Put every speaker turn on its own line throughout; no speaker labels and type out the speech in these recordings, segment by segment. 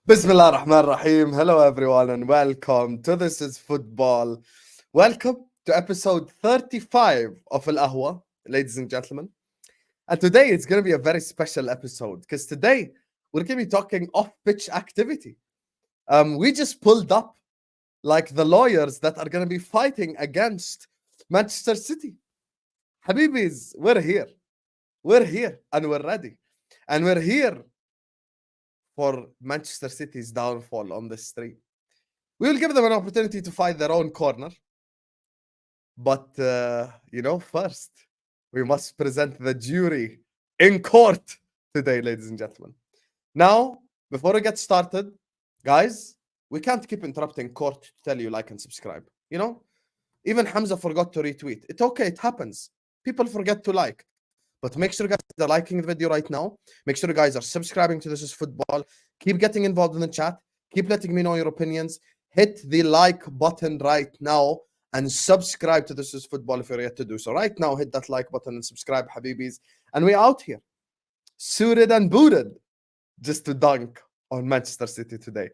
Bismillah ar-Rahman ar-Rahim. Hello, everyone, and welcome to This is Football. Welcome to episode 35 of Ahwa, ladies and gentlemen. And today it's going to be a very special episode because today we're going to be talking off-pitch activity. We just pulled up like the lawyers that are going to be fighting against Manchester City. Habibis, we're here. We're here and we're ready. And we're here for Manchester City's downfall on the street. We will give them an opportunity to fight their own corner. But, first, we must present the jury in court today, ladies and gentlemen. Now, before we get started, guys, we can't keep interrupting court to tell you like and subscribe. You know, even Hamza forgot to retweet. It's okay, it happens. People forget to like. But make sure you guys are liking the video right now. Make sure you guys are subscribing to This is Football. Keep getting involved in the chat. Keep letting me know your opinions. Hit the like button right now and subscribe to This is Football if you're yet to do so. Right now, hit that like button and subscribe, Habibis. And we're out here, suited and booted, just to dunk on Manchester City today.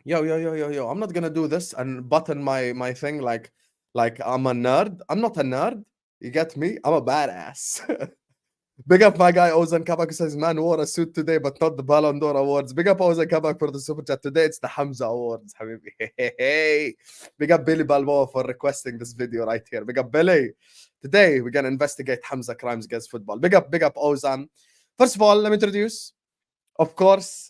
Yo. I'm not gonna do this and button my thing like I'm a nerd. I'm not a nerd. You get me? I'm a badass. Big up my guy Ozan Kabak who says, man wore a suit today, but not the Ballon d'Or Awards. Big up Ozan Kabak for the super chat. Today it's the Hamza Awards, habibi. Hey. Big up Billy Balboa for requesting this video right here. Big up Billy. Today we're gonna investigate Hamza crimes against football. Big up Ozan. First of all, let me introduce. Of course,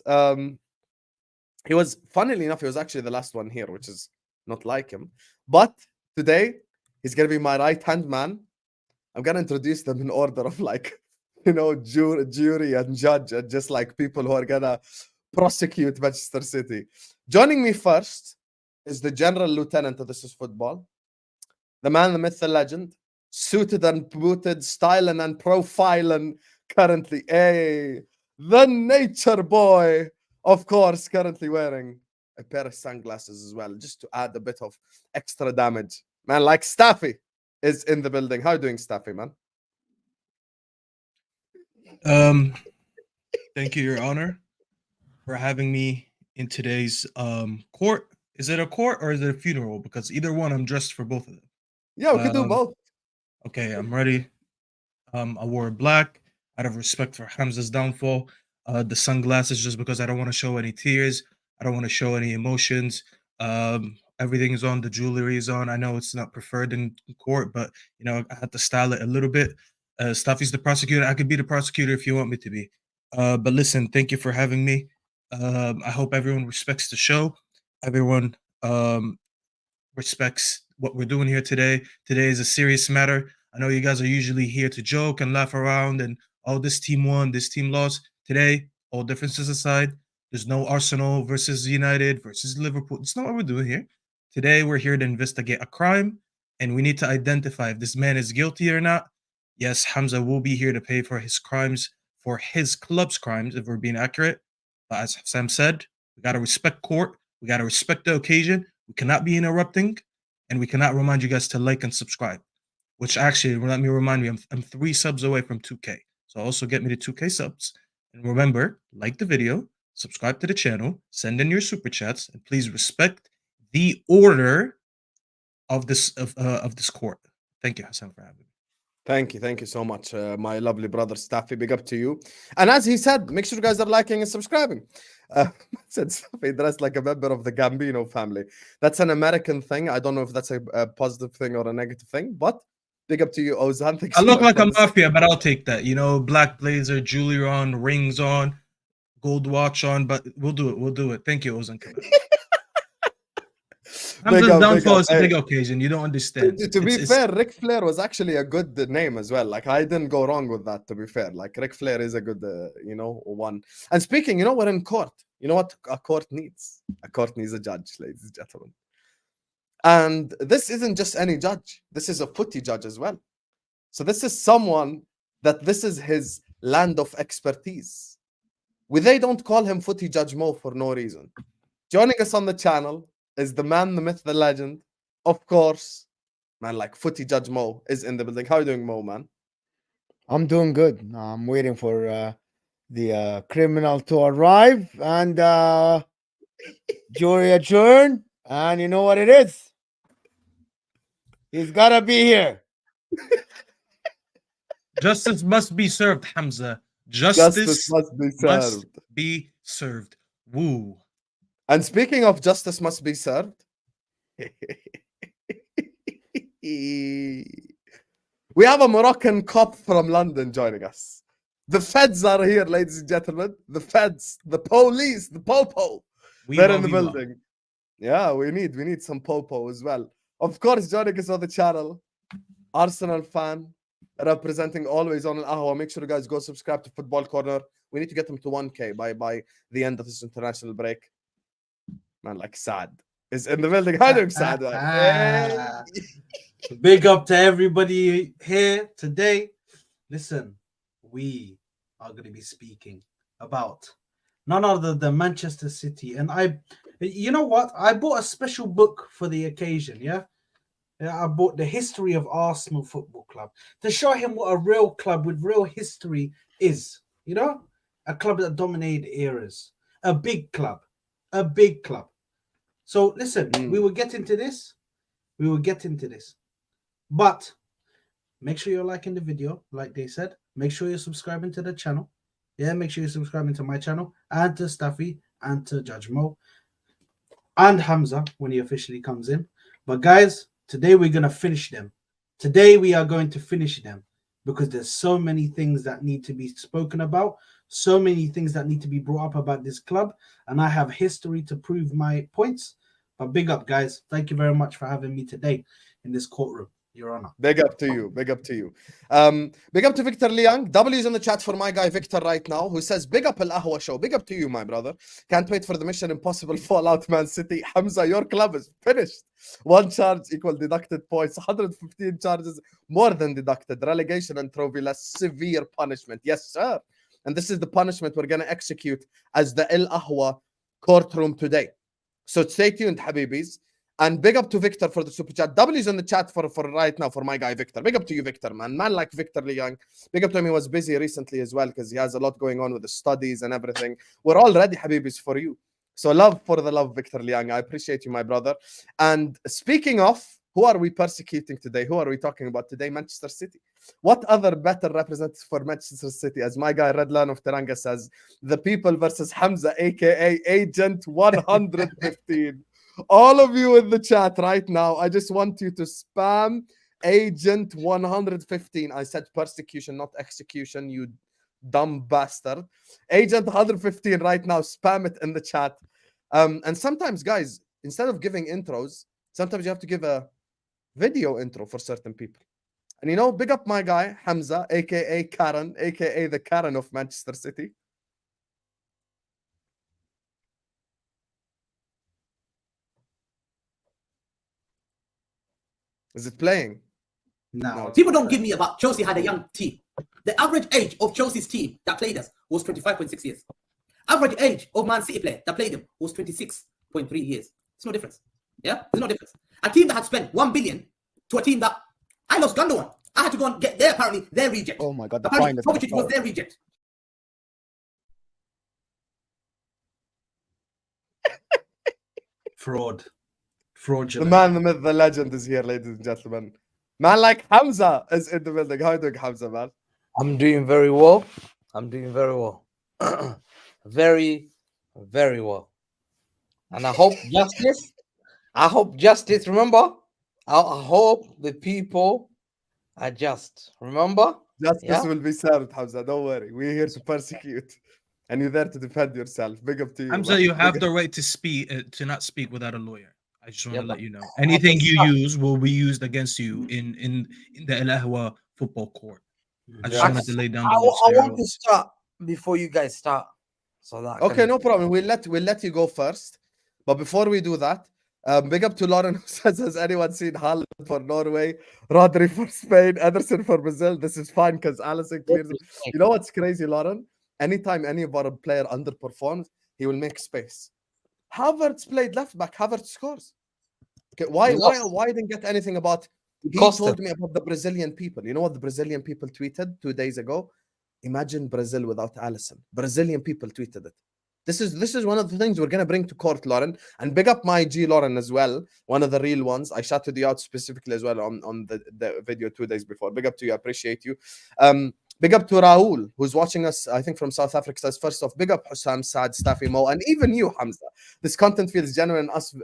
he was, funnily enough, he was actually the last one here, which is not like him. But today he's gonna be my right-hand man. I'm gonna introduce them in order of jury and judge, and just like people who are gonna prosecute Manchester City. Joining me first is the General Lieutenant of This is Football, the man, the myth, the legend, suited and booted, styling and profiling currently. The nature boy, of course, currently wearing a pair of sunglasses as well, just to add a bit of extra damage. Man, like Staffy is in the building. How are you doing, Staffy, man?
Thank you, Your Honor, for having me in today's court. Is it a court or is it a funeral? Because either one, I'm dressed for both of them.
Yeah, we could do both.
Okay, I'm ready. I wore black out of respect for Hamza's downfall. The sunglasses just because I don't want to show any tears. I don't want to show any emotions. Everything is on. The jewelry is on. I know it's not preferred in court, but I had to style it a little bit. Staffy's the prosecutor. I could be the prosecutor if you want me to be. But listen, thank you for having me. I hope everyone respects the show. Everyone respects what we're doing here today. Today is a serious matter. I know you guys are usually here to joke and laugh around and, oh, this team won, this team lost. Today, all differences aside, there's no Arsenal versus United versus Liverpool. It's not what we're doing here. Today, we're here to investigate a crime, and we need to identify if this man is guilty or not. Yes, Hamza will be here to pay for his crimes, for his club's crimes, if we're being accurate. But as Sam said, we got to respect court. We got to respect the occasion. We cannot be interrupting, and we cannot remind you guys to like and subscribe. Which actually, let me remind you, I'm 3 subs away from 2K. So also get me to 2K subs. And remember, like the video, subscribe to the channel, send in your super chats, and please respect the order of this court. Thank you, Hassan, for having me.
Thank you so much, my lovely brother Staffy. Big up to you. And as he said, make sure you guys are liking and subscribing. Said Staffy dressed like a member of the Gambino family. That's an American thing. I don't know if that's a positive thing or a negative thing, but big up to you, Ozan.
I look like a mafia, but I'll take that. Black blazer, jewelry on, rings on, gold watch on, but we'll do it. We'll do it. Thank you, Ozan. Hamza's downfall is a big occasion. You don't understand.
To be fair, Ric Flair was actually a good name as well. Like, I didn't go wrong with that, to be fair. Like, Ric Flair is a good, one. And speaking, we're in court. You know what a court needs? A court needs a judge, ladies and gentlemen. And this isn't just any judge. This is a footy judge as well. So this is someone that this is his land of expertise. They don't call him Footy Judge Mo for no reason. Joining us on the channel is the man, the myth, the legend. Of course, man, like Footy Judge Mo is in the building. How are you doing, Mo, man?
I'm doing good. I'm waiting for the criminal to arrive and jury adjourn. And you know what it is? He's gotta be here.
Justice must be served, Hamza.
Justice
Justice
must be
must
served.
be served. Woo.
And speaking of justice must be served, we have a Moroccan cop from London joining us. The feds are here, ladies and gentlemen. The feds, the police, the popo. They're in the building. Yeah, we need some popo as well. Of course, joining us on the channel, Arsenal fan, representing always on Ahwa. Make sure you guys go subscribe to Football Corner. We need to get them to 1K by the end of this international break. Man, like Saad is in the building. Hi there, Saad. Man.
Big up to everybody here today. Listen, we are going to be speaking about none other than Manchester City. And you know what? I bought a special book for the occasion. Yeah. I bought the history of Arsenal Football Club to show him what a real club with real history is. You know, a club that dominated eras, a big club. So listen, we will get into this. But make sure you're liking the video, like they said. Make sure you're subscribing to the channel. Yeah, make sure you're subscribing to my channel and to Staffy and to Judge Mo and Hamza when he officially comes in. But guys, today we're going to finish them. Today we are going to finish them because there's so many things that need to be spoken about, so many things that need to be brought up about this club, and I have history to prove my points. But big up, guys. Thank you very much for having me today in this courtroom. Your Honor.
Big up to you. Big up to you. Big up to Victor Liang. W's in the chat for my guy Victor right now, who says, big up Al Ahwa show. Big up to you, my brother. Can't wait for the Mission Impossible Fallout Man City. Hamza, your club is finished. 1 charge equal deducted points. 115 charges more than deducted. Relegation and trophy less severe punishment. Yes, sir. And this is the punishment we're going to execute as the Al Ahwa courtroom today. So stay tuned, Habibis. And big up to Victor for the super chat. W's in the chat for right now for my guy Victor. Big up to you, Victor, man. Man like Victor Liang. Big up to him. He was busy recently as well because he has a lot going on with the studies and everything. We're all ready, Habibis, for you. So love for the love, Victor Liang. I appreciate you, my brother. And speaking of, who are we persecuting today? Who are we talking about today? Manchester City. What other better representative for Manchester City? As my guy Redlan of Teranga says, the people versus Hamza, aka Agent 115. All of you in the chat right now, I just want you to spam Agent 115. I said persecution, not execution, you dumb bastard. Agent 115 right now, spam it in the chat. And sometimes, guys, instead of giving intros, sometimes you have to give a video intro for certain people. And you know, big up my guy, Hamza, aka Karen, aka the Karen of Manchester City. Is it playing?
No.
People don't give me about Chelsea had a young team. The average age of Chelsea's team that played us was 25.6 years. Average age of Man City player that played them was 26.3 years. There's no difference. Yeah, there's no difference. A team that had spent 1 billion to a team that I lost Gundogan. I had to go and get their apparently their reject.
Oh my god, the
Apparently,
final.
Kovacic was their reject.
Fraudulent.
The man, the myth, the legend is here, ladies and gentlemen. Man like Hamza is in the building. How are you doing, Hamza, man?
I'm doing very well. Very, very well. And I hope justice, remember? I hope the people are just. Remember?
Justice will be served, Hamza. Don't worry. We're here to persecute. And you're there to defend yourself. Big up to you.
Hamza,
man.
you have the right to speak, to not speak without a lawyer. I just want
Yeah,
to
but
let you know. Anything you use will be used against you in the Al Ahwa football court. I just wanted to lay down
I
the law.
want to start before you guys start. So that
Okay, no problem. We'll let you go first. But before we do that, big up to Lauren who says, has anyone seen Haaland for Norway, Rodri for Spain, Ederson for Brazil? This is fine because Allison clears it. You know what's crazy, Lauren? Anytime any of our player underperforms, he will make space. Havertz played left back. Havertz scores. Okay, why didn't get anything about He
Costa.
told me about the Brazilian people. You know what the Brazilian people tweeted 2 days ago? Imagine Brazil without Allison. Brazilian people tweeted it. This is one of the things we're gonna bring to court, Lauren. And big up my G Lauren as well. One of the real ones. I shouted you out specifically as well on the video 2 days before. Big up to you. I appreciate you. Big up to Raul, who's watching us, I think, from South Africa. Says, first off, big up Hussam, Saad, Staffy, Mo, and even you, Hamza. This content feels genuine. Us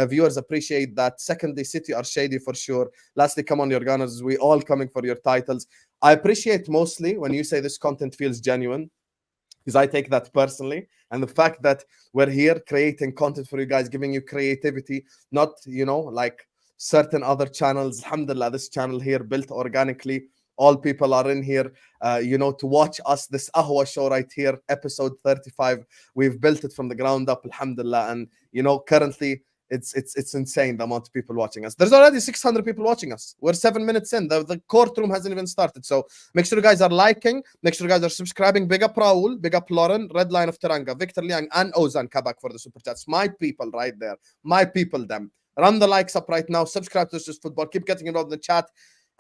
viewers appreciate that. Secondly, City are shady for sure. Lastly, come on, your Gunners. We all coming for your titles. I appreciate mostly when you say this content feels genuine, because I take that personally. And the fact that we're here creating content for you guys, giving you creativity, not, like certain other channels. Alhamdulillah, this channel here built organically. All people are in here, to watch us. This Ahwa show right here, episode 35. We've built it from the ground up, alhamdulillah. And, currently, it's insane the amount of people watching us. There's already 600 people watching us. We're 7 minutes in. The courtroom hasn't even started. So make sure you guys are liking. Make sure you guys are subscribing. Big up Raul. Big up Lauren. Red Line of Teranga. Victor Liang and Ozan Kabak for the super chats. My people right there. My people, them. Run the likes up right now. Subscribe to This Is Football. Keep getting involved in the chat.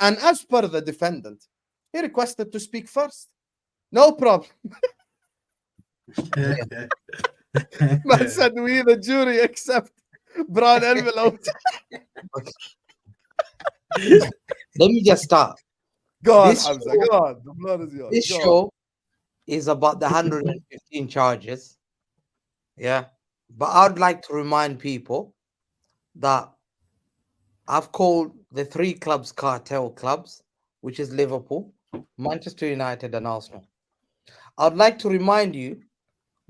And as per the defendant, he requested to speak first. No problem. Man said we, the jury, accept brown envelopes.
Let me just start.
Go on,
This
Hamza.
show-
Go on. The blood is yours.
This
Go on.
show is about the 115 charges. Yeah. But I'd like to remind people that I've called the 3 clubs cartel clubs, which is Liverpool, Manchester United, and Arsenal. I'd like to remind you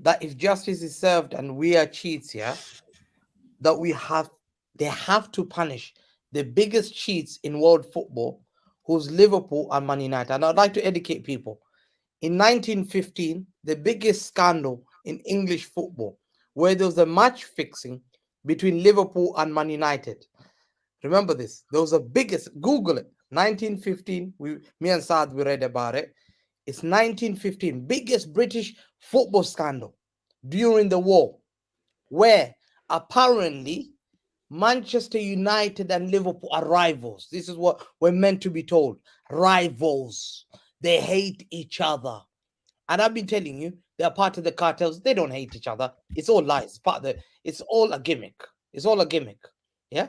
that if justice is served and we are cheats here, that they have to punish the biggest cheats in world football, who's Liverpool and Man United. And I'd like to educate people. In 1915, the biggest scandal in English football, where there was a match fixing between Liverpool and Man United. Remember this. There was a biggest, Google it, 1915. Me and Saad, we read about it. It's 1915, biggest British football scandal during the war, where apparently Manchester United and Liverpool are rivals. This is what we're meant to be told. Rivals. They hate each other. And I've been telling you, they're part of the cartels. They don't hate each other. It's all lies. It's all a gimmick. It's all a gimmick. Yeah.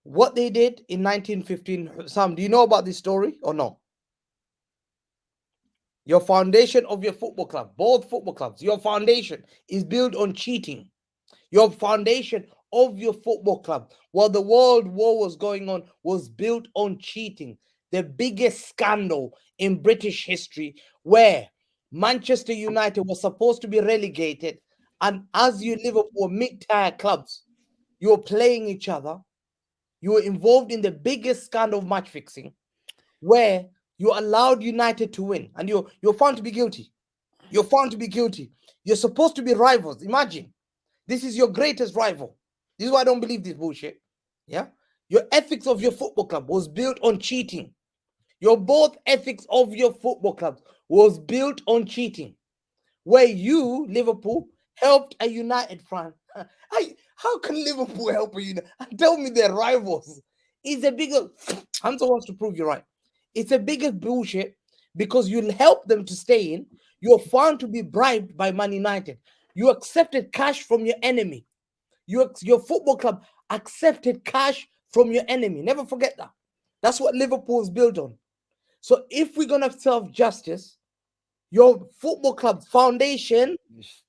What they did in 1915, Sam, do you know about this story or no? Your foundation of your football club, both football clubs, your foundation is built on cheating. Your foundation of your football club, while the World War was going on, was built on cheating. The biggest scandal in British history, where Manchester United was supposed to be relegated, and as you Liverpool mid-tier clubs, you were playing each other. You were involved in the biggest scandal of match fixing, where you allowed United to win, and you're found to be guilty. You're found to be guilty. You're supposed to be rivals. Imagine, this is your greatest rival. This is why I don't believe this bullshit. Yeah, your ethics of your football club was built on cheating. Your both ethics of your football club was built on cheating, where you Liverpool helped a United fan. How can Liverpool help you? Tell me they're rivals. It's a bigger. Hamza wants to prove you're right. It's a bigger bullshit because you help them to stay in. You're found to be bribed by Man United. You accepted cash from your enemy. Your football club accepted cash from your enemy. Never forget that. That's what Liverpool is built on. So if we're gonna serve justice, your football club foundation,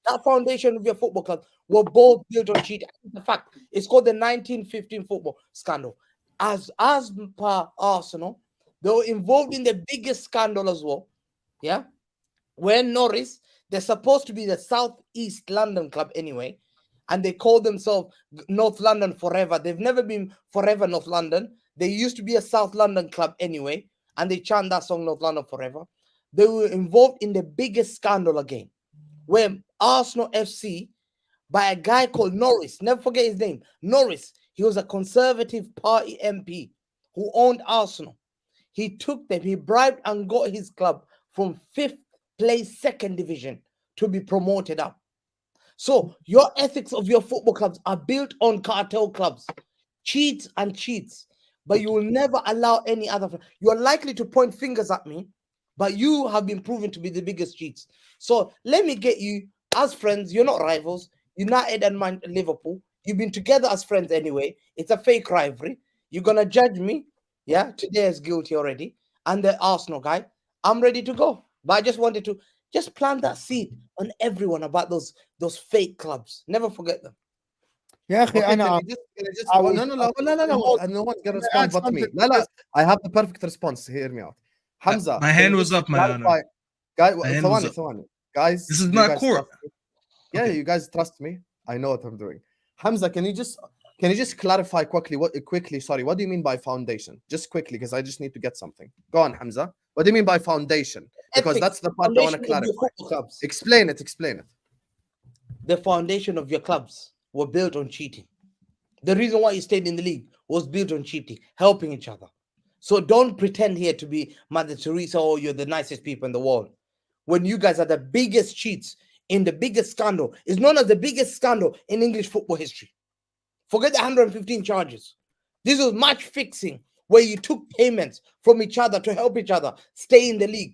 that foundation of your football club, were both built on cheating. The fact, it's called the 1915 football scandal. As per Arsenal, they were involved in the biggest scandal as well. Yeah, when Norris, they're supposed to be the Southeast London club anyway, and they call themselves North London forever. They've never been forever North London. They used to be a South London club anyway, and they chant that song North London forever. They were involved in the biggest scandal again, where Arsenal FC, by a guy called Norris, never forget his name, Norris, he was a Conservative Party MP who owned Arsenal. He took them, he bribed and got his club from 5th place, 2nd division to be promoted up. So your ethics of your football clubs are built on cartel clubs, cheats and cheats. but you will never allow any other. You are likely to point fingers at me, but you have been proven to be the biggest cheats. So let me get you as friends. You're not rivals. United and Liverpool. You've been together as friends anyway. It's a fake rivalry. You're gonna judge me, yeah? Today is guilty already. And the Arsenal guy, I'm ready to go. But I just wanted to just plant that seed on everyone about those fake clubs. Never forget them.
يا أخي
Okay, can
أنا
you just
I
no,
will-
no, no, no, no, no, no one's gonna
Can I
respond
add
but me.
something?
No, no, I have the perfect response. Hear me out. Hamza,
my
can
hand
you
was
just
up, my honor.
clarify- Guys,
My hand was up.
ثواني. Guys,
This is
you
not
guys
court.
trust me? Yeah,
Okay.
you guys trust me. I know what I'm doing. Hamza, can you just clarify quickly? Sorry, what do you mean by foundation? Just quickly, because I just need to get something. Go on, Hamza. What do you mean by foundation? Because
Ethics,
that's the part I want to
foundation of your
clarify.
football clubs.
Explain it.
The foundation of your clubs were built on cheating. The reason why you stayed in the league was built on cheating, helping each other. So don't pretend here to be Mother Teresa or you're the nicest people in the world. When you guys are the biggest cheats in the biggest scandal, it's known as the biggest scandal in English football history. Forget the 115 charges. This was match fixing where you took payments from each other to help each other stay in the league.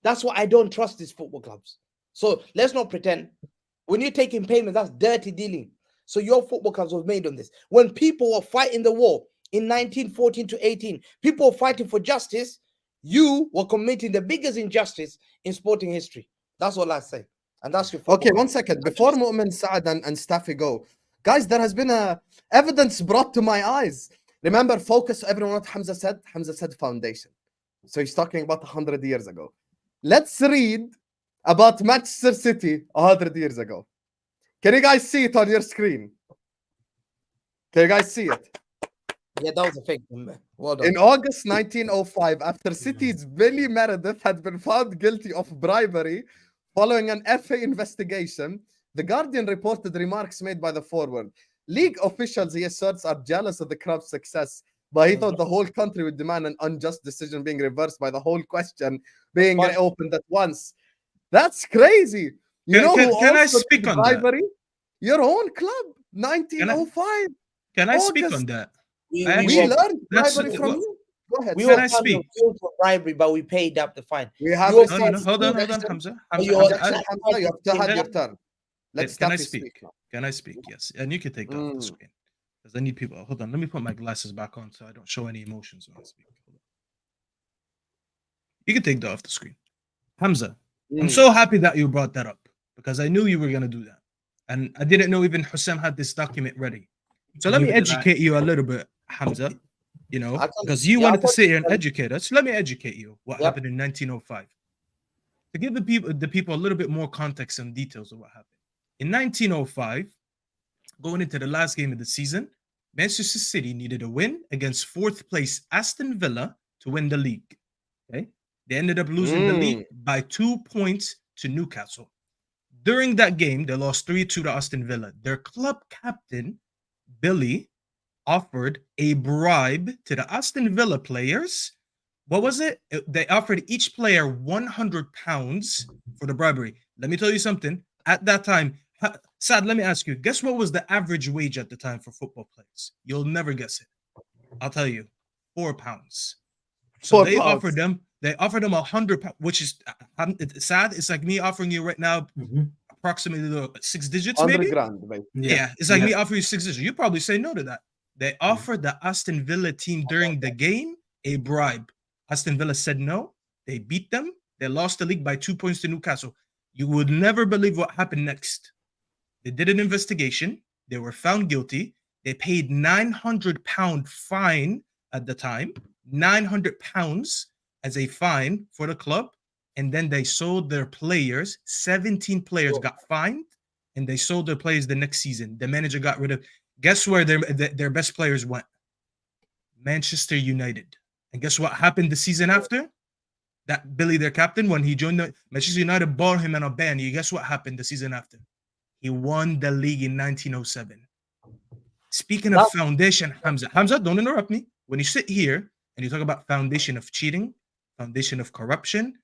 That's why I don't trust these football clubs. So let's not pretend. When you're taking payments, that's dirty dealing. So your football clubs was made on this. When people were fighting the war in 1914 to 18, people were fighting for justice. You were committing the biggest injustice in sporting history. That's all I say. And that's your football
Okay,
club.
1 second. Before Moamen, Saad, and Staffy go, guys, there has been evidence brought to my eyes. Remember, focus everyone what Hamza said. Hamza said foundation. So he's talking about 100 years ago. Let's read about Manchester City 100 years ago. Can you guys see it on your screen? Can you guys see it?
Yeah, that was a fake one, man. Well done.
In August 1905, after City's Billy Meredith had been found guilty of bribery following an FA investigation, The Guardian reported remarks made by the forward. League officials, he asserts, are jealous of the club's success, but he thought the whole country would demand an unjust decision being reversed by the whole question being
Fine.
reopened at once. That's crazy. You know who
Can I
also
speak
did
on that?
bribery? Your own club, 1905.
Can I speak
August.
on that?
We,
I
we
We
actually-
were,
learned
that's-
bribery from
what-
you. Go ahead.
we
Can
were
I
found
speak?
guilty of bribery, but we paid up the fine.
We have
You were
received
No, no, hold on,
objection.
Hamza.
You
Hamza,
are-
Objection, Hamza, you have to have your turn. Let
Can I
Staffy
speak?
speak now.
Can I speak? Yes. And you can take that off the
Mm.
screen. Because I need people. Hold on. Let me put my glasses back on so I don't show any emotions when I speak. Hold on. You can take that off the screen. Hamza, I'm
Mm.
so happy that you brought that up because I knew you were going to do that. And I didn't know even Hussein had this document ready. So let me
Neither did I.
educate you a little bit, Hamza. You know,
I can-
because you
yeah, I
wanted to
thought
sit
you
here and
said-
educate us. Let me educate you what
Yep.
happened in 1905. To give the people a little bit more context and details of what happened. In 1905, going into the last game of the season, Manchester City needed a win against fourth place Aston Villa to win the league. Okay, they ended up losing the league by 2 points to Newcastle. During that game, they lost 3-2 to Aston Villa. Their club captain, Billy, offered a bribe to the Aston Villa players. What was it? They offered each player £100 for the bribery. Let me tell you something. At that time, Saad, let me ask you, guess what was the average wage at the time for football players? You'll never guess it. I'll tell you, £4. So they offered them £100, which is Saad. It's like me offering you right now approximately 6 digits,
100
maybe.
grand, mate.
Yeah, it's like me offering you 6 digits. You probably say no to that. They offered the Aston Villa team during the game a bribe. Aston Villa said no. They beat them. They lost the league by 2 points to Newcastle. You would never believe what happened next. They did an investigation. They were found guilty. They paid £900 fine at the time, £900 as a fine for the club. And then they sold their players. 17 players got fined, and they sold their players the next season. The manager got rid of. Guess where their best players went? Manchester United. And guess what happened the season after? That Billy, their captain, when he joined the Manchester United, bought him on a ban. You guess what happened the season after? He won the league in 1907. Speaking of foundation, Hamza, don't interrupt me. When you sit here and you talk about foundation of cheating, foundation of corruption,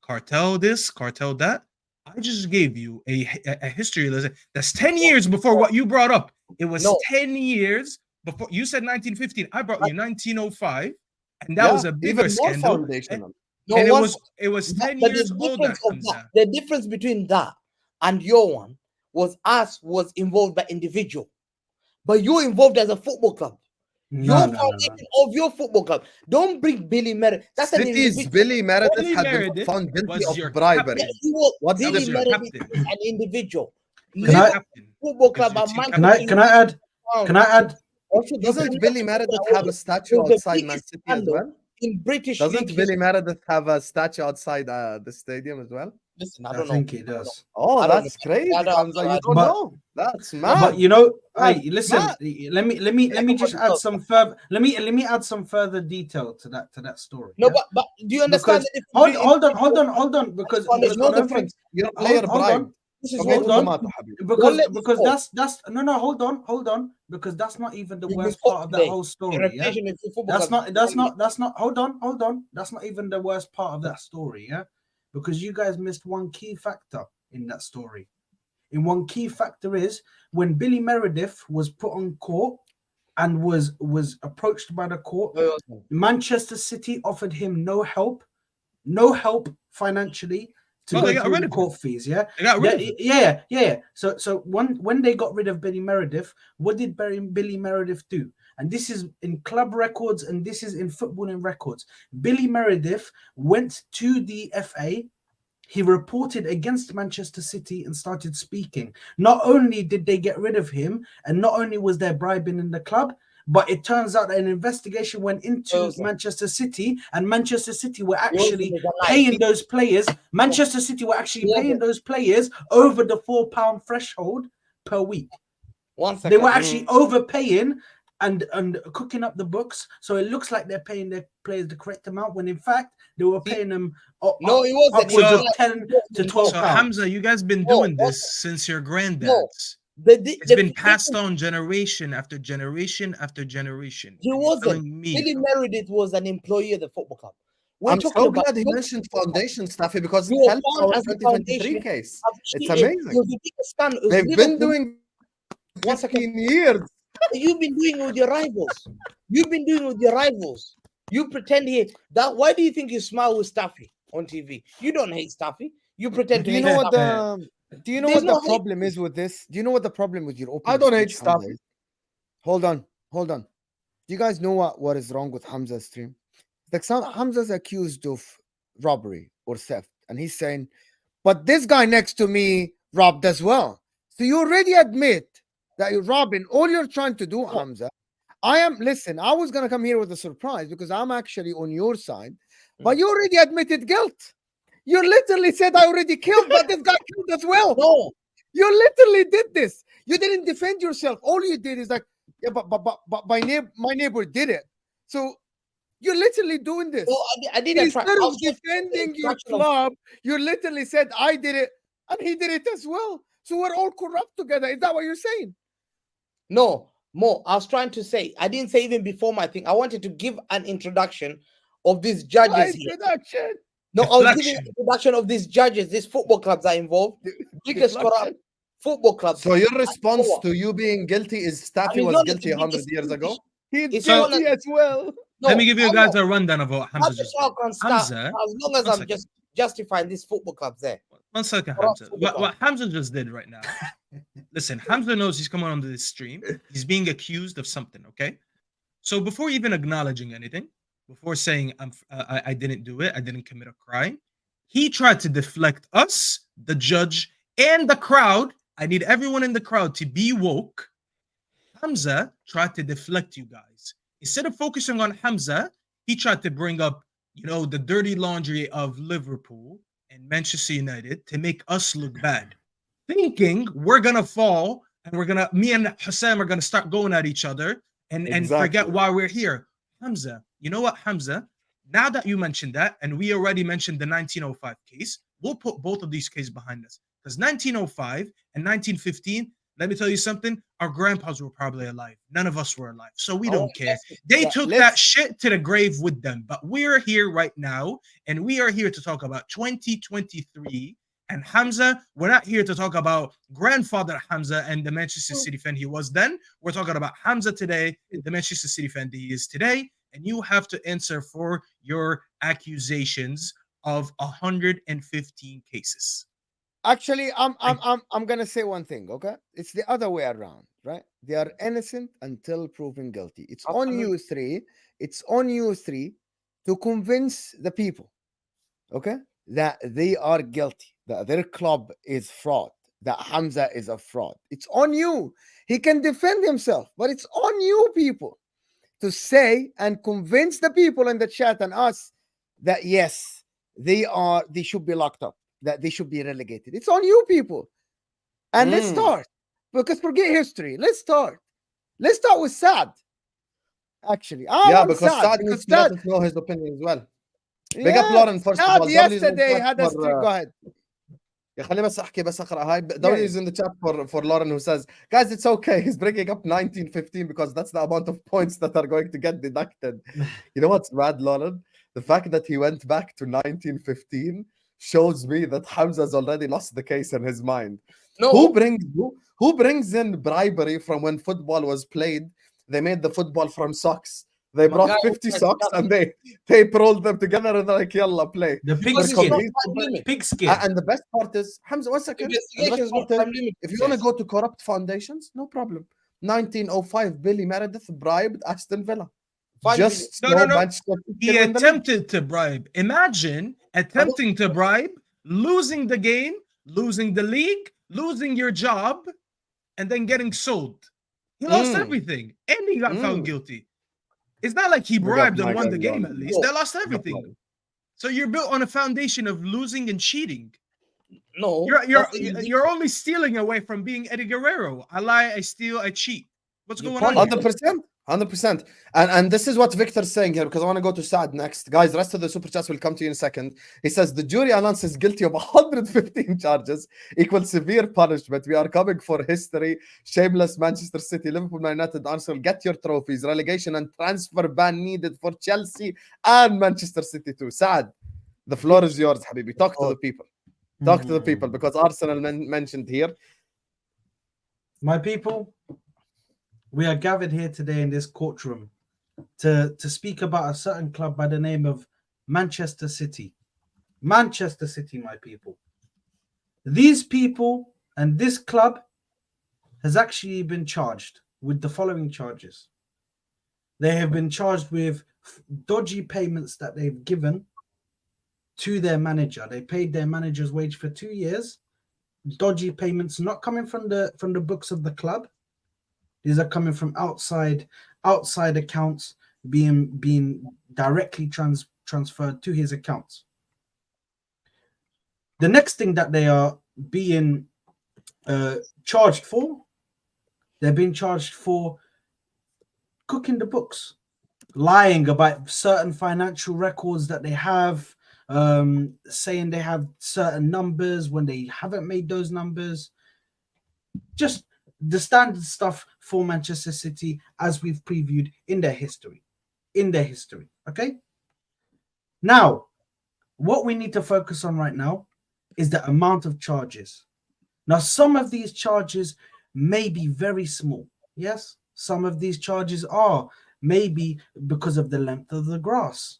cartel this, cartel that, I just gave you a history lesson that's 10 years before what you brought up. It was 10 years before you said 1915, I brought you 1905, and that was a bigger
even more
scandal.
foundational.
No,
And
once-
it was 10
but
years
the
old
difference
that
of
comes
that,
out.
the difference between that and your one was us was involved by individual, but you're involved as a football club. Your foundation of your football club. Don't bring Billy Meredith. That's an
City's
individual.
Billy Meredith
Billy
had been
Meredith
found guilty
was
of
your
bribery.
captain.
He was,
What's the
Billy
was your
Meredith
captain.
is an individual.
He's
Liverpool
your captain.
Football
Because
Club
your
are
team
Man
captain.
City
Can I add?
pound.
Can I add?
Also,
Doesn't Billy Meredith have a statue
was the
outside Man
biggest
City as
scandal
well?
in British
Doesn't
league
Billy
history.
Meredith have a statue outside the stadium as well?
Listen, I
I
don't know.
think he does.
Oh,
I don't
that's
know.
crazy,
I don't-
Hamza. You
I
don't
But-
know. That's mad.
But you know,
Mad,
hey, listen.
mad.
Let me just add some further. Let me add some further detail to that story.
No,
yeah?
but do you understand
Because
the difference
hold on, because
There's no
I don't
difference.
think-
You're a player
hold
bribed.
on.
This is
Okay,
what
hold on.
Tomato, Habibi.
because
let me
because
talk.
that's no hold on, because that's not even the
You
worst
misspoke
part of that
today.
whole
Your
story. Yeah,
reputation in football
that's
clubs-
not hold on, that's not even the worst part of that story. Yeah, because you guys missed one key factor in that story. And one key factor is when Billy Meredith was put on court and was approached by the court, Manchester City offered him no help financially to
Oh, they
go
got
through
rid
the
of
court fees. Yeah,
They got rid of him.
yeah. So when they got rid of Billy Meredith, what did Billy Meredith do? And this is in club records and this is in footballing records. Billy Meredith went to the FA. He reported against Manchester City and started speaking. Not only did they get rid of him, and not only was there bribing in the club, but it turns out that an investigation went into Manchester City, and Manchester City were actually paying those players. Manchester City were actually paying those players over the £4 threshold per week.
1 second.
They were actually overpaying and cooking up the books, so it looks like they're paying their players the correct amount when in fact they were paying them
No, it wasn't.
upwards
So-
of 10 to 12
So
pounds.
Hamza, you guys been
No,
doing
what-
this since your granddad's.
It's
It's been passed on generation after generation after generation.
He
And you're
wasn't.
telling me
Billy Meredith was an employee of the football club. We're
I'm
talking
so
about
glad he mentioned foundation, Staffy, because it
You were
helps
found
our
as a
2023
foundation
case.
of
It's
cheating.
amazing.
It was the biggest scandal. It was
They've been
Liverpool.
doing
1 second.
15 years.
You've been doing it with your rivals. You've been doing it with your rivals. You pretend here that. Why do you think you smile with Staffy on TV? You don't hate Staffy. You pretend
Do
to
you
hate
know what
Staffy.
do you know
There's
what the
no hate.
problem is with this? Do you know what the problem with your opening
I don't hate
speech, Hamza,
Staffy.
is? Hold on. Do you guys know what is wrong with Hamza's stream? Like Hamza's accused of robbery or theft, and he's saying, but this guy next to me robbed as well. So you already admit that you're robbing. All you're trying to do, Hamza, I was gonna come here with a surprise because I'm actually on your side, but you already admitted guilt. You literally said I already killed, but this guy killed as well.
No,
You literally did this. You didn't defend yourself. All you did is like, yeah, but my neighbor did it. So you're literally doing this.
no, I didn't.
Instead of defending your club, you literally said I did it, and he did it as well. So we're all corrupt together. Is that what you're saying?
No, Mo, I was trying to say, I didn't say even before my thing. I wanted to give an introduction of these judges here.
Introduction.
No, I was giving
Deflection.
an introduction of these judges, these football clubs are involved. Biggest corrupt
Deflection.
football clubs.
So your response
Ahwa.
to you being guilty is Staffy
mean,
was
not
guilty
the
100
biggest
years ago?
He's
It's
guilty
not-
as well.
No,
Let me give you
I'm
guys
not-
a rundown of what Hamza
I'm
just
not
did.
gonna start,
Hamza,
as long as
one
I'm
second.
just justifying these football clubs there.
1 second,
Corrupt
Hamza.
football
What Hamza just did right now. Listen, Hamza knows he's coming onto this stream. He's being accused of something, okay? So before even acknowledging anything, before saying I didn't do it, I didn't commit a crime, he tried to deflect us, the judge, and the crowd. I need everyone in the crowd to be woke. Hamza tried to deflect you guys. Instead of focusing on Hamza, he tried to bring up, the dirty laundry of Liverpool and Manchester United to make us look bad, thinking we're gonna fall and me and Hussam are gonna start going at each other and forget
Exactly.
why we're here. Hamza, you know what, Hamza? Now that you mentioned that, and we already mentioned the 1905 case, we'll put both of these cases behind us. Because 1905 and 1915, let me tell you something, our grandpas were probably alive. None of us were alive. So we don't care. They took that shit to the grave with them. But we're here right now, and we are here to talk about 2023 And Hamza, we're not here to talk about grandfather Hamza and the Manchester City fan he was then. We're talking about Hamza today and the Manchester City fan that he is today. And you have to answer for your accusations of 115 cases.
Actually, I'm gonna say one thing, okay? It's the other way around, right? They are innocent until proven guilty. It's on you three. It's on you three to convince the people, okay, that they are guilty, that their club is fraud, that Hamza is a fraud. It's on you. He can defend himself, but it's on you people to say and convince the people in the chat and us that yes, they should be locked up, that they should be relegated. It's on you people. And let's start. Because forget history. Let's start. Let's start with Saad. Actually,
because Saad needs to let us know his opinion as well. Big up Lauren first of all.
Yesterday had a streak. Go ahead.
يا خليني بس احكي بس اقرا هاي. W is in the chat for Lauren who says, guys, it's okay. He's bringing up 1915 because that's the amount of points that are going to get deducted. You know what's mad, Lauren? The fact that he went back to 1915 shows me that Hamza's already lost the case in his mind.
No.
Who brings in bribery from when football was played? They made the football from socks. They brought 50 socks and they rolled them together and they're like, yalla, play.
The pigskin.
And the best part is, Hamza, 1 second. If you want to go to corrupt foundations, no problem. 1905, Billy Meredith bribed Aston Villa.
No. He attempted to bribe. Imagine attempting to bribe, losing the game, losing the league, losing your job, and then getting sold. He lost everything, and he got found guilty. It's not like he bribed and won the game, at least. They lost everything. So you're built on a foundation of losing and cheating.
No.
You're only stealing away from being Eddie Guerrero. I lie, I steal, I cheat. What's going on?
100%. And this is what Victor's saying here, because I want to go to Saad next. Guys, the rest of the super chats will come to you in a second. He says, the jury announces guilty of 115 charges, equals severe punishment. We are coming for history. Shameless Manchester City, Liverpool, Man United, Arsenal, get your trophies. Relegation and transfer ban needed for Chelsea and Manchester City too. Saad, the floor is yours, Habibi. Talk to the people. Talk to the people, because Arsenal mentioned here.
My people, we are gathered here today in this courtroom to speak about a certain club by the name of Manchester City. Manchester City, my people. These people and this club has actually been charged with the following charges. They have been charged with dodgy payments that they've given to their manager. They paid their manager's wage for 2 years. Dodgy payments not coming from the books of the club. These are coming from outside accounts being directly transferred to his accounts. The next thing that they are being charged for, they're being charged for cooking the books, lying about certain financial records that they have, saying they have certain numbers when they haven't made those numbers. Just the standard stuff for Manchester City as we've previewed in their history. Okay? Now, what we need to focus on right now is the amount of charges. Now, some of these charges may be very small. Yes? Some of these charges are maybe because of the length of the grass.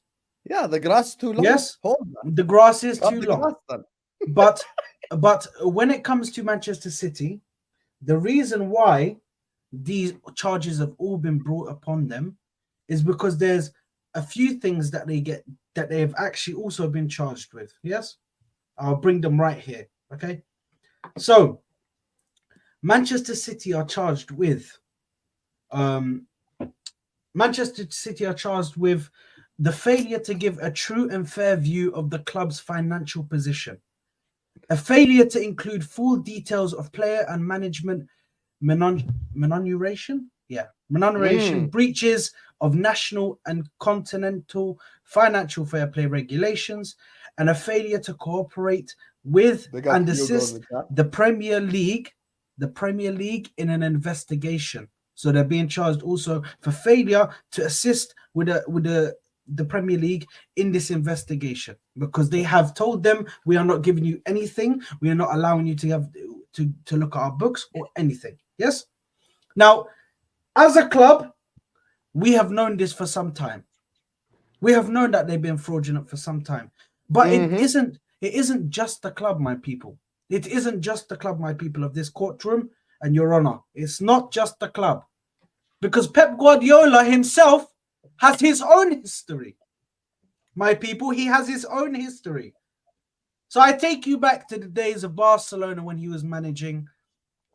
Yeah, the grass is too long.
Yes, the grass is too long. But when it comes to Manchester City, the reason why these charges have all been brought upon them is because there's a few things that they have actually also been charged with. Yes, I'll bring them right here. Okay, so Manchester City are charged with the failure to give a true and fair view of the club's financial position, a failure to include full details of player and management remuneration, breaches of national and continental financial fair play regulations, and a failure to cooperate with and assist the Premier League in an investigation. So they're being charged also for failure to assist with the Premier League in this investigation, because they have told them, we are not giving you anything. We are not allowing you to have to look at our books or anything. Yes. Now, as a club, we have known this for some time. We have known that they've been fraudulent for some time. But
Mhm.
it isn't just the club, my people. It isn't just the club, my people, of this courtroom and Your Honor. It's not just the club. Because Pep Guardiola himself has his own history. My people, he has his own history. So I take you back to the days of Barcelona when he was managing,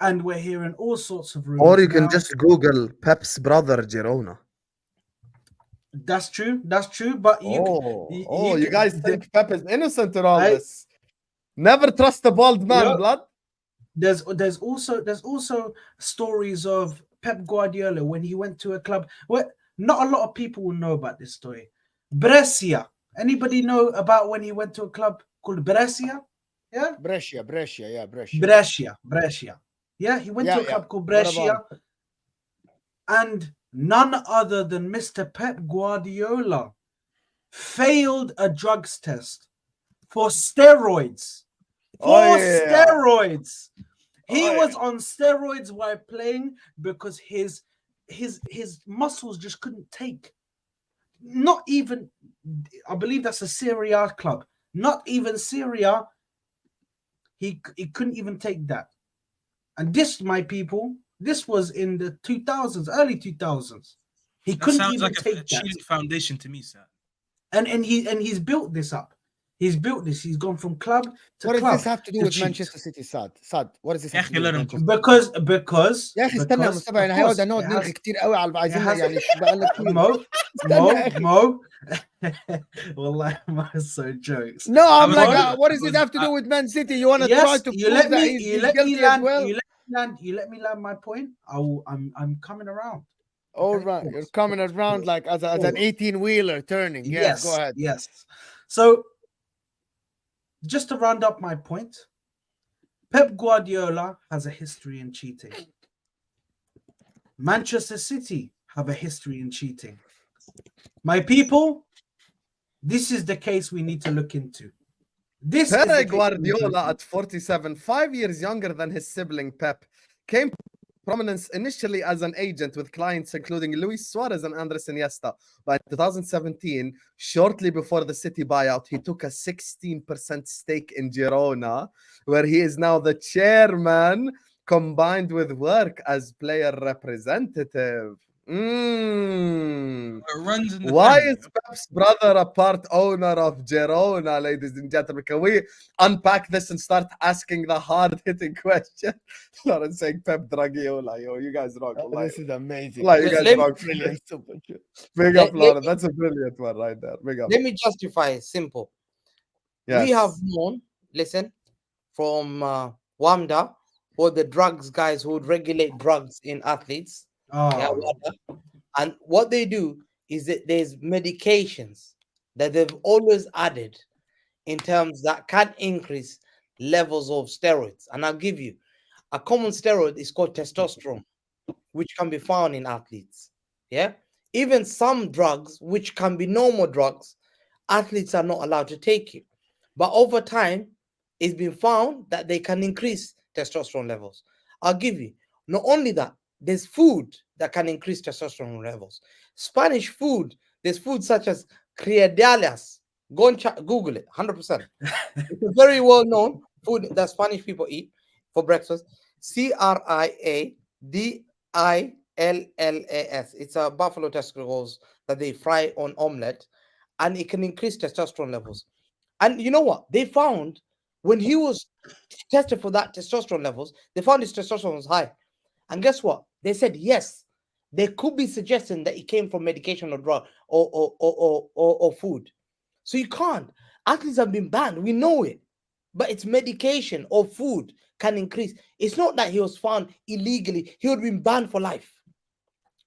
and we're hearing all sorts of rumors.
Or you can
now.
just Google Pep's brother Girona.
That's true. That's true. But you
You guys think Pep is innocent in all
I-
this? Never trust a bald man,
Look,
blood.
there's also stories of Pep Guardiola when he went to a club where not a lot of people will know about this story. Brescia. Anybody know about when he went to a club called Brescia? Yeah,
Brescia, yeah, Brescia.
Brescia. Yeah, he went
Yeah,
to a
yeah.
club called
What
Brescia,
about
and none other than Mr. Pep Guardiola failed a drugs test for steroids.
Oh, yeah.
Steroids. He
Oh,
was on steroids while playing because his muscles just couldn't take. Not even, I believe that's a Serie A club. Not even Serie A. He couldn't even take that. And this, my people, this was in the 2000s, early 2000s. He
That
couldn't
sounds
even
like a
take that.
cheating foundation to me, Saad.
And he's built this up. He's built this. He's gone from club to
what
club.
does this have to do with
cheat.
Manchester City, Saad? What does this have to do
يا
with
أخي let him
Manchester City?
because
يا اخي استنى يا
because
مصطفى،
of
يعني
course
هيقعد نقعد
it
نرغي
has
كتير قوي على عايزين
has-
يعني بقالنا كتير.
Mo والله Mo is so jokes.
No, I'm
was
like,
wondering,
what does this
because
have to do with Man City? You want to try
Yes,
to
you
prove
let
that
me
he's
you let me
guilty
land
as well?
you let me land my point. I'm coming around.
All
Okay,
right,
pause.
you're coming around like as an
Pause.
18-wheeler turning. Yes, go ahead.
Yes. So just to round up my point, Pep Guardiola has a history in cheating. Manchester City have a history in cheating. My people, this is the case we need to look into. This is the
Pep
case we need to look
Guardiola
into.
at 47, 5 years younger than his sibling Pep, came to prominence initially as an agent with clients including Luis Suarez and Andres Iniesta. By 2017, shortly before the City buyout, he took a 16% stake in Girona, where he is now the chairman, combined with work as player representative.
it runs in the
Why
family.
is Pep's brother a part owner of Girona, ladies and gentlemen? Can we unpack this and start asking the hard-hitting question? Not saying Pep Dragiola, yo, you guys rock.
Oh, this is amazing.
Like, you
This
guys
is
rock.
brilliant. Super true.
Big up,
Let-
Laura.
let-
That's a brilliant one right there. Big up.
Let me justify it. Simple.
Yes.
We have known, listen, from WAMDA, or the drugs guys who would regulate drugs in athletes. Yeah,
Oh,
WADA. And what they do is that there's medications that they've always added in terms that can increase levels of steroids. And I'll give you a common steroid is called testosterone, which can be found in athletes. Yeah. Even some drugs, which can be normal drugs, athletes are not allowed to take it. But over time, it's been found that they can increase testosterone levels. I'll give you, not only that, there's food that can increase testosterone levels. Spanish food, there's food such as criadillas. Go and Google it, 100%. It's a very well-known food that Spanish people eat for breakfast. Criadillas. It's a buffalo testicles that they fry on omelette, and it can increase testosterone levels. And you know what? They found when he was tested for that testosterone levels, they found his testosterone was high. And guess what? They said yes, they could be suggesting that it came from medication or drug or food. So you can't. Athletes have been banned. We know it. But it's medication or food can increase. It's not that he was found illegally. He would have been banned for life.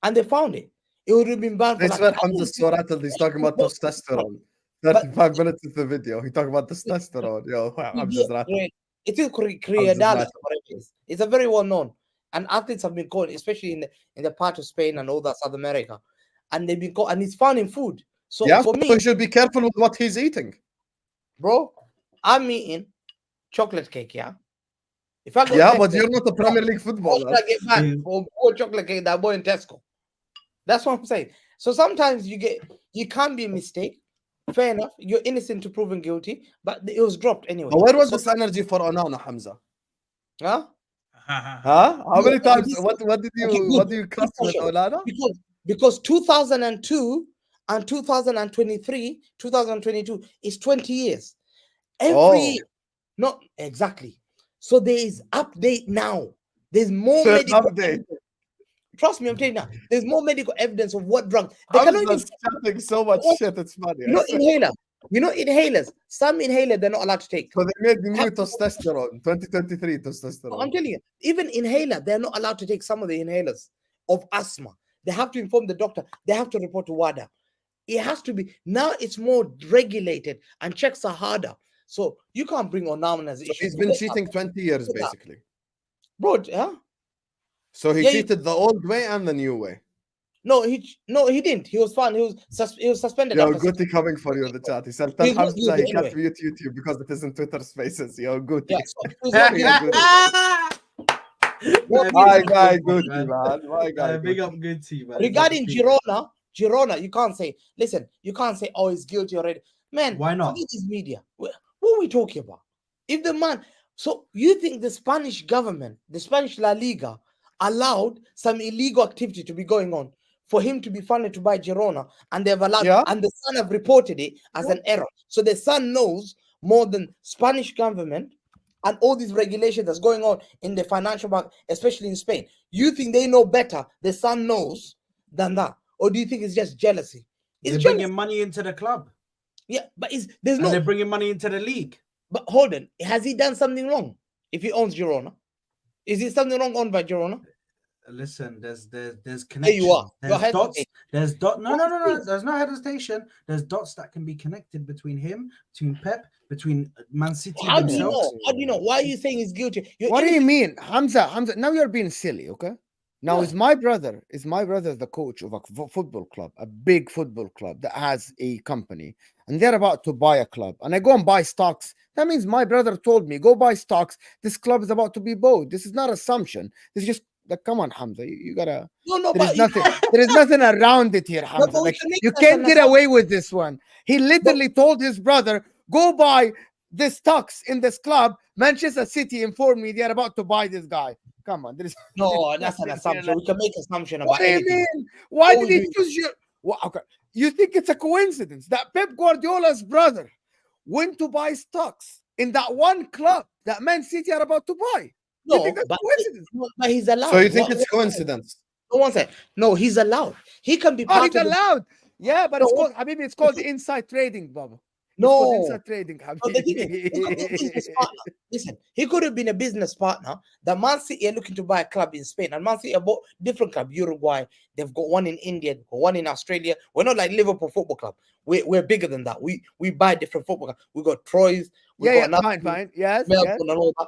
And they found it. It would have been banned for
This is
life.
where Hamza Soratel, he's talking about testosterone.
But-
35 minutes into the video, he talking about testosterone. Yo, Hamza's rattle.
It is Criadalis. It's a very well known, and athletes have been called, especially in the part of Spain and all that South America, and they've been called, and it's found in food. So
Yeah,
for
so
me,
he should be careful with what he's eating.
bro, I'm eating chocolate cake. Yeah. If I go
Yeah, but
Tesco,
you're not a Premier League
how
footballer.
should I get mad
Mm.
for chocolate cake that I bought in Tesco? That's what I'm saying. So sometimes you can't be a mistake. Fair enough. You're innocent to proven guilty, but it was dropped anyway.
But where was
So,
this energy for Onana, Hamza?
huh?
Huh? How many
No,
times? What do
good.
you cuss
Good
with
question.
Onana?
Because 2002 and 2023, 2022 is 20 years. Every
Oh,
year. Not exactly. So there is update now. There's more
third
medical
update.
evidence. Trust me, I'm telling you now. There's more medical evidence of what drug. They cannot even
Hamza's chatting so much
What?
shit. It's funny.
you know inhaler. You know inhalers. Some inhaler they're not allowed to take.
So they made the new testosterone, 2023
I'm
testosterone.
telling you, even inhaler, they're not allowed to take some of the inhalers of asthma. They have to inform the doctor. They have to report to WADA. It has to be now. It's more regulated and checks are harder. So you can't bring on nominal as
So
issue.
he's been cheating 20 years,
Forget that.
basically.
Bro. Yeah.
So he
Yeah,
cheated the old way and the new way.
No, he didn't. He was fine. He was suspended.
Yo,
after
Guti coming for you in the chat. He said, tell
He's not
Hamza
guilty
he can't
anyway.
mute YouTube because it is in Twitter spaces. Yo, Guti.
Yeah, so he was not
Yeah,
guilty.
My guy, Guti, man. My guy,
Big
Guti.
up good team, man.
Regarding Girona, you can't say, listen, you can't say, oh, he's guilty already. Man,
Why not?
forget this media. What are we talking about? If the man, so you think the Spanish government, the Spanish La Liga, allowed some illegal activity to be going on for him to be funded to buy Girona, and they've allowed,
Yeah.
and the Sun have reported it as an error. So the Sun knows more than Spanish government and all these regulations that's going on in the financial market, especially in Spain. You think they know better? The Sun knows than that, or do you think it's just jealousy? It's
They're
jealousy.
bringing money into the club,
Yeah, but there's
and
no.
they're bringing money into the league.
But hold on, has he done something wrong? If he owns Girona, is it something wrong owned by Girona?
Listen, there's
There
connections.
you are. You're
There's dots.
hesitating.
There's dot. No.
Yes.
There's no hesitation. There's dots that can be connected between him, between Pep, between Man City
How do you
themselves.
know? How do you know? Why are you saying he's guilty? You're
What do you
innocent.
mean, Hamza? Now you're being silly, okay? Now
Yeah.
is my brother the coach of a football club, a big football club that has a company, and they're about to buy a club, and I go and buy stocks. That means my brother told me, go buy stocks. This club is about to be bought. This is not assumption. This is just like, come on, Hamza, you gotta.
No,
There is
but
nothing. There is nothing around it here, Hamza.
but we
Like,
can make
you
that
can't
an
get
assumption.
away with this one. He literally told his brother, go buy the stocks in this club. Manchester City informed me they're about to buy this guy. Come on, there is
No, that's an assumption. We can make assumption
what
about
do you
anything.
mean? Why
What
did he
would you-
choose you? Well, okay. You think it's a coincidence that Pep Guardiola's brother went to buy stocks in that one club that Man City are about to buy? You
No,
think that's
but,
coincidence?
but he's allowed.
So you think
What-
it's coincidence?
No one said. No, he's allowed. He can be
Oh,
part
he's
of the
allowed. Yeah, but it's
No.
called Habibi, it's called inside trading, Baba. It's called
No.
inside trading,
But the thing is, he could be a business
Habibi.
partner. Listen, he could have been a business partner. The Man City are looking to buy a club in Spain, and Man City are bought different club. Uruguay, they've got one in India, they've got one in Australia. We're not like Liverpool Football Club. We're bigger than that. We buy different football clubs. We got Troyes. We
Yeah,
got
yeah,
another
fine. Yes,
Melbourne
yes.
and all that.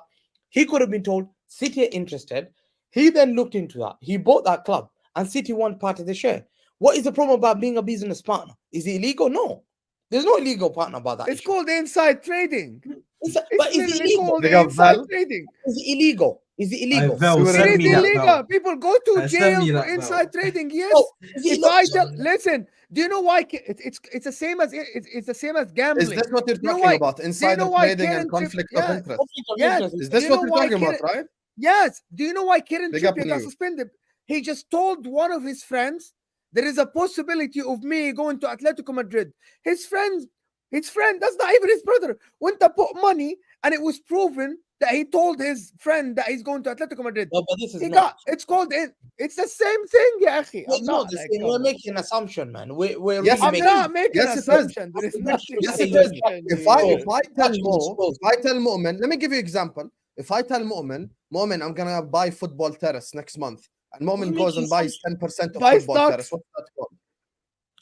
He could have been told City are interested. He then looked into that. He bought that club, and City want part of the share. What is the problem about being a business partner? Is it illegal? No. There's no illegal partner about that.
It's
issue.
called inside trading.
It's,
It's
but is it
literally
illegal?
called
They got
inside
Val.
trading.
Is it illegal? Is it illegal?
Vel,
See what
It
Send
is
me that,
illegal. People go to
Send
jail
me
for
that, Vel.
inside trading. Yes.
No, is it
If
not-
I tell, listen, do you know why it's the same as it's the same as gambling?
Is this what you're
You know
talking
why-
about?
do you
Insider
know why
trading
Kieran
and
Tripp-
conflict
yes,
of interest?
Conflict of
Yes.
interest.
Is
Do
this
you
what
know
you're
why
talking about,
Kieran-
right?
Yes. Do you know why Kieran
Big up
Trippier got
you.
suspended? He just told one of his friends there is a possibility of me going to Atletico Madrid. His friend, that's not even his brother, went to put money, and it was proven that he told his friend that he's going to Atletico Madrid.
No, but this is
He
not.
got it's called it. It's the same thing, yeah.
It's not the same. We're making an assumption, man. We're
Yes,
really
I'm
making.
not making
Yes,
an
it is.
assumption. There is nothing.
Yes,
an
it is.
assumption
If I
here.
tell Moamen, let me give you an example. If I tell Moamen, I'm gonna buy Football Terrace next month, and Moamen
We're
goes and
making
buys 10% of
Buy
Football
stocks.
Terrace, what's that called?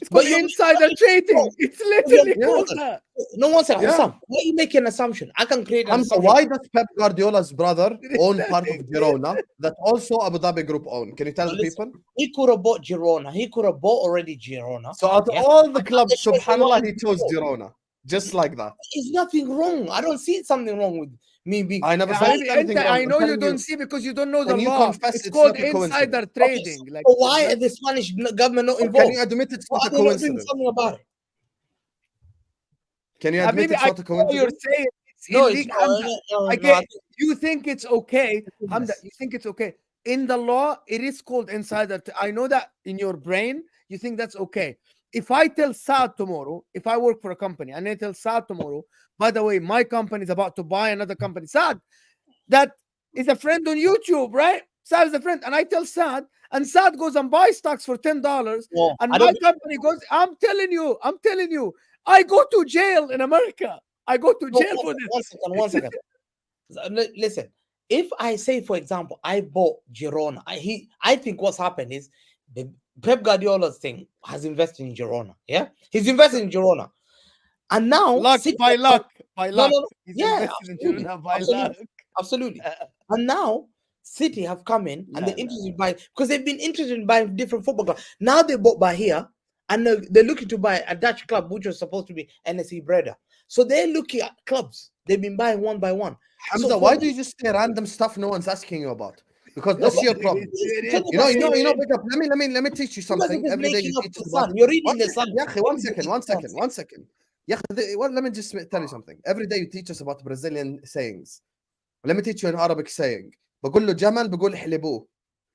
It's
But
called
you're
insider
making-
trading. It's literally
Yeah.
called that.
No one said,
Yeah.
Hussam, why are you making an assumption? I can create an
Hamza,
assumption.
why does Pep Guardiola's brother own part of
Exactly.
Girona that also Abu Dhabi Group own? Can you tell
But
the
listen,
people?
He could have bought Girona. He could have bought already Girona.
So out of
Yeah.
all the
And
clubs,
they chose the
subhanallah,
one
he chose
before.
Girona. Just like that.
There's nothing wrong. I don't see something wrong with me being.
I never
Yeah,
said
Habibi,
anything wrong.
I
I'm
know you
telling
don't see because you don't know the
Can you
law.
confess
It's
it's
called
not a coincidence?
insider trading. Like,
So why
that-
are the Spanish government not
Can
involved?
you admit it's
Why
not
are
a
they not doing
coincidence?
something about it?
Can you admit
Habibi,
it's
I
not a
know what you're
coincidence?
saying. It's
No, it's
illegal.
not.
Hamza, I
No,
get you think it's okay.
Goodness.
Hamza, you think it's okay. In the law, it is called insider. I know that in your brain, you think that's okay. If I tell Saad tomorrow, if I work for a company and I tell Saad tomorrow, by the way, my company is about to buy another company. Saad, that is a friend on YouTube, right? Saad is a friend. And I tell Saad, and Saad goes and buys stocks for $10.
no,
And
I
my
don't.
company goes, I'm telling you, I go to jail in America. I go to
No,
jail for this.
One second. Listen, if I say, for example, I bought Girona, I think what's happened is the Pep Guardiola's thing has invested in Girona. Yeah, he's invested in Girona, and now
Luck,
City
by
have
luck,
come-
by
No,
luck.
no, no.
He's
Yeah,
invested in
absolutely,
Girona by
absolutely.
luck.
Absolutely. And now City have come in and they're interested in buying because they've been interested in buying different football clubs. Now they bought Bahia and they're looking to buy a Dutch club which was supposed to be NSE Breda. So they're looking at clubs. They've been buying one by one.
Hamza, why do you just say random stuff no one's asking you about? Because
No,
that's your
but-
problem. You know, Big Up, let me teach you something. Every day you teach us about.
You're reading
One
the
second,
sun.
يا أخي, one second. يا أخي, let me just tell you something. Every day you teach us about Brazilian sayings. Let me teach you an Arabic saying. بقول له جمل بقول حلبوه.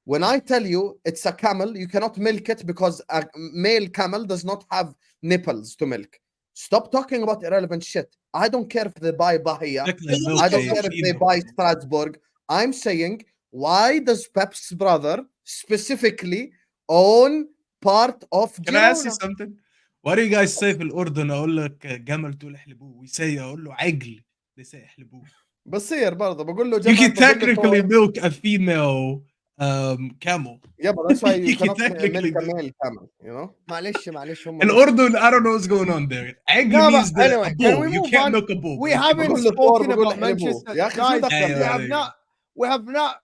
When I tell you it's a camel, you cannot milk it because a male camel does not have nipples to milk. Stop talking about irrelevant shit. I don't care if they buy Bahia. I don't care if they buy Strasbourg. I'm saying, why does Pep's brother specifically own part of
Can I ask you
Girona?
something? What do you guys say في الأردن؟ أقول لك جمل تقول احلبوه. We say أقول له عجل. They say احلبوه.
بصير برضه بقول له
You
جمل
can
بقول له
technically
طور.
milk a female camel.
Yeah, but that's why you
You can
cannot
technically
milk a
do.
male camel, you know?
معلش هم
الأردن, I don't know what's going on there. عجل
No,
means
but anyway,
a
can
bull.
we
You
move
can't
on?
milk a bull.
We
You
haven't
بقول له طور
spoken
بقول له
about
حلبوه.
Manchester.
يا أخي شو
Guys,
دخل؟
we have not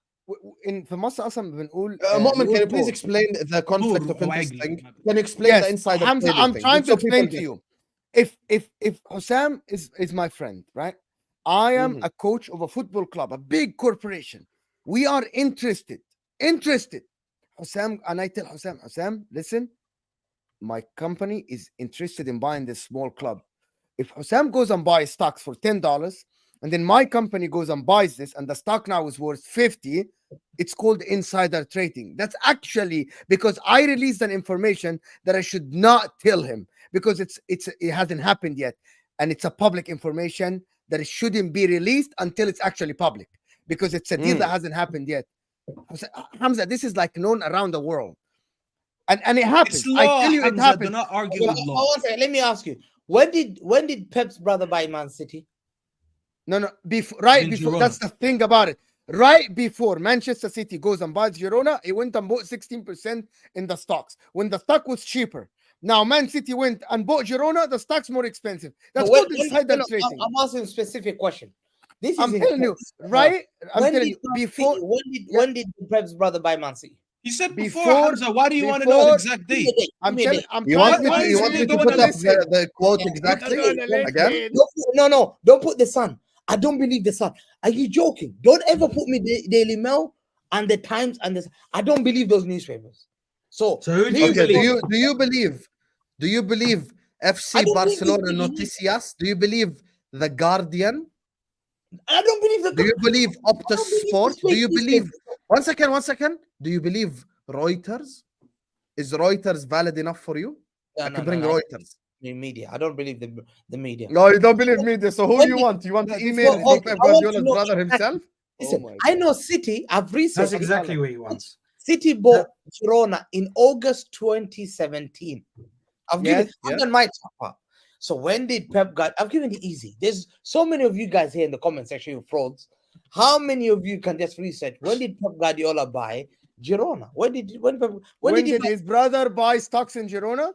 in في مصر اصلا بنقول
Moamen, can you please
طور.
explain the conflict of
أو
interest
عجل.
thing? Can you explain the
Yes,
insider
Hamza,
trading
I'm
thing?
trying
Just
to
so people
explain to
get-
you. If Hussam is my friend, right? I am a coach of a football club, a big corporation. We are interested. Hussam, and I tell Hussam, listen, my company is interested in buying this small club. If Hussam goes and buys stocks for $10, and then my company goes and buys this, and the stock now is worth 50, it's called insider trading. That's actually because I released an information that I should not tell him because it hasn't happened yet, and it's a public information that it shouldn't be released until it's actually public because it's a deal that hasn't happened yet. Hamza, this is like known around the world, and it happens.
It's law,
I tell you, it
Hamza. Do
happens.
not argue with law.
One second, let me ask you. When did Pep's brother buy Man City?
No, right
In
before.
Girona.
That's the thing about it. Right before Manchester City goes and buys Girona, he went and bought 16% in the stocks when the stock was cheaper. Now Man City went and bought Girona, the stock's more expensive. That's
No,
called insider trading.
I'm asking a specific question. This
I'm
is
telling you, right? I'm
When
telling
did
you,
Man
before
City- when did Pep's brother buy Man City?
He said before,
Before-
Hamza. Why do you want to know the exact
Give me
date?
a date,
I'm
give me a
telling,
date.
I'm
You
trying.
want me
Why
to,
is
you
he
want me to
don't
put
wanna
up
listen?
the quote
Yeah,
exactly
don't wanna
again?
listen.
Don't put the Sun. I don't believe the Sun. Are you joking? Don't ever put me the Daily Mail and the Times and the. I don't believe those newspapers. So
So who do you
please
Okay,
believe?
do you believe
I
FC
don't believe
Barcelona
this-
Noticias? Do you believe The Guardian?
I don't believe the.
Do you believe Optus
don't believe
Sport?
this
Do you
fake
believe
newspaper.
one second? Do you believe Reuters? Is Reuters valid enough for you?
No,
I
no,
can
no,
bring
no.
Reuters.
The media. I don't believe the media.
No, you don't believe me. So who
When
do you
did-
want? You want the
That's
email
what-
from
okay,
Pep
I want to
Guardiola's
know
brother
exactly-
himself?
Listen,
my
I know City. I've researched.
That's exactly what he wants.
City bought Girona in August 2017. I've done my top part. So when did Pep got? I've given it easy. There's so many of you guys here in the comment section, you frauds. How many of you can just research? When did Pep Guardiola buy Girona? When did
When
he
did
buy?
his brother buy stocks in Girona?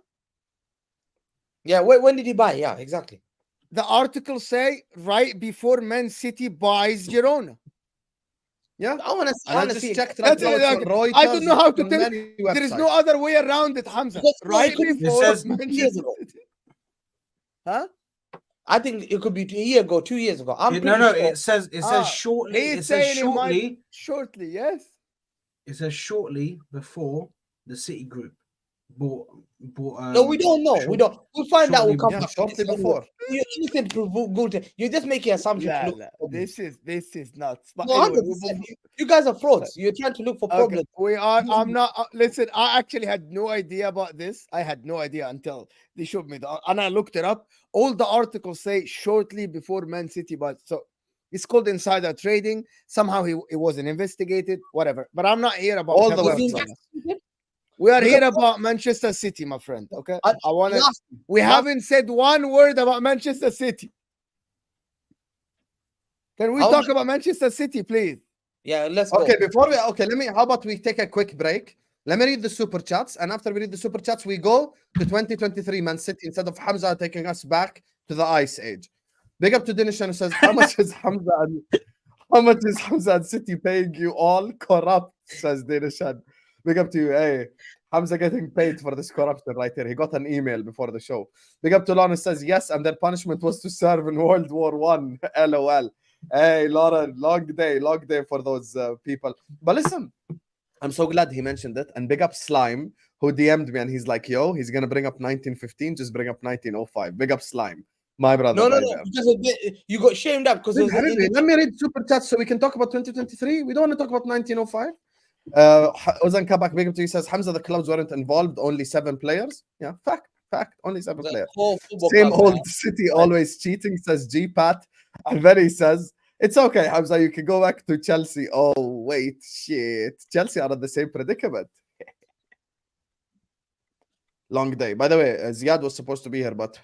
Yeah, when did he buy? Yeah, exactly.
The article say right before Man City buys Girona.
Yeah.
I want to
And I
see
just
it.
checked right
That's
now.
it,
It's on
like,
Reuters.
I don't know how
it's
to
on
tell.
many
There is
websites.
no other way around it, Hamza.
Because no,
Right
it could be
before
says-
2 years
Manchester
ago.
City. Huh?
I think it could be a year ago, 2 years ago. I'm
No,
pretty
no.
sure.
It says
Ah,
shortly.
He's
It says
saying it might
shortly.
shortly. Yes.
It says shortly before the City Group bought.
No, we don't know. We
short-
don't. We'll find out. We'll
shortly
come
Yeah,
back.
shortly before.
You're innocent. You're just making assumptions. to
La,
look
la.
for problems.
This is nuts. But
No,
anyway,
100%. You guys are frauds. You're trying to look for
okay,
problems.
we are. I'm not. Listen, I actually had no idea about this. I had no idea until they showed me and I looked it up. All the articles say shortly before Man City, but so it's called insider trading. Somehow it wasn't investigated. Whatever. But I'm not here about
All the
Was he
websites.
investigated?
We are
Because-
here about Manchester City, my friend. Okay,
I-
I want to.
last-
We
last-
haven't said one word about Manchester City. Can we
How
talk
much-
about Manchester City, please?
Yeah, let's go.
Okay, how about we take a quick break? Let me read the super chats, and after we read the super chats, we go to 2023 Man City instead of Hamza taking us back to the Ice Age. Big up to Dinishan who says, how much is Hamza and City paying you all? Corrupt, says Dinishan. Big up to you. Hey, Hamza getting paid for this corruption right here. He got an email before the show. Big up to Lauren says, yes, and their punishment was to serve in World War One. LOL. Hey, Lauren, long day for those people. But listen, I'm so glad he mentioned it. And big up Slime, who DM'd me and he's like, yo, he's going to bring up 1915, just bring up 1905. Big up Slime, my brother.
No,
right there.
because you got shamed up because it
Wait,
was
Habibi, let me read super chats so we can talk about 2023. We don't want to talk about 1905. Ozan Kabak, big up to you, says Hamza, the clubs weren't involved, only 7 players. Yeah, fact, only 7
the
players.
whole football
Same
club,
old City always cheating, says G Pat. And then he says, it's okay, Hamza, you can go back to Chelsea. Oh, wait, shit. Chelsea are in the same predicament. Long day. By the way, Ziad was supposed to be here, but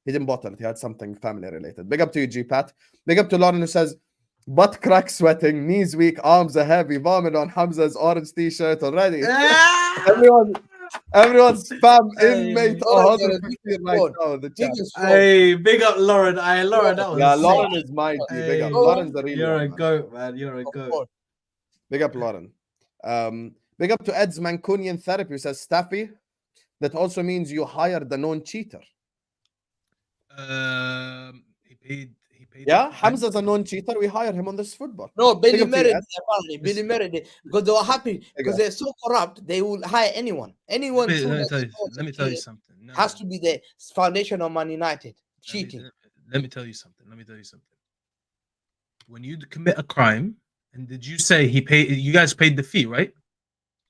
he didn't bother. He had something family related. Big up to you, G Pat. Big up to Lauren who says, butt crack sweating, knees weak, arms are heavy, vomit on Hamza's orange t-shirt already. Everyone spam
Hey,
inmate
Lauren,
115 right now in the chat.
biggest fraud.
Hey, big up Lauren. Lauren, that was
Yeah,
sick.
Lauren is my G. Big up.
Hey,
Lauren's a real
You're
one,
a
man.
goat, man. You're a goat.
Big up, Lauren. Big up to Ed's Mancunian Therapy, who says, Staffy, that also means you hired the non-cheater.
He paid.
Yeah,
the fine.
Hamza's a non-cheater. We hire him on this football.
No, Billy
Big up to you,
Merritt,
Ed.
apparently. Billy Merritt, because they were happy, because they're so corrupt, they will hire anyone. Anyone
Let
true
me
that
tell you.
supports
Let me
a
tell you
team
something. No,
has
no,
to be the foundation of Man United.
let me-
Cheating.
Let me tell you something. When you commit a crime, and did you say he paid? You guys paid the fee, right?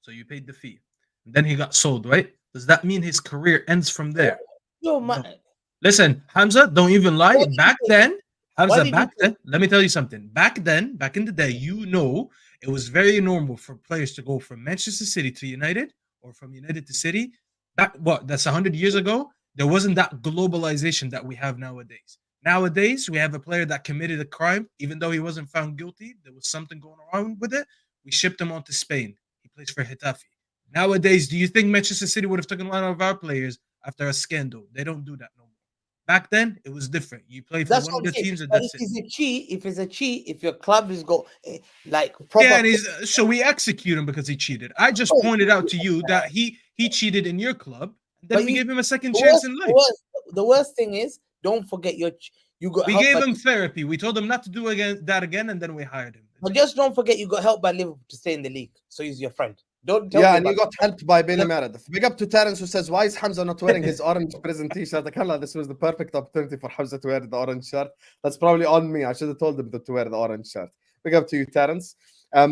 So you paid the fee. And then he got sold, right? Does that mean his career ends from there?
Yo, man.
Listen, Hamza, don't even lie.
What did
Back
you say?
then, Hamza,
did you
back
say?
then, let me tell you something. Back then, back in the day, it was very normal for players to go from Manchester City to United or from United to City. That's 100 years ago. There wasn't that globalization that we have nowadays. Nowadays, we have a player that committed a crime, even though he wasn't found guilty. There was something going on with it. We shipped him on to Spain. He plays for Getafe. Nowadays, do you think Manchester City would have taken a lot of our players after a scandal? They don't do that no more. Back then, it was different. You play for
That's
one
what
of
I'm
the
saying.
teams, and
But
that's
if
it.
it's a cheat, if your club is like proper,
Yeah, and so we execute him because he cheated. I just
Oh.
pointed out to you that he cheated in your club, and then
But
we
you-
gave him a second
the
chance
worst,
in
the
life.
worst- the worst thing is, don't forget you got
We
help
gave
by,
him therapy. We told him not to do that again, and then we hired him.
but just don't forget you got help by Liverpool to stay in the league. So he's your friend. Don't tell
Yeah,
me
and you
about
got helped by Billy Meredith. Big up to Terence who says, why is Hamza not wearing his orange prison t-shirt? Akalla, this was the perfect opportunity for Hamza to wear the orange shirt. That's probably on me. I should have told him to wear the orange shirt. Big up to you, Terence.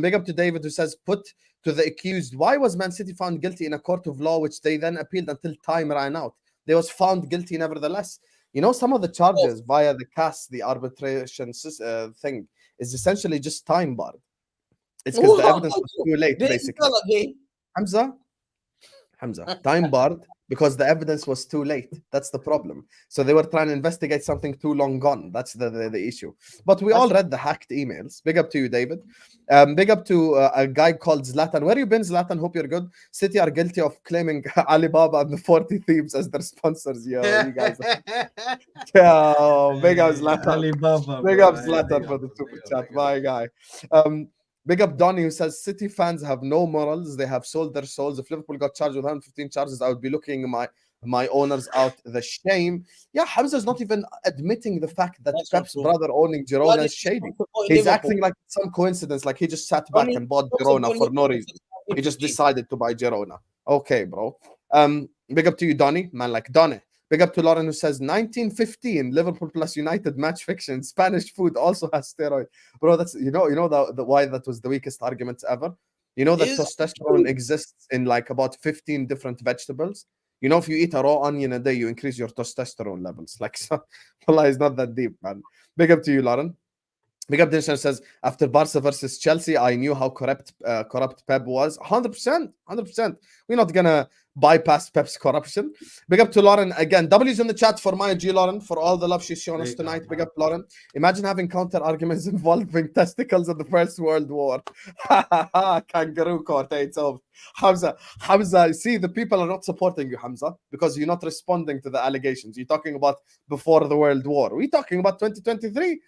Big up to David who says, put to the accused, why was Man City found guilty in a court of law, which they then appealed until time ran out? They was found guilty nevertheless. You know, some of the charges via the CAS, the arbitration thing, is essentially just time barred. It's because the evidence was too late,
Did he
basically.
tell again?
Hamza, time barred because the evidence was too late. That's the problem. So they were trying to investigate something too long gone. That's the issue. But we all read the hacked emails. Big up to you, David. Big up to a guy called Zlatan. Where you been, Zlatan? Hope you're good. City are guilty of claiming Alibaba and the 40 Thieves as their sponsors. Yo, you guys. Yo, big up Zlatan.
Alibaba,
Big
bro.
up Zlatan for the super chat. My guy. Big up Donny, who says City fans have no morals. They have sold their souls. If Liverpool got charged with 115 charges, I would be looking my owners out. The shame. Yeah, Hamza's not even admitting the fact that
That's not
Pep's
true.
brother owning Girona is shady. He's acting like some coincidence, like he just sat back and bought Girona for no reason. He just decided to buy Girona. Okay, bro. Big up to you, Donny. Man, like Donny. Big up to Lauren, who says 1915 Liverpool plus United match fiction. Spanish food also has steroid, bro. That's you know the why that was the weakest argument ever. You know that
Is
testosterone exists in like about 15 different vegetables. You know, if you eat a raw onion a day, you increase your testosterone levels. Like, so, wallah, it's not that deep, man. Big up to you, Lauren. Big up Dinshan says, after Barca versus Chelsea, I knew how corrupt Pep was. 100%. 100%. We're not going to bypass Pep's corruption. Big up to Lauren again. W's in the chat for my G Lauren, for all the love she's shown us tonight. Big up Lauren. Imagine having counter arguments involving testicles in the First World War. Kangaroo court, it's over. Hamza, see, the people are not supporting you, Hamza, because you're not responding to the allegations. You're talking about before the World War. We're talking about 2023.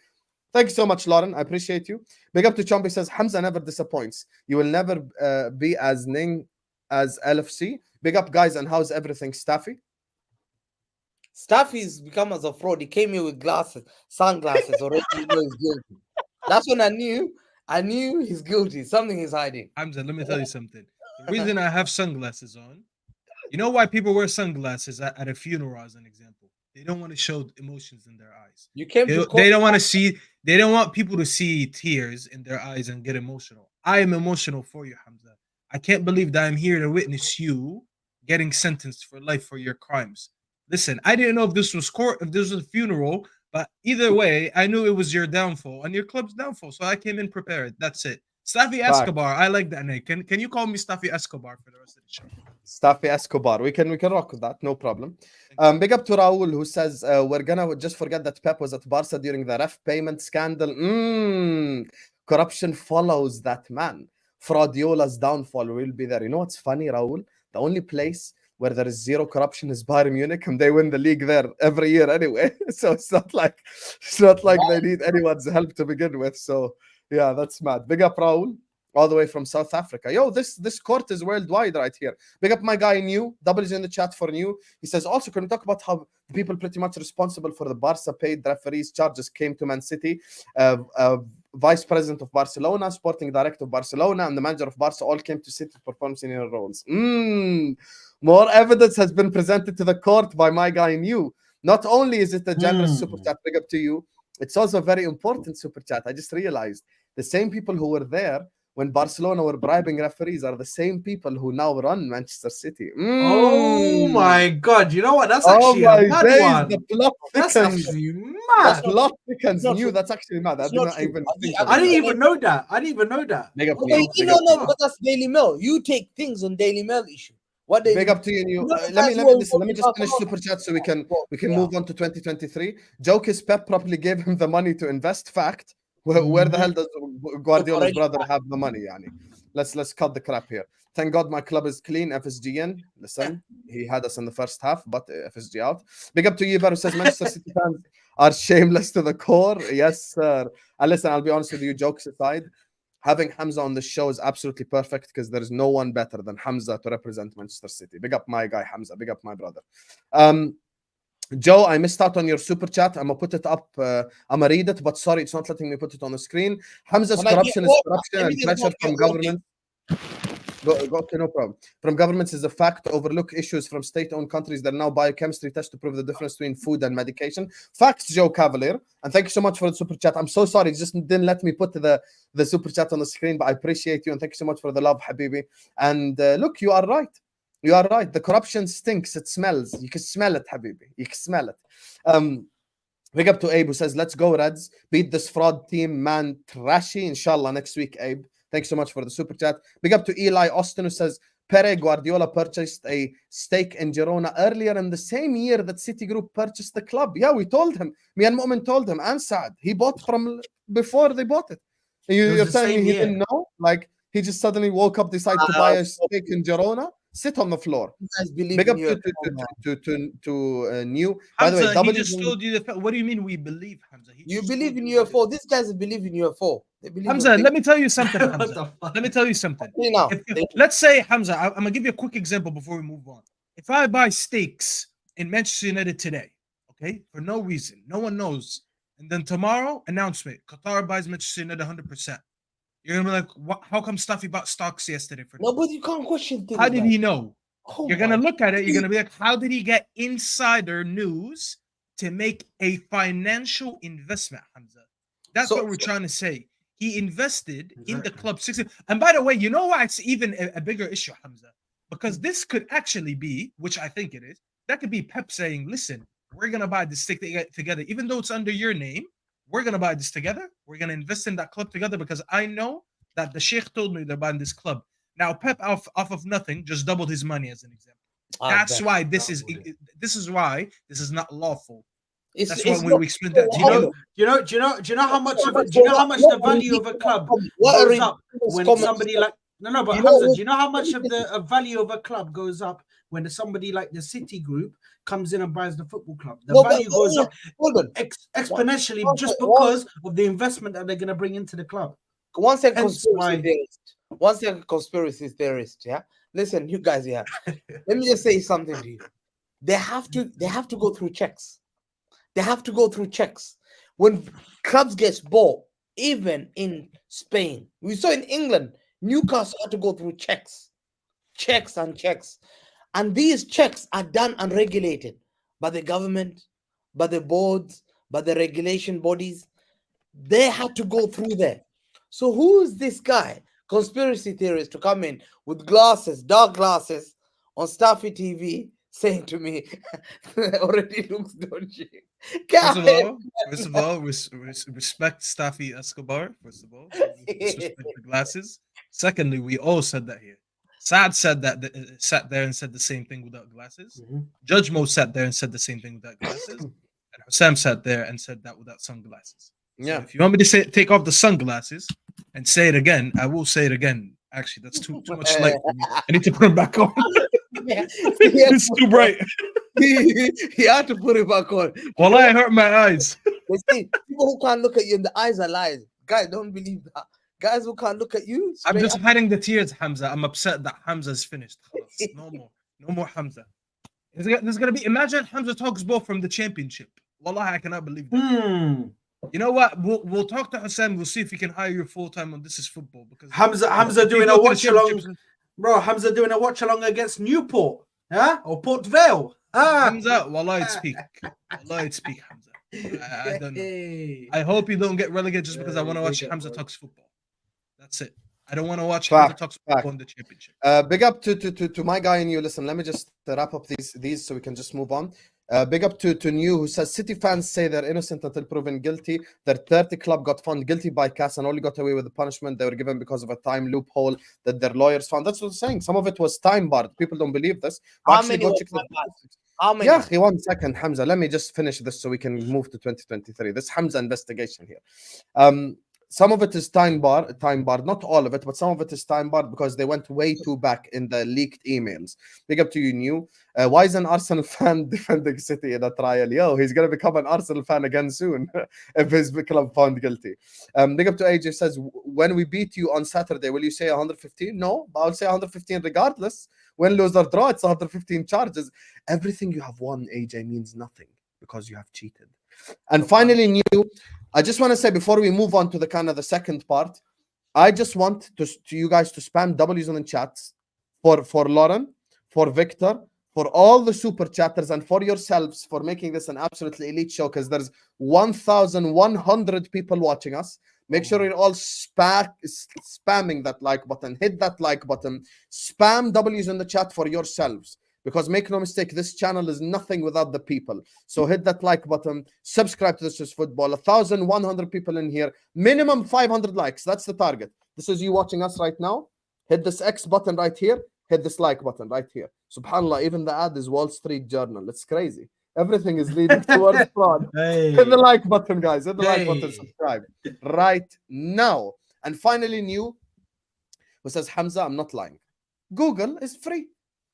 Thank you so much, Lauren. I appreciate you. Big up to Chompy says, Hamza never disappoints. You will never be as Ning as LFC. Big up, guys, and how's everything, Staffy?
Staffy's become as a fraud. He came here with glasses, sunglasses, already you know he's guilty. That's when I knew he's guilty. Something is hiding.
Hamza, let me tell you something. The reason I have sunglasses on, you know why people wear sunglasses at a funeral, as an example? They don't want to show emotions in their eyes.
You came to
They don't want to see. They don't want people to see tears in their eyes and get emotional. I am emotional for you, Hamza. I can't believe that I'm here to witness you getting sentenced for life for your crimes. Listen, I didn't know if this was court, if this was a funeral, but either way, I knew it was your downfall and your club's downfall. So I came in prepared. That's it. Staffy Escobar. I like that name. Can you call me Staffy Escobar for the rest of the show?
Staffy Escobar. We can rock with that. No problem. Big up to Raul, who says we're gonna just forget that Pep was at Barca during the ref payment scandal. Corruption follows that man. Guardiola's downfall will be there. You know what's funny, Raul? The only place where there is zero corruption is Bayern Munich, and they win the league there every year anyway. So it's not like they need anyone's help to begin with. So yeah, that's mad. Big up Raul, all the way from South Africa. Yo, this court is worldwide right here. Big up my guy New. W's in the chat for New. He says, also, can we talk about how the people pretty much responsible for the Barca paid referees charges came to Man City? Vice President of Barcelona, Sporting Director of Barcelona, and the manager of Barca all came to City to perform senior roles. More evidence has been presented to the court by my guy New. Not only is it a generous super chat, big up to you, it's also a very important super chat. I just realized the same people who were there when Barcelona were bribing referees are the same people who now run Manchester City.
Oh my God! You know what? That's actually a mad one.
The plot
That's
thickens.
actually mad.
The plot thickens.
Not
New.
true.
That's actually mad. I
It's
did
not
not
true.
even think
I
of
I
it.
didn't even know that. I didn't even know that.
Big up to
Okay,
you.
you
Big up to
know,
you.
but that's Daily Mail. You take things on Daily Mail issue. What they
Big up to you, New. Let me listen. Let me just finish super chat so we can move on to 2023. Joke is Pep probably gave him the money to invest. Fact. Where the hell does Guardiola's brother have the money? Yani? Let's cut the crap here. Thank God my club is clean. FSG in. Listen, he had us in the first half, but FSG out. Big up to you, who says Manchester City fans are shameless to the core. Yes, sir. And listen, I'll be honest with you, jokes aside, having Hamza on the show is absolutely perfect because there is no one better than Hamza to represent Manchester City. Big up my guy, Hamza. Big up my brother. Joe, I missed out on your super chat. I'm gonna put it up. I'm gonna read it, but sorry, it's not letting me put it on the screen. Hamza's corruption is corruption and pressure from government. Okay, no problem. From governments is a fact. Overlook issues from state-owned countries that now biochemistry tests to prove the difference between food and medication. Facts, Joe Cavalier. And thank you so much for the super chat. I'm so sorry, it just didn't let me put the super chat on the screen, but I appreciate you and thank you so much for the love, Habibi. And look, you are right. You are right. The corruption stinks. It smells. You can smell it, Habibi. You can smell it. Big up to Abe who says, let's go, Reds. Beat this fraud team, man. Trashy. Inshallah, next week, Abe. Thanks so much for the super chat. Big up to Eli Austin who says, Guardiola purchased a stake in Girona earlier in the same year that Citigroup purchased the club. Yeah, we told him. Me and Moamen told him, and Saad. He bought from before they bought it. You're
the
telling me
same
he
year.
didn't know? Like, he just suddenly woke up, decided to buy a stake in Girona? Sit on the floor.
You guys believe
Big
in
up
UFO, man.
to New. By the way,
Hamza, he
W
just told you the fact. What do you mean we believe, Hamza? He
You
just
believe
told
in
you we
UFO. These guys believe in UFO. They believe
Hamza,
in
let me tell you something,
What
Hamza.
the fuck?
Let me tell you something.
now.
Let's say, Hamza, I'm going to give you a quick example before we move on. If I buy stakes in Manchester United today, okay, for no reason, no one knows, and then tomorrow, announcement, Qatar buys Manchester United 100%. You're going to be like, what? How come Staffy bought stocks yesterday?
No, but you can't question things.
How did
like-
he know?
Oh
You're going to
my-
look at it. You're going to be like, how did he get insider news to make a financial investment, Hamza? That's
So-
what we're trying to say. He invested in the club 60. And by the way, you know why it's even a bigger issue, Hamza? Because this could actually be, which I think it is, that could be Pep saying, listen, we're going to buy this stick together. Even though it's under your name, we're going to buy this together. We're going to invest in that club together because I know that the Sheikh told me they're buying this club. Now, Pep off of nothing just doubled his money as an example. That's why this is why this is not lawful. That's why we explained that.
Do you know how much the value of a club goes up when somebody like but Hamza, do you know how much of the value of a club goes up when somebody like the City Group comes in and buys the football club? The value goes up exponentially just because of the investment that they're going to bring into the club.
One second,
Hence
conspiracy theorist. One second, conspiracy theorist. Yeah, listen, you guys. Yeah, let me just say something to you. They have to go through checks. They have to go through checks. When clubs get bought, even in Spain, we saw in England, Newcastle had to go through checks. And these checks are done and regulated by the government, by the boards, by the regulation bodies. They had to go through there. So who is this guy, conspiracy theorist, to come in with glasses, dark glasses, on Staffy TV, saying to me, already looks dodgy.
First of all, respect Staffy Escobar. First of all, disrespect the glasses. Secondly, we all said that here. Saad said that sat there and said the same thing without glasses. Judge Mo sat there and said the same thing without glasses. And Sam sat there and said that without sunglasses. So if you want me to take off the sunglasses and say it again, I will say it again. Actually, that's too much light for me. I need to put them back on. It's too bright.
He had to put it back on.
Well, I hurt my eyes.
They see, people who can't look at you in the eyes are lies. Guys, don't believe that. Guys who can't look at you.
I'm just hiding the tears, Hamza. I'm upset that Hamza's finished. No more Hamza. There's gonna be. Imagine Hamza talks ball from the championship. Wallah, I cannot believe that. You know what? We'll talk to Hassan. We'll see if we can hire you full time on This Is Football, because
Hamza doing a watch along, bro. Hamza doing a watch along against Newport, or Port Vale.
Hamza, wallah, it speak. Wallah, it speak, Hamza. I don't know. I hope you don't get relegated just because I want to watch Hamza talks football. That's it. I don't want to watch Hamza talks football in the championship.
Big up to my guy and you. Listen, let me just wrap up these so we can just move on. Big up to New, who says City fans say they're innocent until proven guilty. Their 30 club got found guilty by CAS and only got away with the punishment they were given because of a time loophole that their lawyers found. That's what I'm saying. Some of it was time barred. People don't believe this.
How many? How many?
Yeah, 1 second, Hamza. Let me just finish this so we can move to 2023. This Hamza investigation here. Some of it is time barred, not all of it, but some of it is time barred because they went way too back in the leaked emails. Big up to you, New. Why is an Arsenal fan defending City in a trial? Yo, he's going to become an Arsenal fan again soon if his club found guilty. Big up to AJ, says, when we beat you on Saturday, will you say 115? No, but I'll say 115 regardless. Win, lose, or draw, it's 115 charges. Everything you have won, AJ, means nothing because you have cheated. And finally, New, I just want to say before we move on to the kind of the second part, I just want to you guys to spam W's in the chats for Lauren, for Victor, for all the super chatters, and for yourselves for making this an absolutely elite show, because there's 1,100 people watching us. Make sure you're all spamming that like button. Hit that like button. Spam W's in the chat for yourselves. Because make no mistake, this channel is nothing without the people. So hit that like button, subscribe to This Is Football. 1,100 people in here, minimum 500 likes. That's the target. This is you watching us right now. Hit this X button right here. hit this like button right here. Subhanallah, even the ad is Wall Street Journal. It's crazy. Everything is leading towards fraud.
Hey.
Hit the like button, guys. Hit the like button,
Hey.
subscribe right now. And finally, new who says, Hamza, I'm not lying. Google is free.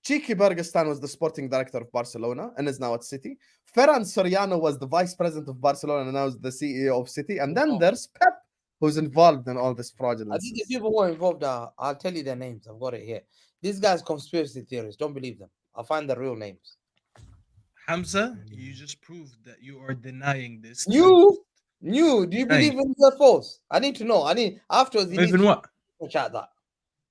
Cheeky Bergestan was the sporting director of Barcelona and is now at City. Ferran Soriano was the vice president of Barcelona and now is the CEO of City. And then there's Pep, who's involved in all this
I
fraudulence.
think the people who are involved are, I'll tell you their names. I've got it here. These guys conspiracy theorists. Don't believe them. I'll find the real names.
Hamza, you just proved that you are denying this.
You, do you
Right.
believe in UFOs? I need to know. Afterwards, you need
Even
to
what?
chat that.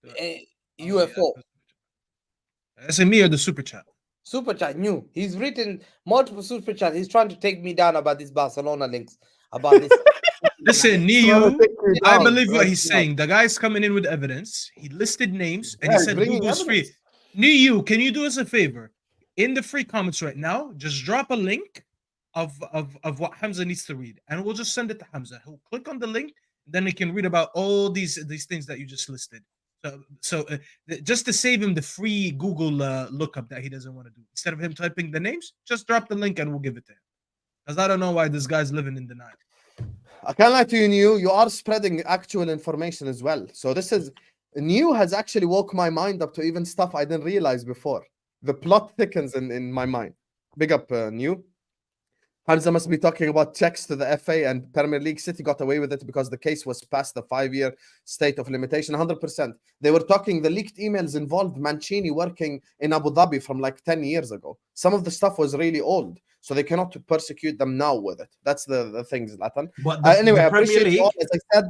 Oh,
UFO.
yeah. Is it me or the super chat?
Super chat, new. He's written multiple super chats. He's trying to take me down about these Barcelona links. About this.
Listen,
Trying to
Niu,
take you
I
down
believe what
right
he's
now.
saying. The guy's coming in with evidence. He listed names and
Yeah,
he
he's
said
bringing
Google's free.
evidence.
Niu, can you do us a favor? In the free comments right now, just drop a link of what Hamza needs to read, and we'll just send it to Hamza. He'll click on the link, then he can read about all these things that you just listed. So just to save him the free Google lookup that he doesn't want to do, instead of him typing the names, just drop the link and we'll give it to him. Because I don't know why this guy's living in denial.
I can't lie to you, New. You are spreading actual information as well. So this is New has actually woke my mind up to even stuff I didn't realize before. The plot thickens in my mind. Big up, New. Hamza must be talking about checks to the FA and Premier League. City got away with it because the case was past the 5-year state of limitation. 100%. They were talking, the leaked emails involved Mancini working in Abu Dhabi from like 10 years ago. Some of the stuff was really old, so they cannot persecute them now with it. That's the thing, Zlatan.
But
Anyway, I
the Premier
appreciate
League,
you all. As I said,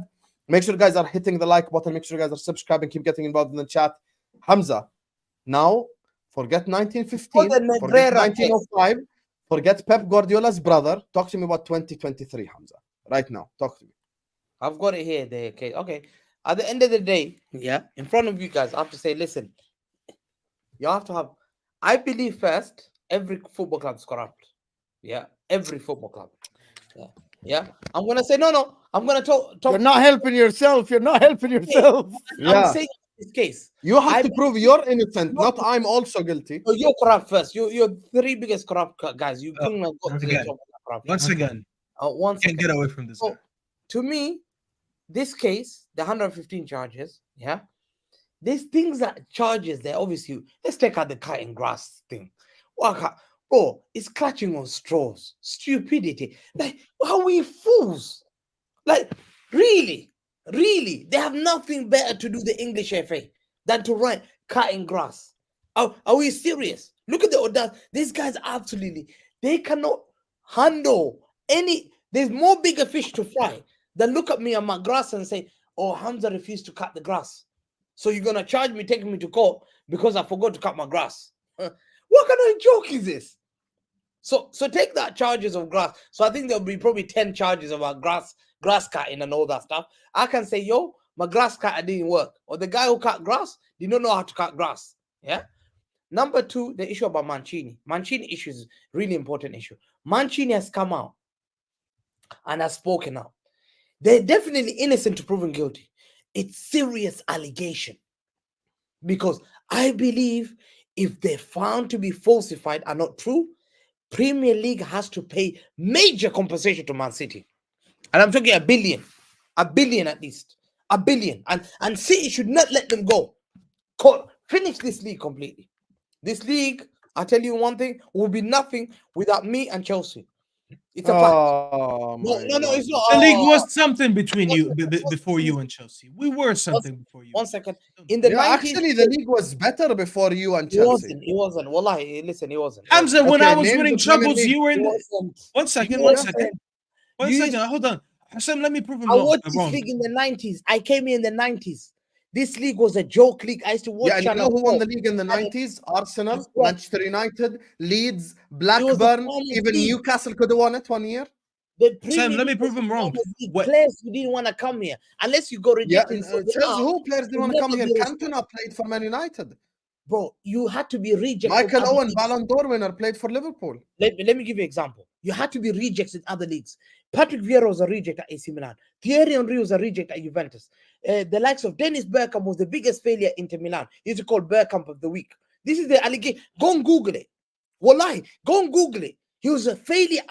make sure you guys are hitting the like button. Make sure you guys are subscribing. Keep getting involved in the chat. Hamza, now forget 1915.
For the
Forget
Negreira case.
1905. Forget Pep Guardiola's brother. Talk to me about 2023, Hamza. Right now. Talk to me.
I've got it here. Okay. At the end of the day, yeah, in front of you guys, I have to say, listen, you have to have. I believe first, every football club is corrupt. Yeah, every football club. Yeah. I'm gonna say no. I'm gonna talk.
You're not helping yourself. You're not helping yourself.
Yeah.
I'm saying in this case.
You have
I
to prove you're innocent, not I'm also guilty.
So you're corrupt first. You're three biggest corrupt guys. You couldn't have got to the
again.
top of corrupt.
Once again,
One
can't
second.
get away from this guy.
So, to me, this case, the 115 charges, yeah, there's things that charges there. Obviously, let's take out the cutting grass thing. Bro, it's clutching on straws. Stupidity. Like, are we fools? Like, really, they have nothing better to do, the English FA, than to write cutting grass. Are we serious? Look at the audacity. These guys absolutely, they cannot handle any. There's more bigger fish to fry than look at me on my grass and say, oh, Hamza refused to cut the grass. So you're going to charge me, taking me to court because I forgot to cut my grass. What kind of joke is this? So take that charges of grass. So I think there'll be probably 10 charges about grass cutting and all that stuff. I can say, yo, my grass cutter didn't work. Or the guy who cut grass did not know how to cut grass. Yeah. Number two, the issue about Mancini. Mancini issue is really important issue. Mancini has come out and has spoken out. They're definitely innocent to proven guilty. It's serious allegation. Because I believe if they're found to be falsified and not true, Premier League has to pay major compensation to Man City. And I'm talking $1 billion at least. $1 billion. And City should not let them go. Finish this league completely. This league, I tell you one thing, will be nothing without me and Chelsea. It's a fact.
Oh,
No, it's not.
The league was something between you before you and Chelsea. We were something before you.
One second. In the 90s,
actually, the league was better before you and
it
Chelsea.
wasn't. Wallahi, listen, it wasn't.
Hamza, when
Okay,
I was
name
winning
the Premier
trebles,
League.
you were in.
It wasn't.
One second. Hold on. Hassan, let me prove him
I watched this
wrong.
league in the 90s. I came here in the 90s. This league was a joke league. I used to watch.
Yeah, and you know
Channel
who won
4.
the league in the 90s? Arsenal,
That's right.
Manchester United, Leeds,
was the
Blackburn,
finest
even
league.
Newcastle could have won it 1 year.
The
Sam,
Premier
let me
League
prove
was
him
the
wrong.
finest league.
What-
Players who didn't want to come here unless you go
Yeah,
rejected.
and, says who players didn't want to
Never
come here?
be respected.
Cantona played for Man United.
Bro, you had to be rejected.
Michael
in other
Owen,
leagues.
Ballon d'Or winner, played for Liverpool.
Let me give you an example. You had to be rejects in other leagues. Patrick Vieira was a reject at AC Milan. Thierry Henry was a reject at Juventus. The likes of Dennis Bergkamp was the biggest failure at Inter Milan. He used to call Bergkamp of the week. This is the allegation. Go and Google it. Wallahi, go and Google it. He was a failure.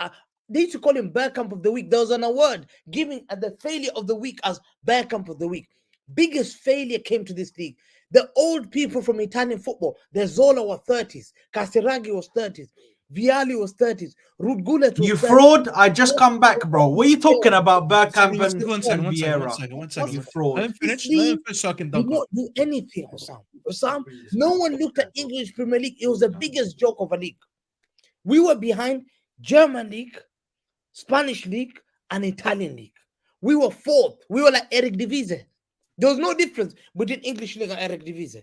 They used to call him Bergkamp of the week. There was an award giving at the failure of the week as Bergkamp of the week. Biggest failure came to this league. The old people from Italian football, the Zola was 30s, Casiraghi was 30s, Vialli was 30s, Ruud Gullit was
You
30s.
fraud! I just come back, bro. What are you talking about, Bergkamp
One
and Vieira?
second.
You
Let
fraud.
him finish.
This
Let him
league
finish so I can
did
dunk on.
not do anything, Osam. No one looked at English Premier League. It was the biggest joke of a league. We were behind German league, Spanish league, and Italian league. We were fourth. We were like Eric Divise. There was no difference between English league and Eric Divise.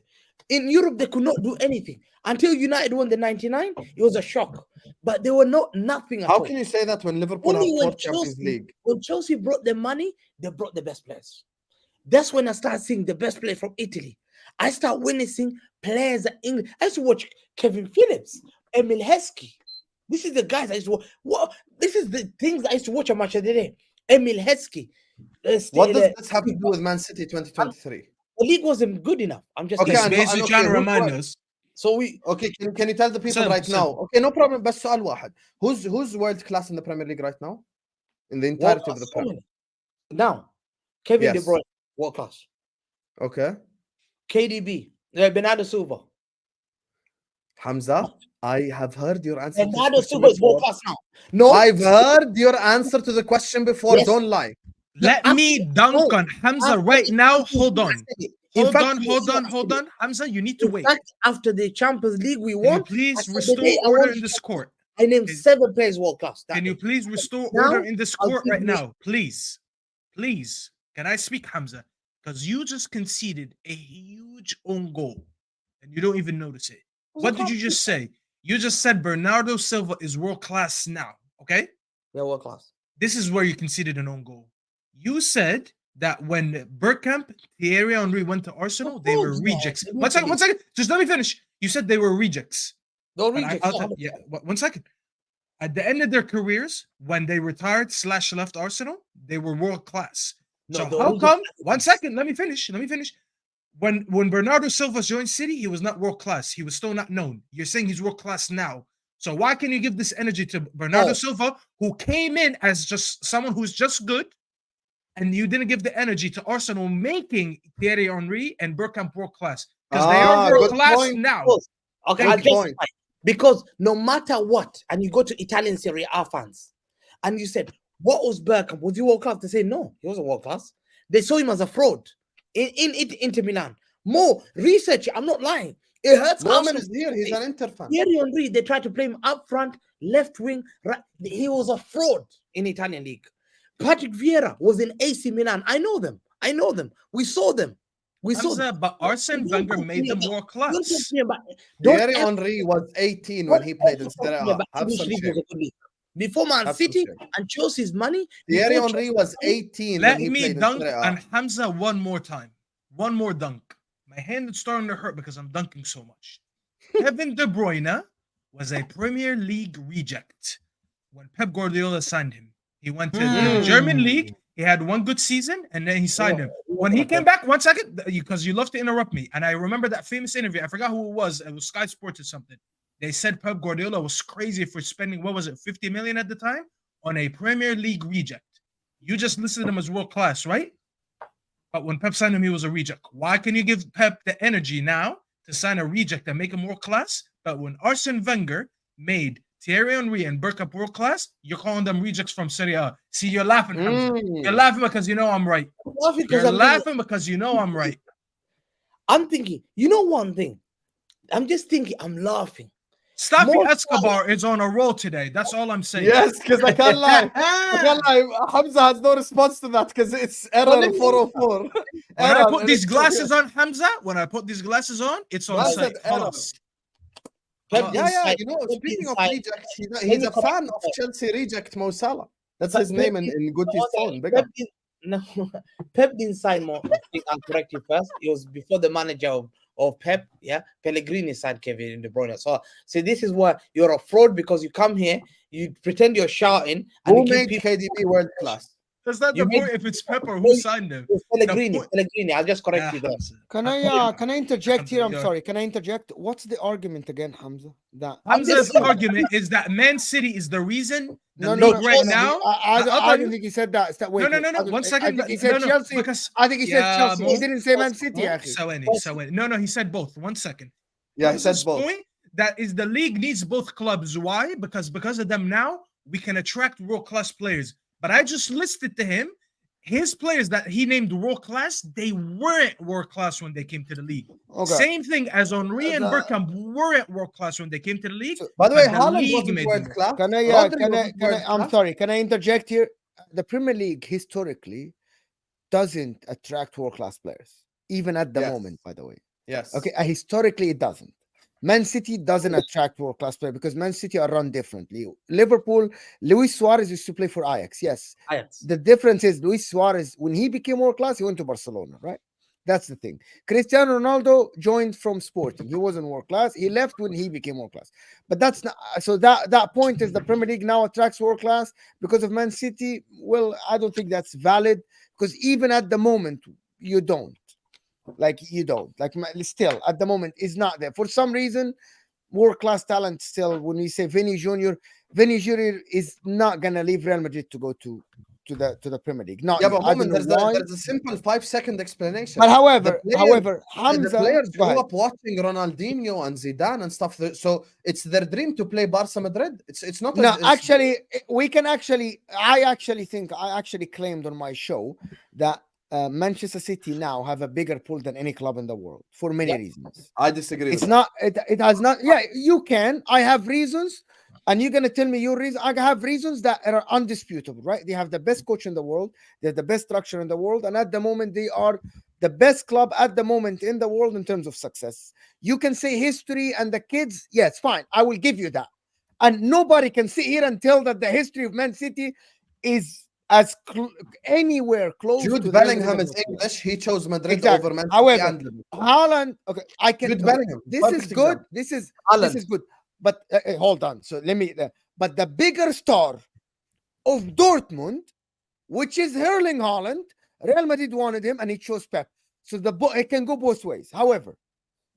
In Europe, they could not do anything until United won the 99. It was a shock, but they were nothing at all.
How can you say that when Liverpool have
Only when
4 Champions League?
When Chelsea brought the money, they brought the best players. That's when I started seeing the best players from Italy. I started witnessing players at England. I used to watch Kevin Phillips, Emil Heskey. This is the guys I used to watch. What? This is the things I used to watch on Match of the Day. Emil Heskey.
What does this have to do with Man City 2023?
The league wasn't good enough. I'm just
Okay,
He's
I know-
basically
I know,
trying to
okay,
remind
who-
us.
so we
Okay, can you tell the people
Sam,
right
Sam.
now? Okay, no problem. بس سؤال واحد. Who's world class in the Premier League right now? In the entirety of the Premier.
Now, Kevin De
Yes.
Bruyne, world class.
Okay,
KDB, Bernardo Silva.
Hamza, I have heard your answer. to this
Bernardo
question
Silva is world
before.
class now. No,
I've heard your answer to the question before.
Yes.
Don't lie.
Let me dunk
no,
on Hamza
after
right
the
now.
Champions
Hold
League,
on.
I said it. In
Hold
fact,
on, hold on. Hamza, you need to
In
wait.
fact, after the Champions League we
Can you
won, I
please
said the
restore
day I
order
won
in this court?
I named
Can-
7 players world class. that
Can you
day.
please restore
Now,
order in this
I'll
court
give
right
you-
now? Please. Please. Can I speak, Hamza? Because you just conceded a huge own goal and you don't even notice it. What did you just say? You just said Bernardo Silva is world class now. Okay?
Yeah, world class.
This is where you conceded an own goal. You said that when Bergkamp, Thierry Henry went to Arsenal, they were
course, man.
rejects.
They
One
need to
second. Just let me finish. You said they were rejects.
Don't
And
reject.
I'll tell- yeah, 1 second. At the end of their careers, when they retired / left Arsenal, they were world class. So how come? 1 second, let me finish. When Bernardo Silva joined City, he was not world class. He was still not known. You're saying he's world class now. So why can you give this energy to Bernardo
Oh.
Silva, who came in as just someone who's just good, and you didn't give the energy to Arsenal making Thierry Henry and Bergkamp world class? Because they are
good
world class
point.
now.
Okay,
Good
I'll justify
point.
it. Because no matter what, and you go to Italian Serie A fans, and you said, what was Bergkamp? Was he world class? They say, no, he wasn't world class. They saw him as a fraud in Inter Milan. More research, I'm not lying. It hurts
Moamen
Arsenal.
is here. He's an Inter fan.
Thierry Henry, they tried to play him up front, left wing, right. He was a fraud in Italian league. Patrick Vieira was in AC Milan. I know them. We saw them.
Hamza, but Arsene
Don't
Wenger
talk to
made
me
them
about-
world
Don't talk
class.
to me about- don't
Thierry
ever-
Henry was 18 when he played in
don't talk
Serie
to me
A.
about
Have
English
some
league was
shame.
a good league. Before Man
Have some
City
shame.
and Chelsea's money,
Thierry
before
Henry
Chelsea-
was 18
Let
when he
me
played in
dunk
Serie A.
on Hamza one more time. One more dunk. My hand is starting to hurt because I'm dunking so much. Kevin De Bruyne was a Premier League reject when Pep Guardiola signed him. He went to the German league. He had one good season and then he signed him. When he came back, 1 second, because you love to interrupt me. And I remember that famous interview. I forgot who it was. It was Sky Sports or something. They said Pep Guardiola was crazy for spending, what was it, 50 million at the time on a Premier League reject. You just listed him as world class, right? But when Pep signed him, he was a reject. Why can you give Pep the energy now to sign a reject and make him world class? But when Arsene Wenger made Thierry Henry and Bergkamp world class, you're calling them rejects from Serie A. See, you're laughing, Hamza. You're laughing because you know I'm right.
I'm laughing because
You're
I'm
laughing because you know I'm right.
I'm thinking, you know one thing? I'm just thinking, I'm laughing.
Staffy
More
Escobar is on a roll today. That's all I'm saying.
Yes, because I can't lie. I can't lie. Hamza has no response to that because it's error
let me-
404.
When I
Error,
put
and
these
it's-
glasses on, Hamza, when I put these glasses on, it's on
That's
site.
an error.
Khalas.
Pep
Yeah,
inside-
you know,
Pep
speaking of
inside-
rejects, he's
me
a fan of
correct
Chelsea reject Mo Salah. That's
But
his name
Pep
in
is-
Goodie's phone. Big
Pep
up.
is- No, Pep didn't sign more. I think I'll correct you first. It was before the manager of Pep. Yeah, Pellegrini signed Kevin De Bruyne. So this is why you're a fraud, because you come here, you pretend you're shouting, and
Who
you give
made
people.
KDB world class?
That's not
You
the
made
point. If it's Pepper, who signed him?
it was
The
Pellegrini.
point.
Pellegrini. I'll just correct
Yeah,
you there.
Hamza.
Can I interject here? I'm sorry. Can I interject? What's the argument again, Hamza? That
Hamza's
just-
argument is that Man City is the reason the
no,
league right now.
I
I'll tell
don't
you.
think he said that. Wait,
No,
wait,
no, no, no. 1
I
second.
think he said
No,
Chelsea.
because
I think he said
yeah,
Chelsea. He
Mo.
didn't say Man City. Akhi.
Sawani. No, he said both. 1 second.
Yeah, he said
Hamza's
both.
point that is the league needs both clubs. Why? Because of them now we can attract world class players. But I just listed to him his players that he named world class. They weren't world class when they came to the league.
Okay.
Same thing as Henry and
The-
Bergkamp weren't world class when they came to the league.
By the way,
but
Haaland
league
wasn't
made
world
them.
class.
Can I?
Rodri
Can I?
wasn't
Can I?
world
I'm
class.
sorry. Can I interject here? The Premier League historically doesn't attract world class players, even at the
Yes.
moment. By the way,
Yes.
okay. Historically, it doesn't. Man City doesn't attract world class players because Man City are run differently. Liverpool, Luis Suarez used to play for Ajax. Yes.
Ajax.
The difference is Luis Suarez, when he became world class, he went to Barcelona, right? That's the thing. Cristiano Ronaldo joined from Sporting. He wasn't world class. He left when he became world class. But that's not so. That point is the Premier League now attracts world class because of Man City. Well, I don't think that's valid because even at the moment you don't. You don't. Still at the moment is not there for some reason. World class talent still. When we say Vinny Junior is not gonna leave Real Madrid to go to the Premier League. Not
Yeah,
yet.
but
I don't
Moamen,
know why.
there's a simple 5-second explanation.
But however,
The players- the
Hamza,
players
go
grew
ahead.
up watching Ronaldinho and Zidane and stuff. So it's their dream to play Barca Madrid. It's not.
No,
it's-
actually, we can actually. I actually claimed on my show that Manchester City now have a bigger pull than any club in the world for many reasons.
I disagree.
It's
with
not. It has not. Yeah, you can. I have reasons, and you're gonna tell me your reason. I have reasons that are undisputable, right? They have the best coach in the world. They have the best structure in the world, and at the moment, they are the best club at the moment in the world in terms of success. You can say history and the kids. Yes, fine. I will give you that. And nobody can sit here and tell that the history of Man City is as anywhere close.
Jude
to
Bellingham
the
is English. He chose Madrid
Exactly.
over Man City.
However,
and Liverpool.
Haaland. Okay, I can.
Jude
okay,
Bellingham.
this is
perfect
good.
example.
This
Haaland.
is good. But hold on. So let me. But the bigger star of Dortmund, which is Erling Haaland, Real Madrid wanted him, and he chose Pep. So it can go both ways. However,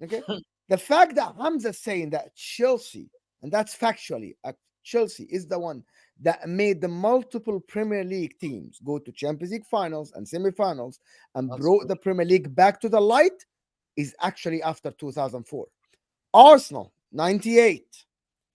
okay, the fact that Hamza's saying that Chelsea, and that's factually, Chelsea is the one that made the multiple Premier League teams go to Champions League finals and semifinals and
That's
brought
true.
the Premier League back to the light is actually after 2004. Arsenal, 98,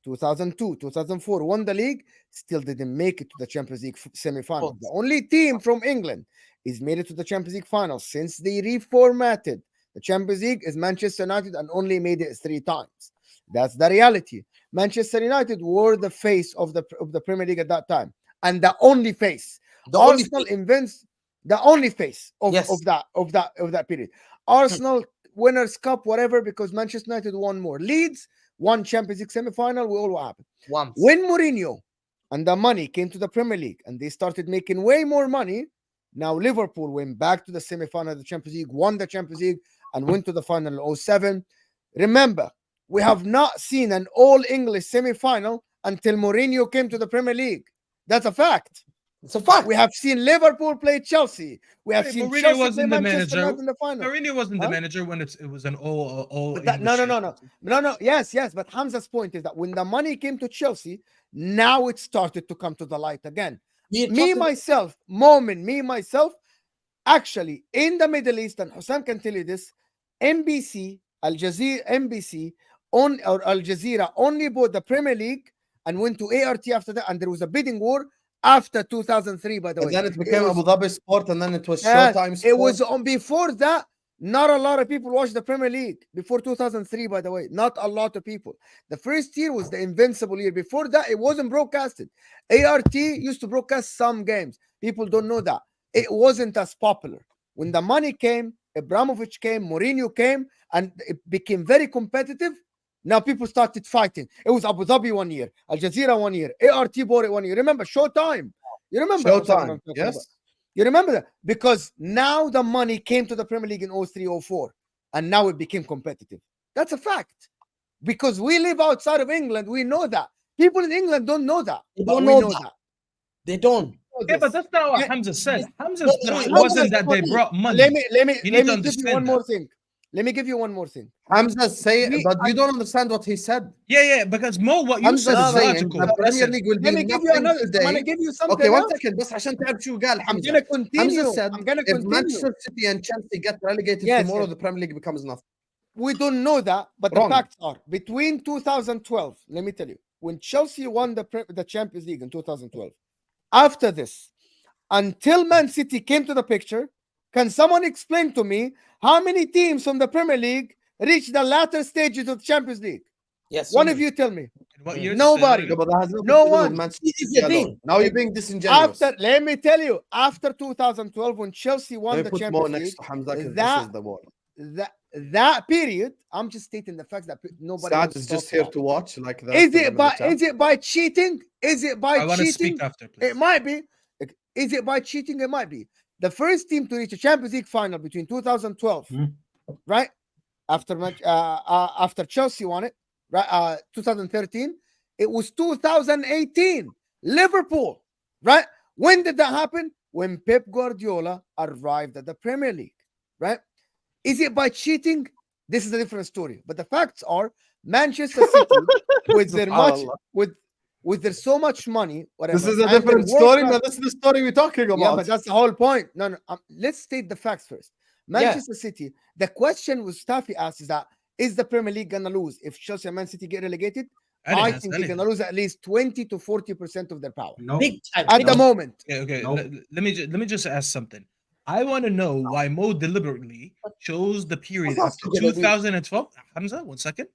2002, 2004, won the league, still didn't make it to the Champions League semifinal. The only team from England is made it to the Champions League final since they reformatted the Champions League is Manchester United and only made it 3 times. That's the reality. Manchester United were the face of the Premier League at that time, and the only face. Arsenal invents the only face of that period. Arsenal Winners' Cup, whatever, because Manchester United won more. Leeds won Champions League semi-final. We all what happened.
Once.
When Mourinho and the money came to the Premier League and they started making way more money, now Liverpool went back to the semi-final of the Champions League, won the Champions League, and went to the final in 07. Remember, we have not seen an all-English semi-final until Mourinho came to the Premier League. That's a fact.
It's a fact.
We have seen Liverpool play Chelsea. We have seen
Mourinho
Chelsea play
wasn't the
Manchester
manager.
United in the final.
Mourinho wasn't
Huh?
the manager when it was an all.
But that, no. Yes. But Hamza's point is that when the money came to Chelsea, now it started to come to the light again. Moamen, myself, actually in the Middle East, and Hussam can tell you this, NBC, Al Jazeera only bought the Premier League and went to ART after that, and there was a bidding war after 2003, by the way.
And then it became Abu Dhabi Sport, and then it was
Yeah,
Showtime Sport.
It was on before that. Not a lot of people watched the Premier League before 2003, by the way. Not a lot of people. The first year was the invincible year. Before that, it wasn't broadcasted. ART used to broadcast some games. People don't know that. It wasn't as popular. When the money came, Abramovich came, Mourinho came, and it became very competitive. Now people started fighting. It was Abu Dhabi 1 year, Al Jazeera 1 year, ART bought it 1 year. Remember Showtime? You remember
Showtime, yes.
You remember that? Because now the money came to the Premier League in 03-04, and now it became competitive. That's a fact. Because we live outside of England, we know that. People in England don't know that.
They
But
don't
we
know
know
that.
that.
They don't.
Yeah, but that's not what
Yeah,
Hamza said. Hamza's
no,
point
Hamza
wasn't
is
that they
funny.
brought money.
Let me
You need to
give you
understand
one
that.
more thing. Let me give you one more thing.
Hamza's saying,
We-
but you don't understand what he said.
Yeah, because Mo, what you
Hamza's
said is
saying
logical.
the Premier
Listen,
League will
Let
be
me give you
nothing
another. I'm gonna
today.
give you something
Okay, one
else.
second. بس عشان تعرف شو قال
I'm
حمزة.
gonna continue.
Hamza said
I'm gonna
if
continue.
Manchester City and Chelsea get relegated
Yes,
tomorrow,
yes.
the Premier League becomes nothing.
We don't know that, but
Wrong.
the facts are between 2012. Let me tell you, when Chelsea won the Champions League in 2012, after this, until Man City came to the picture, can someone explain to me how many teams from the Premier League reached the latter stages of the Champions League?
Yes.
One of you tell me.
in what year?
Nobody.
No, but that has nothing
No
to do
one.
with Manchester
This is
City
the
alone.
thing.
Now you're being disingenuous.
After, let me tell you, after 2012, when Chelsea won
Let
the
me put more
Champions
next
League,
to Hamza because this
that-
is the war.
that period, I'm just stating the facts that nobody
Saad
wants
is
to
just
talk
here
about.
to watch, like that.
Is it by cheating? Is it by
I want to
cheating?
speak after, please.
It might be. Is it by cheating? It might be. The first team to reach a Champions League final between 2012, right? After Chelsea won it, right? 2013, it was 2018. Liverpool, right? When did that happen? When Pep Guardiola arrived at the Premier League, right? Is it by cheating? This is a different story. But the facts are Manchester City, with their much
Subhanallah.
with their so much money, whatever.
This is a
and their
different story.
world-class-
No, this is the story we're talking about.
Yeah, but that's the whole point. No. Let's state the facts first. Manchester City. The question was Staffy asked is that is the Premier League gonna lose if Chelsea and Man City get relegated?
didn't
I
ask
think they're
anything.
gonna lose at least 20 to 40% of their power
No.
Big time.
at
big
the
time.
moment.
Okay.
No.
Let me just ask something. I want to know why Mo deliberately chose the period
What's
after
gonna be?
2012. Hamza, 1 second.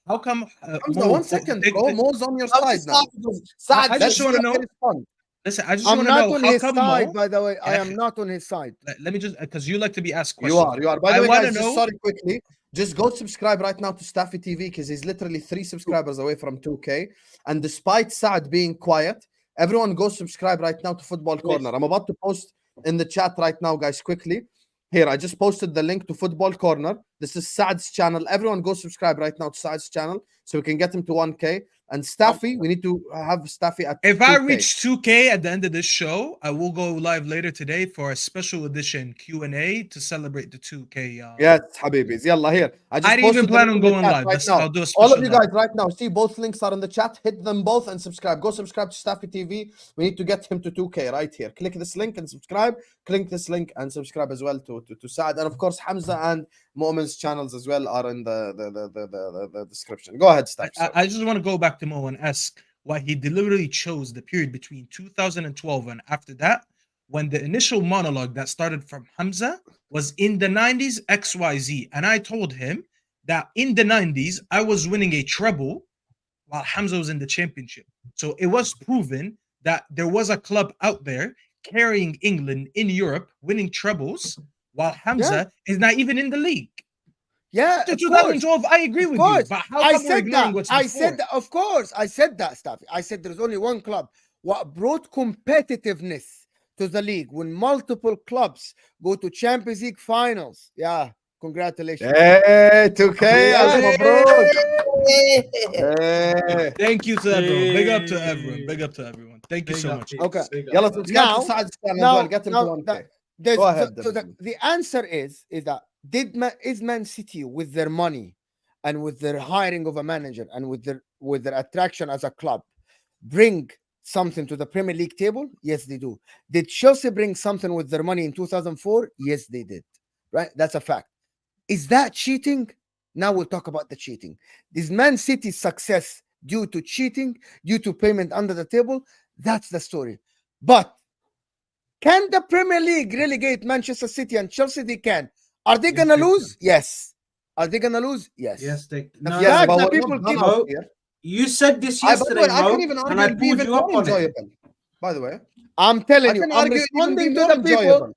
How come
Hamza,
Mo?
1 second, bro. Mo's on your
I'm
side
just
now.
Saad,
I just
Let's
wanna
let
know-
him respond.
Listen, I just
I'm
want to
not
know
on
how
his
come
side,
Mo.
by the way. I
Yeah.
am not on his side.
Let me just because you like to be asked
You
questions.
are. By the
I
way,
wanna
guys, just
know-
sorry quickly. Just go subscribe right now to Staffy TV because he's literally 3 subscribers away from 2K. And despite Saad being quiet, everyone go subscribe right now to Football Corner. I'm about to post in the chat right now, guys, quickly. Here, I just posted the link to Football Corner. This is Saad's channel. Everyone go subscribe right now to Saad's channel so we can get him to 1K. And Staffy, we need to have Staffy at
If
2K.
I reach 2K at the end of this show, I will go live later today for a special edition Q&A to celebrate the 2K.
Yes, Habibis. Yalla, here. I just
I didn't even
posted the
plan
link
on
in the
going
chat
live.
right
This,
now.
I'll do a
All
special
of you
live.
guys right now, see both links are in the chat. Hit them both and subscribe. Go subscribe to Staffy TV. We need to get him to 2K right here. Click this link and subscribe. Click this link and subscribe as well to Saad. And of course, Hamza and Moamen's channels as well are in the description. Go ahead, Staffy.
I just want to go back to Mo and ask why he deliberately chose the period between 2012 and after that, when the initial monologue that started from Hamza was in the 90s XYZ. And I told him that in the 90s, I was winning a treble while Hamza was in the championship. So it was proven that there was a club out there carrying England in Europe, winning trebles, while Hamza is not even in the league.
Yeah,
After
of
2012, I agree
Of
with
course.
you. But how
I
come we're
said
ignoring
that.
what's
I
before?
said that. Of course, I said that stuff. I said there's only one club. What brought competitiveness to the league when multiple clubs go to Champions League finals? Yeah, congratulations.
Hey, 2K.
Yeah.
Alf Mabruk. Hey.
Thank you to everyone. Big up to everyone. Big up to everyone. Thank you
Big
so
up,
much.
big
Okay.
up, big up.
Yalla, subscribe to Saad's channel as well. Get him to 1K.
There's,
Go ahead,
so
David.
the answer is that is Man City with their money and with their hiring of a manager and with their attraction as a club bring something to the Premier League table? Yes, they do. Did Chelsea bring something with their money in 2004? Yes, they did. Right? That's a fact. Is that cheating? Now we'll talk about the cheating. Is Man City's success due to cheating, due to payment under the table? That's the story. But can the Premier League relegate Manchester City and Chelsea? They can. Are they
Yes,
gonna
they
lose? Yes. Are they gonna lose? Yes.
Yes, they.
The
No,
fact
but
that
we're
people
not done
keep
out
Mo,
here.
you said this
By the
yesterday,
way, I
Mo,
can even
and
argue
I
it'll be
pulled
even
you up
more
on it.
enjoyable. By the way,
I'm
I
telling you,
can
I'm
argue it even be
responding to
more
the people.
enjoyable.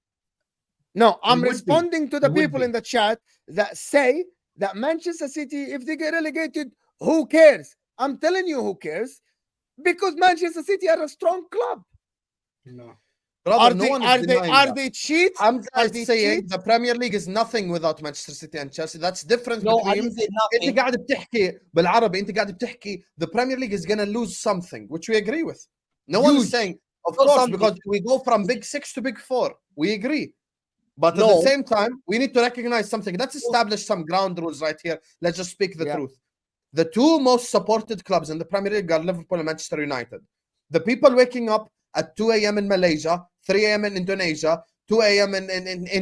No, I'm
would be.
responding to the
It would
people
be.
in the chat that say that Manchester City, if they get relegated, who cares? I'm telling you who cares. Because Manchester City are a strong club.
No.
Brother,
Are
no
they
one is
are they
denying
are
that.
they cheats?
Hamza
Are
is
they
saying
cheats?
the Premier League is nothing without Manchester City and Chelsea. That's different
No, I
between
didn't say
انت
nothing.
قاعد بتحكي بالعربي انت قاعد بتحكي the Premier League is going to lose something, which we agree with. No one is
Huge.
saying, of
Not
course,
something.
because we go from Big Six to Big Four. We agree. But at
No.
the same time, we need to recognize something. Let's establish some ground rules right here. Let's just speak the
Yeah.
truth. The two most supported clubs in the Premier League are Liverpool and Manchester United. The people waking up at 2 a.m. in Malaysia, 3 a.m. in Indonesia, 2 a.m. in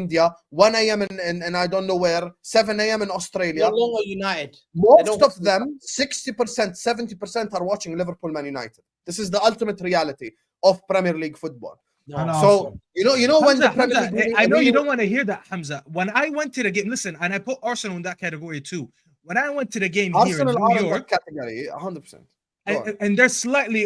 India, 1 a.m. in I don't know where, 7 a.m. in Australia.
No longer United.
Most of them, 60%, 70% are watching Liverpool Man United. This is the ultimate reality of Premier League football.
And
So
Arsenal.
you know when
Hamza,
the Premier
Hamza,
League
I know you
really-
don't want to hear that, Hamza. When I went to the game, listen, and I put Arsenal in that category too. When I went to the game here in
Arsenal
New
are in that
York,
category, 100%. Go on.
and they're slightly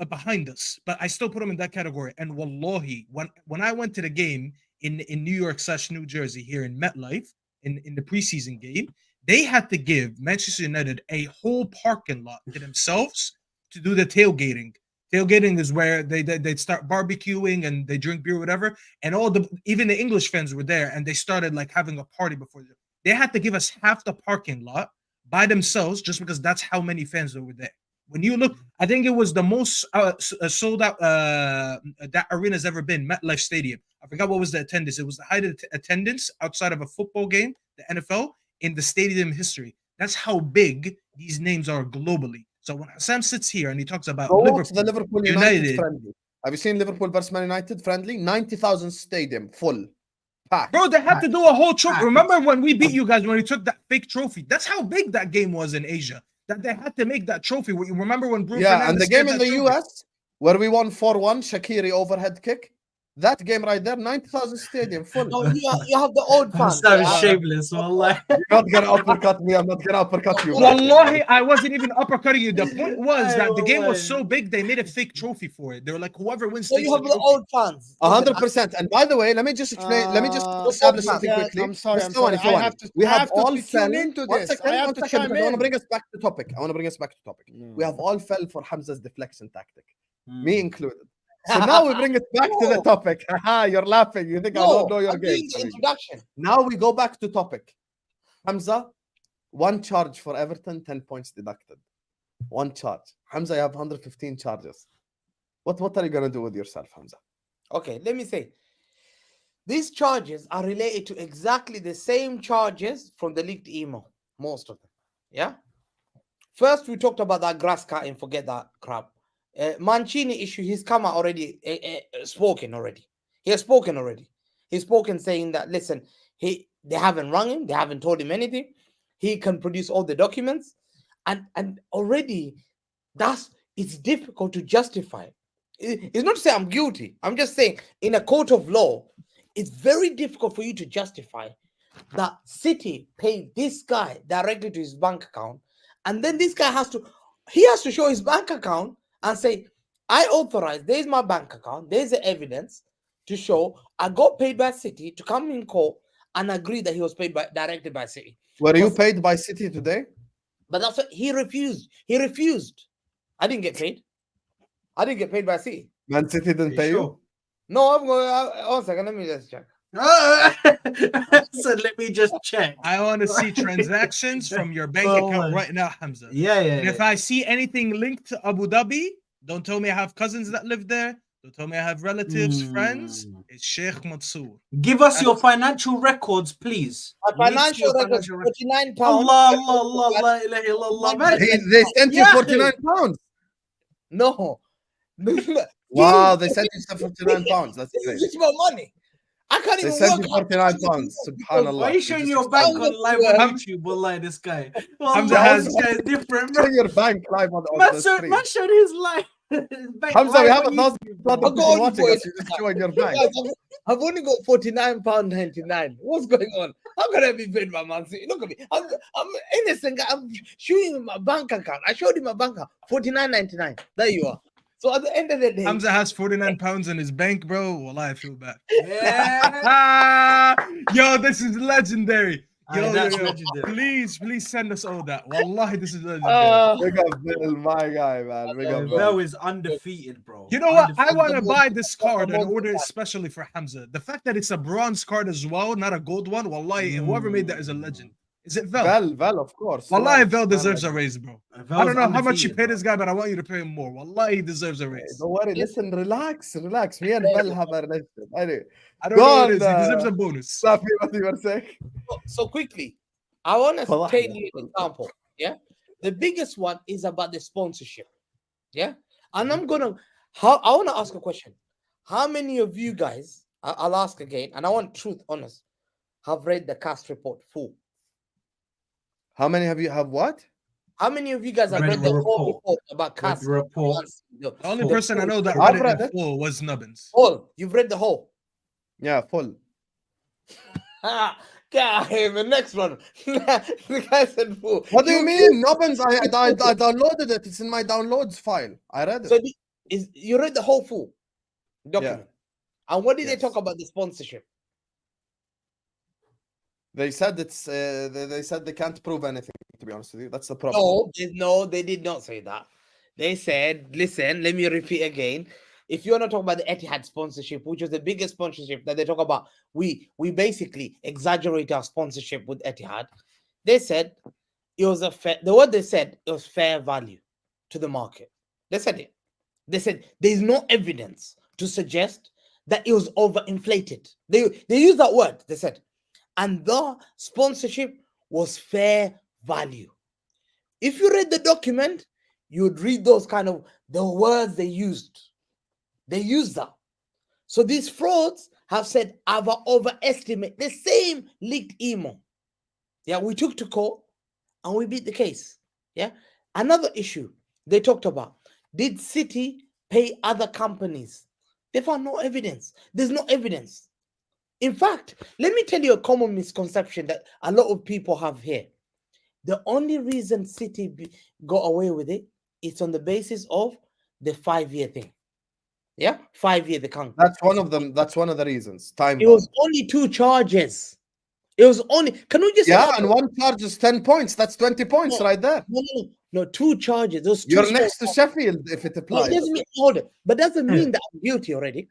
behind us, but I still put them in that category. And wallahi, when I went to the game in New York / New Jersey here in MetLife in the preseason game, they had to give Manchester United a whole parking lot to themselves to do the tailgating. Tailgating is where they'd start barbecuing and they drink beer, whatever. And even the English fans were there, and they started like having a party before. They had to give us half the parking lot by themselves just because that's how many fans were there. When you look, I think it was the most sold out that arena's ever been, MetLife Stadium. I forgot what was the attendance. It was the highest attendance outside of a football game, the NFL, in the stadium history. That's how big these names are globally. So when Sam sits here and he talks about
Go watch
Liverpool,
the Liverpool United
United.
friendly. Have you seen Liverpool versus Man United friendly? 90,000 stadium full, packed.
Bro, they had to do a whole trophy.
Facts.
Remember when we beat you guys when we took that fake trophy? That's how big that game was in Asia. That they had to make that trophy. Remember when Bruno
Yeah,
Fernandes
and the game
scared
in
that
the
trophy?
US where we won 4-1, Shaqiri overhead kick. That game right there, 90,000 stadium full.
No, you have the old fans.
That
yeah.
is shameless, wallah.
You're not gonna uppercut me. I'm not gonna uppercut you.
Wallahi, I wasn't even uppercutting you. The point was
Hey,
that the game was
wallahi.
so big, they made a fake trophy for it. They were like, whoever wins
So
takes
you
the
have the
trophy.
old fans.
100%. And by the way, let me just explain. Let me just establish something
yeah,
quickly.
I'm sorry.
Just
I'm sorry.
ثواني.
I have to.
We
I
have
have to
all
tune
fell.
into
One
this.
second,
I have
one
to
second,
chime
because I want to
in.
bring us back to topic. We have all fell for Hamza's deflection tactic, me included. So now we bring it back to the
No.
topic. Haha, you're laughing. You think I
No,
don't know your
I'm
game.
doing the introduction.
Now we go back to topic. Hamza, one charge for Everton, 10 points deducted. One charge. Hamza, you have 115 charges. What are you gonna do with yourself, Hamza?
Okay, let me say. These charges are related to exactly the same charges from the leaked email, most of them. Yeah. First, we talked about that grass cutting. Forget that crap. Mancini issue. He's come out already. Spoken already. He has spoken already. He's spoken saying that listen, they haven't rung him. They haven't told him anything. He can produce all the documents, and already it's difficult to justify. It's not to say I'm guilty. I'm just saying in a court of law, it's very difficult for you to justify that City paid this guy directly to his bank account, and then this guy has to show his bank account and say, I authorize, there's my bank account, there's the evidence to show I got paid by City to come in court and agree that he was paid directly by City.
Were you paid by City today?
But that's what he refused. He refused. I didn't get paid. I didn't get paid by City.
Man City didn't pay you?
No, I'm going. 1 second, let me just check.
So let me just check.
I want to see transactions from your bank
Oh,
account
my.
right now, Hamza.
Yeah.
And if I see anything linked to Abu Dhabi, don't tell me I have cousins that live there. Don't tell me I have relatives, friends. It's Sheikh Mansour.
Give us your financial records, please.
My
We need to see your
financial records, £49.
Allah, la ilaha illallah. Man,
They sent you
Yeah.
49 pounds.
No.
Wow, they sent you 49 pounds. That's
This is
great.
just my money. I can't
They
even
sent
work.
you 49 pounds. Subhanallah.
why are you showing
just
your bank
explained
on live
it.
on YouTube? Wallah, this guy.
Hamza
Wallah,
has-
this guy is different,
Show
bro.
your bank live on
Man
the
showed,
screen.
man showed his life. His bank
Hamza, we
live
have
on
1,000
YouTube.
people
I'll go
watching
on for
us. You're just showing your bank.
Guys, I've only got £49.99. What's going on? How can I be paid by month? Look at me. I'm innocent guy. I'm showing him my bank account. I showed him my bank account. £49.99. There you are. So at the end of the day,
Hamza has 49 pounds in his bank, bro. Wallah, I feel bad.
Yeah.
Yo, this is legendary. Yo,
that's
yo, yo.
legendary.
Please send us all that. Wallahi, this is legendary.
Big up Bill, my guy, man. Big up Bill.
Bell is undefeated, bro.
You know what? I
Undefeated.
want to buy this card and
Hamza.
order it especially for Hamza. The fact that it's a bronze card as well, not a gold one. Wallahi, whoever made that is a legend. Is it Vel?
Vel, of course.
Wallahi,
Yes,
Vel
man,
deserves a
like-
raise, bro. I
Vel's
don't know how much you
undefeated,
pay
bro.
this guy, but I want you to pay him more. Wallahi, he deserves a raise.
Don't worry. Listen, relax. Me and Vel have a relationship. Anyway,
I don't
Go
know what
on,
it is. He deserves a bonus.
Staffy, what you were saying?
So quickly, I want to
Well,
tell you an example. Yeah, the biggest one is about the sponsorship. Yeah, and I'm gonna. I want to ask a question. How many of you guys? I'll ask again, and I want truth, honest. Have read the cast report full?
How many have what?
How many of you guys have
Read
read
the
the whole
report.
report about
Read
cast?
the report.
The only person I know that
I've
read
read
it
it.
in full was Nubbins.
Whole. You've read the whole.
Yeah, full.
God, the next one. The guy said full.
What do you mean? Nubbins, I downloaded it. It's in my downloads file. I read it.
So you read the whole full document. And what did they
Yes.
talk about the sponsorship?
They said they said they can't prove anything, to be honest with you. That's the problem.
No, they did not say that. They said, listen, let me repeat again. If you're not talking about the Etihad sponsorship, which was the biggest sponsorship that they talk about, we basically exaggerate our sponsorship with Etihad. They said it was they said it was fair value to the market. They said it. They said there's no evidence to suggest that it was overinflated. They used that word. They said, and the sponsorship was fair value. If you read the document, you would read those kind of the words they used. They used that. So these frauds have said I've overestimated the same leaked email. Yeah, we took to court and we beat the case. Yeah. Another issue they talked about, did City pay other companies? They found no evidence. There's no evidence. In fact, let me tell you a common misconception that a lot of people have here. The only reason City got away with it is on the basis of the 5-year thing. Yeah, 5-year they can't.
That's one of them. That's one of the reasons. Time.
It was only 2 charges. It was only. Can we just?
Yeah, and one charge is 10 points. That's 20 points right there.
No, 2 charges. Those 2
You're next to Sheffield if it
No,
applies.
it doesn't mean hold it, but doesn't mean that I'm guilty already.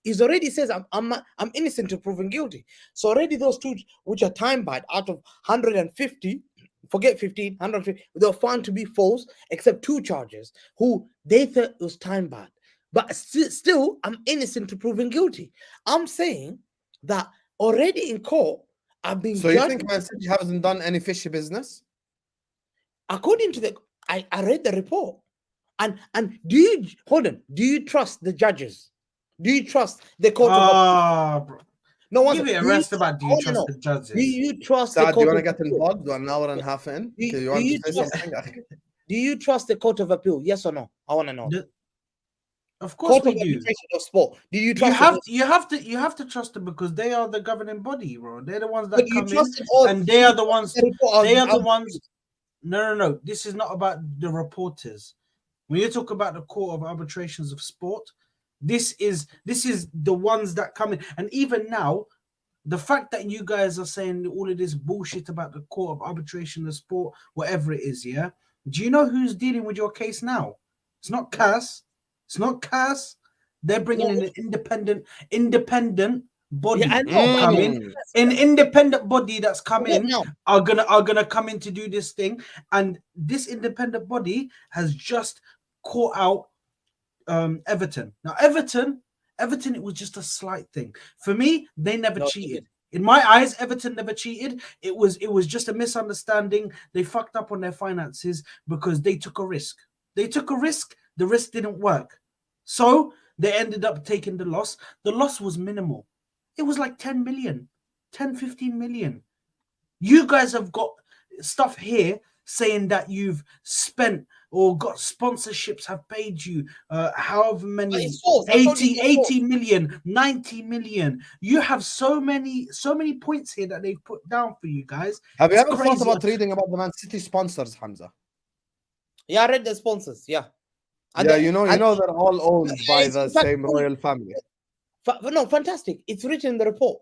He's already says I'm innocent to proven guilty. So already those 2 which are time barred out of 150, forget 15, 150, they were found to be false, except 2 charges who they thought was time barred. But still, I'm innocent to proven guilty. I'm saying that already in court, I've been.
So you think Man City hasn't done any fishy business?
According to I read the report, and do you hold on? Do you trust the judges? Do you trust the court?
Bro.
No one.
Give it a rest about do you trust the judges?
Do you trust
Saad,
the
do
court?
you want to get involved? 1 hour and a half in?
Do
You want
you
to say
trust-
something?
Do you trust the court of appeal? Yes or no? I want to know.
Of course
Court
we
of
do.
arbitration of sport. Do you
You
trust?
have to trust them because they are the governing body, bro. They're the ones that
But you
come in,
trust it all-
and they are the ones.
the report
They are the
of-
ones. No. This is not about the reporters. When you talk about the court of arbitrations of sport, this is the ones that come in. And even now, the fact that you guys are saying all of this bullshit about the court of arbitration of sport, whatever it is, yeah. Do you know who's dealing with your case now? It's not CAS. It's not CAS. They're bringing in an independent body.
Yeah, I know.
Come in. An independent body that's come in
No.
are gonna come in to do this thing, and this independent body has just caught out Everton. Now Everton, it was just a slight thing. For me, they never cheated. In my eyes, Everton never cheated. It was just a misunderstanding. They fucked up on their finances because they took a risk. The risk didn't work. So they ended up taking the loss. The loss was minimal. It was like 10 million, 10, 15 million. You guys have got stuff here saying that you've spent or got sponsorships have paid you however many, 80 million, 90 million. You have so many points here that they've put down for you guys.
Have you
It's
ever
crazy.
thought about reading about the Man City sponsors, Hamza?
Yeah, I read the sponsors. Yeah. And
Yeah,
the-
you know they're all owned by
It's
the
in fact-
same royal family.
No, fantastic. It's written in the report.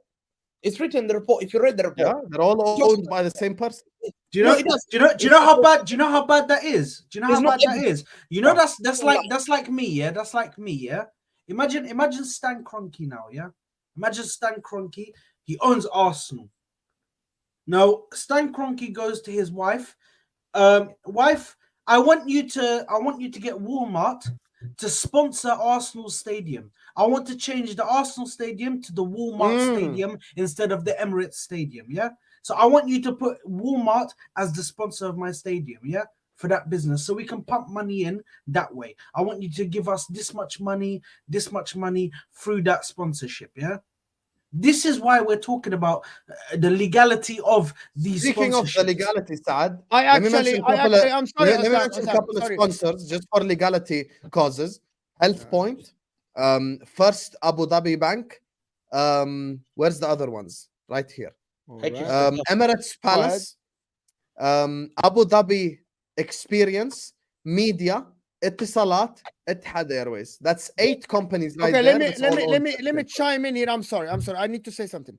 It's written in the report. If you read the report,
Yeah, they're all owned by the same person.
Do you
No,
know?
it does.
Do you know how bad? Do you know how bad that is? Do you know
There's
how
no
bad that
evidence.
is? You know
No.
that's like me, yeah. That's like me, yeah. Imagine Stan Kroenke now, yeah. Imagine Stan Kroenke. He owns Arsenal. Now Stan Kroenke goes to his wife. Wife, I want you to get Walmart to sponsor Arsenal Stadium. I want to change the Arsenal Stadium to the Walmart Stadium instead of the Emirates Stadium. Yeah. So I want you to put Walmart as the sponsor of my stadium. Yeah. For that business, so we can pump money in that way. I want you to give us this much money through that sponsorship. Yeah. This is why we're talking about the legality of these
Speaking of the
sponsorships.
legality, Saad,
I'm sorry,
I'm sorry, let me
Osam,
mention a
Osam,
couple of
sorry.
sponsors just for legality causes. Health Point, First Abu Dhabi Bank. Where's the other ones? Right here.
Thank you.
Emirates Palace, Abu Dhabi Experience, Media, Etisalat, Etihad Airways. That's 8 companies right
Okay,
there.
let me chime in here. I'm sorry. I need to say something.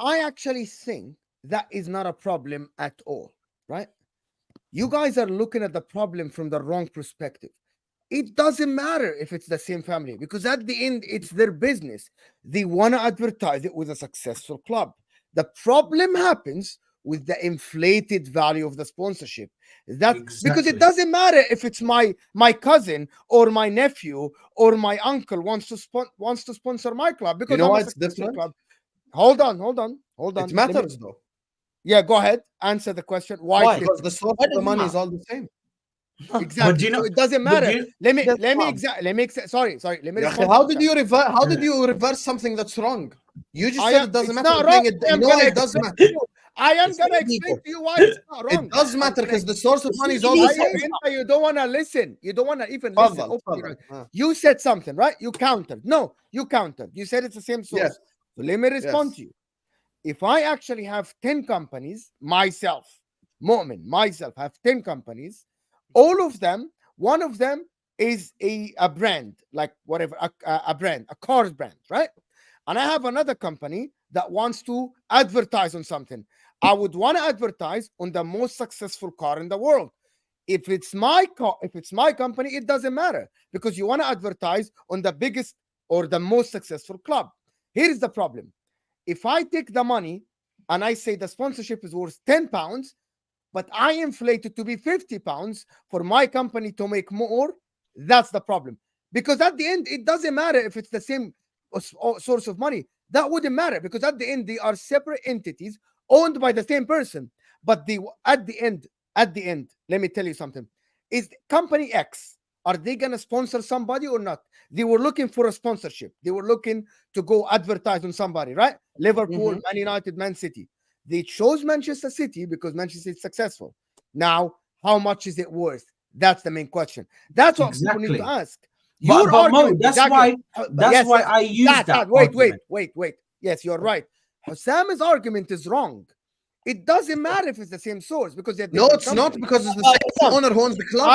I actually think that is not a problem at all, right? You guys are looking at the problem from the wrong perspective. It doesn't matter if it's the same family, because at the end, it's their business. They want to advertise it with a successful club. The problem happens with the inflated value of the sponsorship. Because it
Exactly.
doesn't matter if it's my cousin or my nephew or my uncle wants to sponsor my club, because
You know
I'm
why
a
it's
successful
different?
club. Hold on.
It
Let me-
matters though,
yeah, go ahead. Answer the question. Why?
Why?
it's
because the
different?
source
Why
of the
does it
money
matter?
is all the same.
Exactly.
But do you know?
So it doesn't
but do
matter.
you-
Let me
That's
exa- sorry. Let me
Yeah,
respond.
how
to
did
that.
you reverse something that's wrong? You just
I
said
am,
it doesn't
it's
matter.
not
You're
wrong.
saying
I am
you know
gonna
it does
explain
matter.
to you. I am
It's
gonna
illegal.
explain to you why it's not wrong.
It does
I'm
matter
gonna
because the source of
It's
money is all the
illegal.
same.
You don't want to listen. You don't want to even listen.
Tfadal,
Open your
tfadal.
eyes. You said something, right? You countered. No, you countered. You said it's the same source.
Yes.
So let me respond
Yes.
to you. If I actually have 10 companies, myself, Moamen, myself, have 10 companies, all of them, one of them is a brand, like whatever, a brand, a cars brand, right? And I have another company that wants to advertise on something. I would want to advertise on the most successful car in the world. If it's my car, if it's my company, it doesn't matter, because you want to advertise on the biggest or the most successful club. Here's the problem. If I take the money and I say the sponsorship is worth £10, but I inflate it to be £50 for my company to make more, that's the problem. Because at the end, it doesn't matter if it's the same source of money. That wouldn't matter, because at the end, they are separate entities owned by the same person. But at the end, let me tell you something. Is company X, are they going to sponsor somebody or not? They were looking for a sponsorship. They were looking to go advertise on somebody, right? Liverpool, Man United, Man City. They chose Manchester City because Manchester City is successful. Now, how much is it worth? That's the main question. That's what people need to ask.
But Mo,
argument,
that's
exactly.
why I use that.
Wait. Yes, you're right. Husam's argument is wrong. It doesn't matter if it's the same source, because they're
No,
different
it's not,
companies.
because it's the same owner who owns the club.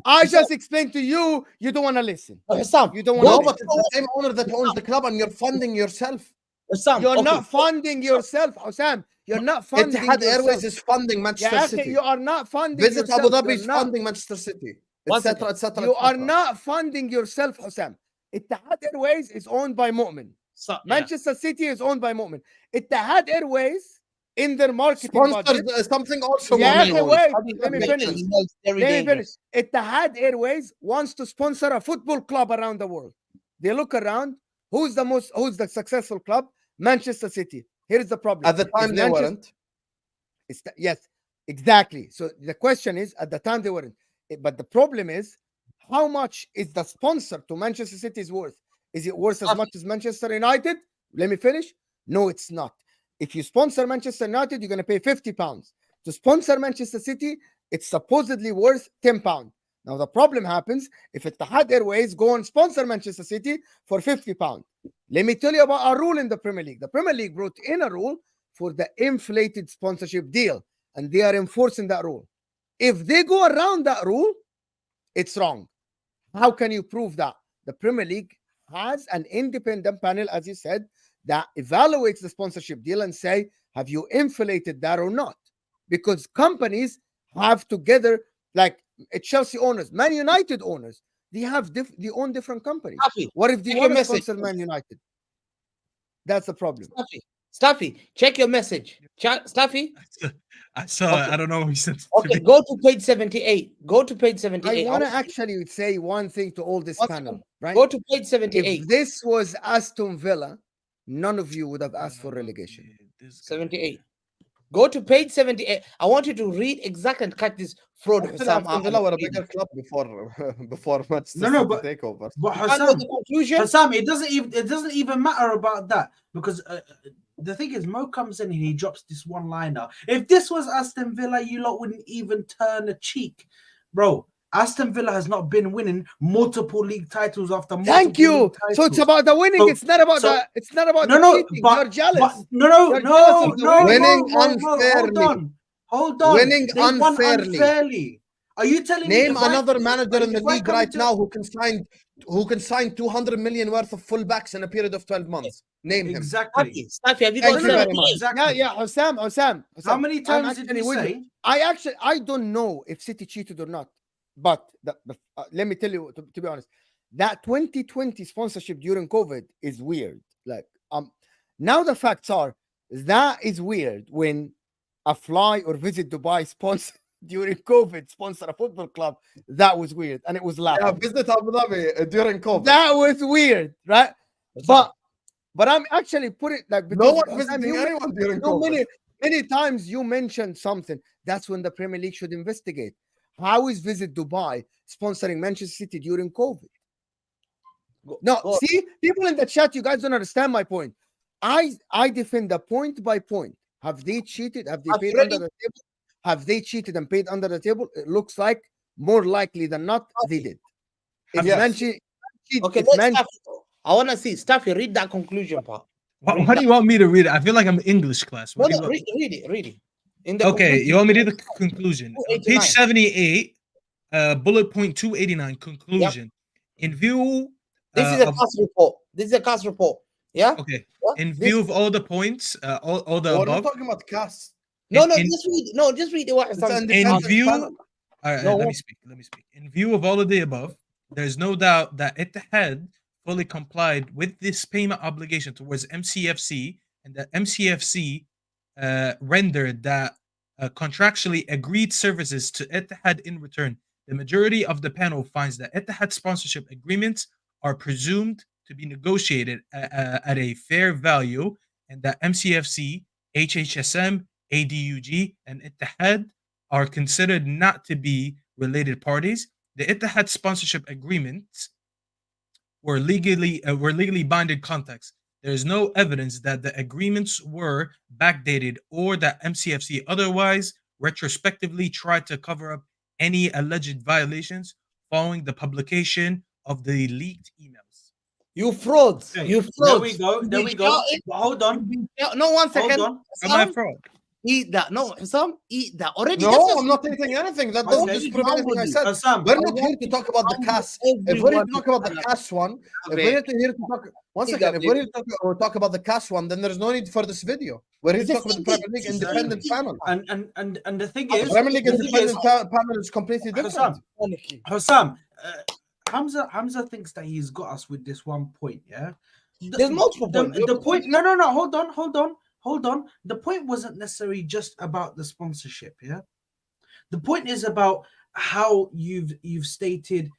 I just explained to you. You don't want to listen.
Hussam,
You don't
No,
want to
but
listen.
it's the same owner that owns the club, and you're funding yourself.
Hussam,
You're
okay.
not funding yourself, Hussam. You're not funding
Etihad
yourself.
Airways is funding Manchester
Yeah,
City.
you are not funding
Visit
yourself.
Abu Dhabi
You're
is
not.
funding Manchester City,
One
etc.,
second.
etc.
You are not funding yourself, Hussam. Etihad Airways is owned by Moamen.
So,
Manchester City is owned by Moamen. Etihad Airways, in their marketing
Sponsors
budget.
something also.
Yeah,
Moamen
okay,
owns.
wait.
How do you
Let me
make
finish.
emails very
Let me finish.
dangerous?
Etihad Airways wants to sponsor a football club around the world. They look around. Who's the successful club? Manchester City. Here's the problem.
At the time, they weren't.
Yes, exactly. So the question is, at the time they weren't. But the problem is, how much is the sponsor to Manchester City's worth? Is it worth as much as Manchester United? Let me finish. No, it's not. If you sponsor Manchester United, you're going to pay £50. To sponsor Manchester City, it's supposedly worth £10. Now, the problem happens if Etihad Airways go and sponsor Manchester City for £50. Let me tell you about our rule in the Premier League. The Premier League brought in a rule for the inflated sponsorship deal, and they are enforcing that rule. If they go around that rule, it's wrong. How can you prove that? The Premier League has an independent panel, as you said, that evaluates the sponsorship deal and say, have you inflated that or not? Because companies have together, like Chelsea owners, Man United owners, they own different companies.
Staffy,
What if they
check
want
your
to sponsor Man United? That's the problem.
Staffy, check your message. Staffy,
I saw it.
Okay.
I don't know what he sent to
okay,
me.
go to page 78. Go to page
I
78.
want to actually say one thing to all this
One
panel,
second.
right?
Go to page 78.
If this was Aston Villa, none of you would have asked for relegation.
This guy.
78. Go to page 78. I want you to read exactly and cut this fraud.
Actually, Aston Villa were a bigger club before Manchester
No,
City
but-
takeover.
But
You know
Hassam,
the conclusion?
Hassam, it doesn't even matter about that, because the thing is, Mo comes in and he drops this one liner. If this was Aston Villa, you lot wouldn't even turn a cheek, bro. Aston Villa has not been winning multiple league titles after multiple
Thank you.
league
So it's
titles.
about the winning.
So-
it's not about
so-
the. It's not about
No,
the
no,
cheating.
but-
You're jealous.
But, no,
You're jealous of the
winning.
hold
Unfairly.
on, hold on.
Winning
They won
unfairly.
unfairly. Are you telling me
Name
if I-
another manager in the
if I
league
come
right
into-
now who can sign 200 million worth of fullbacks in a period of 12 months. Name him.
Exactly.
Staffy, have you
Thank
got
you very
78?
much.
Exactly.
Yeah, Hussam.
How many
I'm
times did
actually
we
with you.
say?
I don't know if City cheated or not, but let me tell you, to be honest, that 2020 sponsorship during COVID is weird. Like, now the facts are that is weird when a fly or visit Dubai sponsor during COVID sponsor a football club. That was weird, and it was
Yeah,
laughable.
visit Abu Dhabi during COVID.
That was weird, right? But I'm actually put it like,
No
because
one
Hussam,
visiting
you
anyone during
so
COVID.
many times you mentioned something. That's when the Premier League should investigate. How is Visit Dubai sponsoring Manchester City during COVID? No,
Go-
see, people in the chat, you guys don't understand my point. I defend the point by point. Have they cheated? Have they
I've
paid
already-
under the table? Have they cheated and paid under the table? It looks like more likely than not they did. If
Yes.
Manchester,
Okay,
if
let's
Man-
Staffy. I want to see Staffy read that conclusion part.
Why do you want me to read it? I feel like I'm English class.
No,
What do you
no,
want?
read it. In the
Okay,
conclusion,
you want me to read the conclusion? On
289.
page 78, bullet point 289, conclusion. In view
this is a
of-
cast report. This is a cast report. Yeah.
okay,
Yeah?
in
This-
view of all the points, all the
We're not
above,
talking about cast.
No,
in-
no,
in-
just read. No, just read what
It's
Hassan
an
said.
in
independent
view,
panel.
No,
let me speak. In view of all of the above, there's no doubt that Etihad fully complied with this payment obligation towards MCFC, and that MCFC rendered that contractually agreed services to Etihad in return. The majority of the panel finds that Etihad sponsorship agreements are presumed to be negotiated at a fair value, and that MCFC, HHSM, ADUG, and Etihad are considered not to be related parties. The Etihad sponsorship agreements were legally binding contracts. There is no evidence that the agreements were backdated or that MCFC otherwise retrospectively tried to cover up any alleged violations following the publication of the leaked emails.
You frauds.
Okay,
You
there
frauds.
we go. There we go.
Shouting.
But hold on.
No, 1
Hold
second.
on.
Am I a
Sam,
fraud?
eat that. No, Sam, eat that. Already.
No,
that's
I'm not eating anything. That doesn't
Okay.
disprove anything I said.
Hassam,
We're not here to talk about the cast. If we're here to talk about the cast one, if we're here to talk, one second, if we're here to talk about the cast one, then there's no need for this video. We're here to talk about the Premier League independent panel.
and the thing
The
is,
Premier League
the thing is,
independent panel is completely different.
Hassam, Hamza thinks that he's got us with this one point. Yeah,
There's multiple points.
The point. No. Hold on. The point wasn't necessarily just about the sponsorship. Yeah, the point is about how you've stated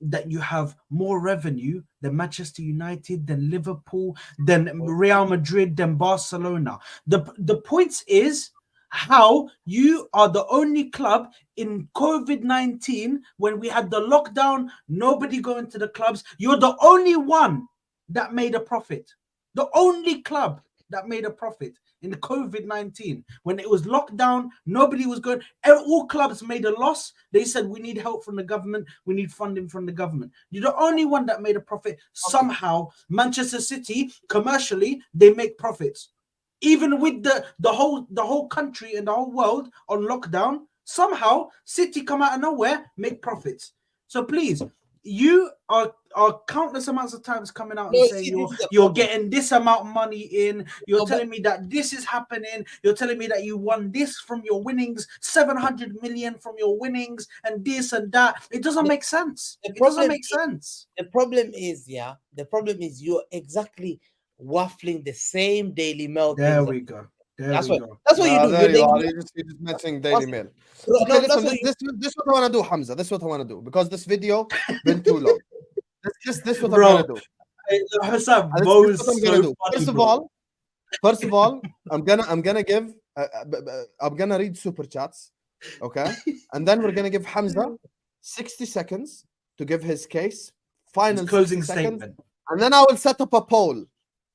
that you have more revenue than Manchester United, than Liverpool, than Real Madrid, than Barcelona. The point is how you are the only club in COVID-19 when we had the lockdown, nobody going to the clubs. You're the only one that made a profit. The only club that made a profit in COVID-19 when it was locked down, nobody was going. All clubs made a loss. They said we need help from the government, we need funding from the government. You're the only one that made a profit. Somehow, Manchester City commercially they make profits, even with the whole country and the whole world on lockdown. Somehow, City come out of nowhere, make profits. So please, you are countless amounts of times coming out
No,
and saying
see, this is the
you're
problem.
getting this amount of money in. You're
No, but-
telling me that this is happening. You're telling me that you won this from your winnings, 700 million from your winnings, and this and that. It doesn't make sense.
the
It doesn't
problem
make
is-
sense.
The problem is, you're exactly waffling the same Daily Mail
There
things.
we go. There
That's
we
what
go.
that's what you do.
There
You're
you are.
Daily
You're just mentioning Daily Mail.
Mail.
Okay,
No,
listen,
that's what you,
this is what I want to do, Hamza. This is what I want to do because this video been too long. This is what
Bro,
I'm gonna do.
Hassan,
And
Mo
this
is
is what I'm gonna
so
do.
funny,
First of all, I'm gonna give. I'm gonna read super chats, okay, and then we're gonna give Hamza 60 seconds to give his case, final
His closing
60 seconds,
statement.
and then I will set up a poll,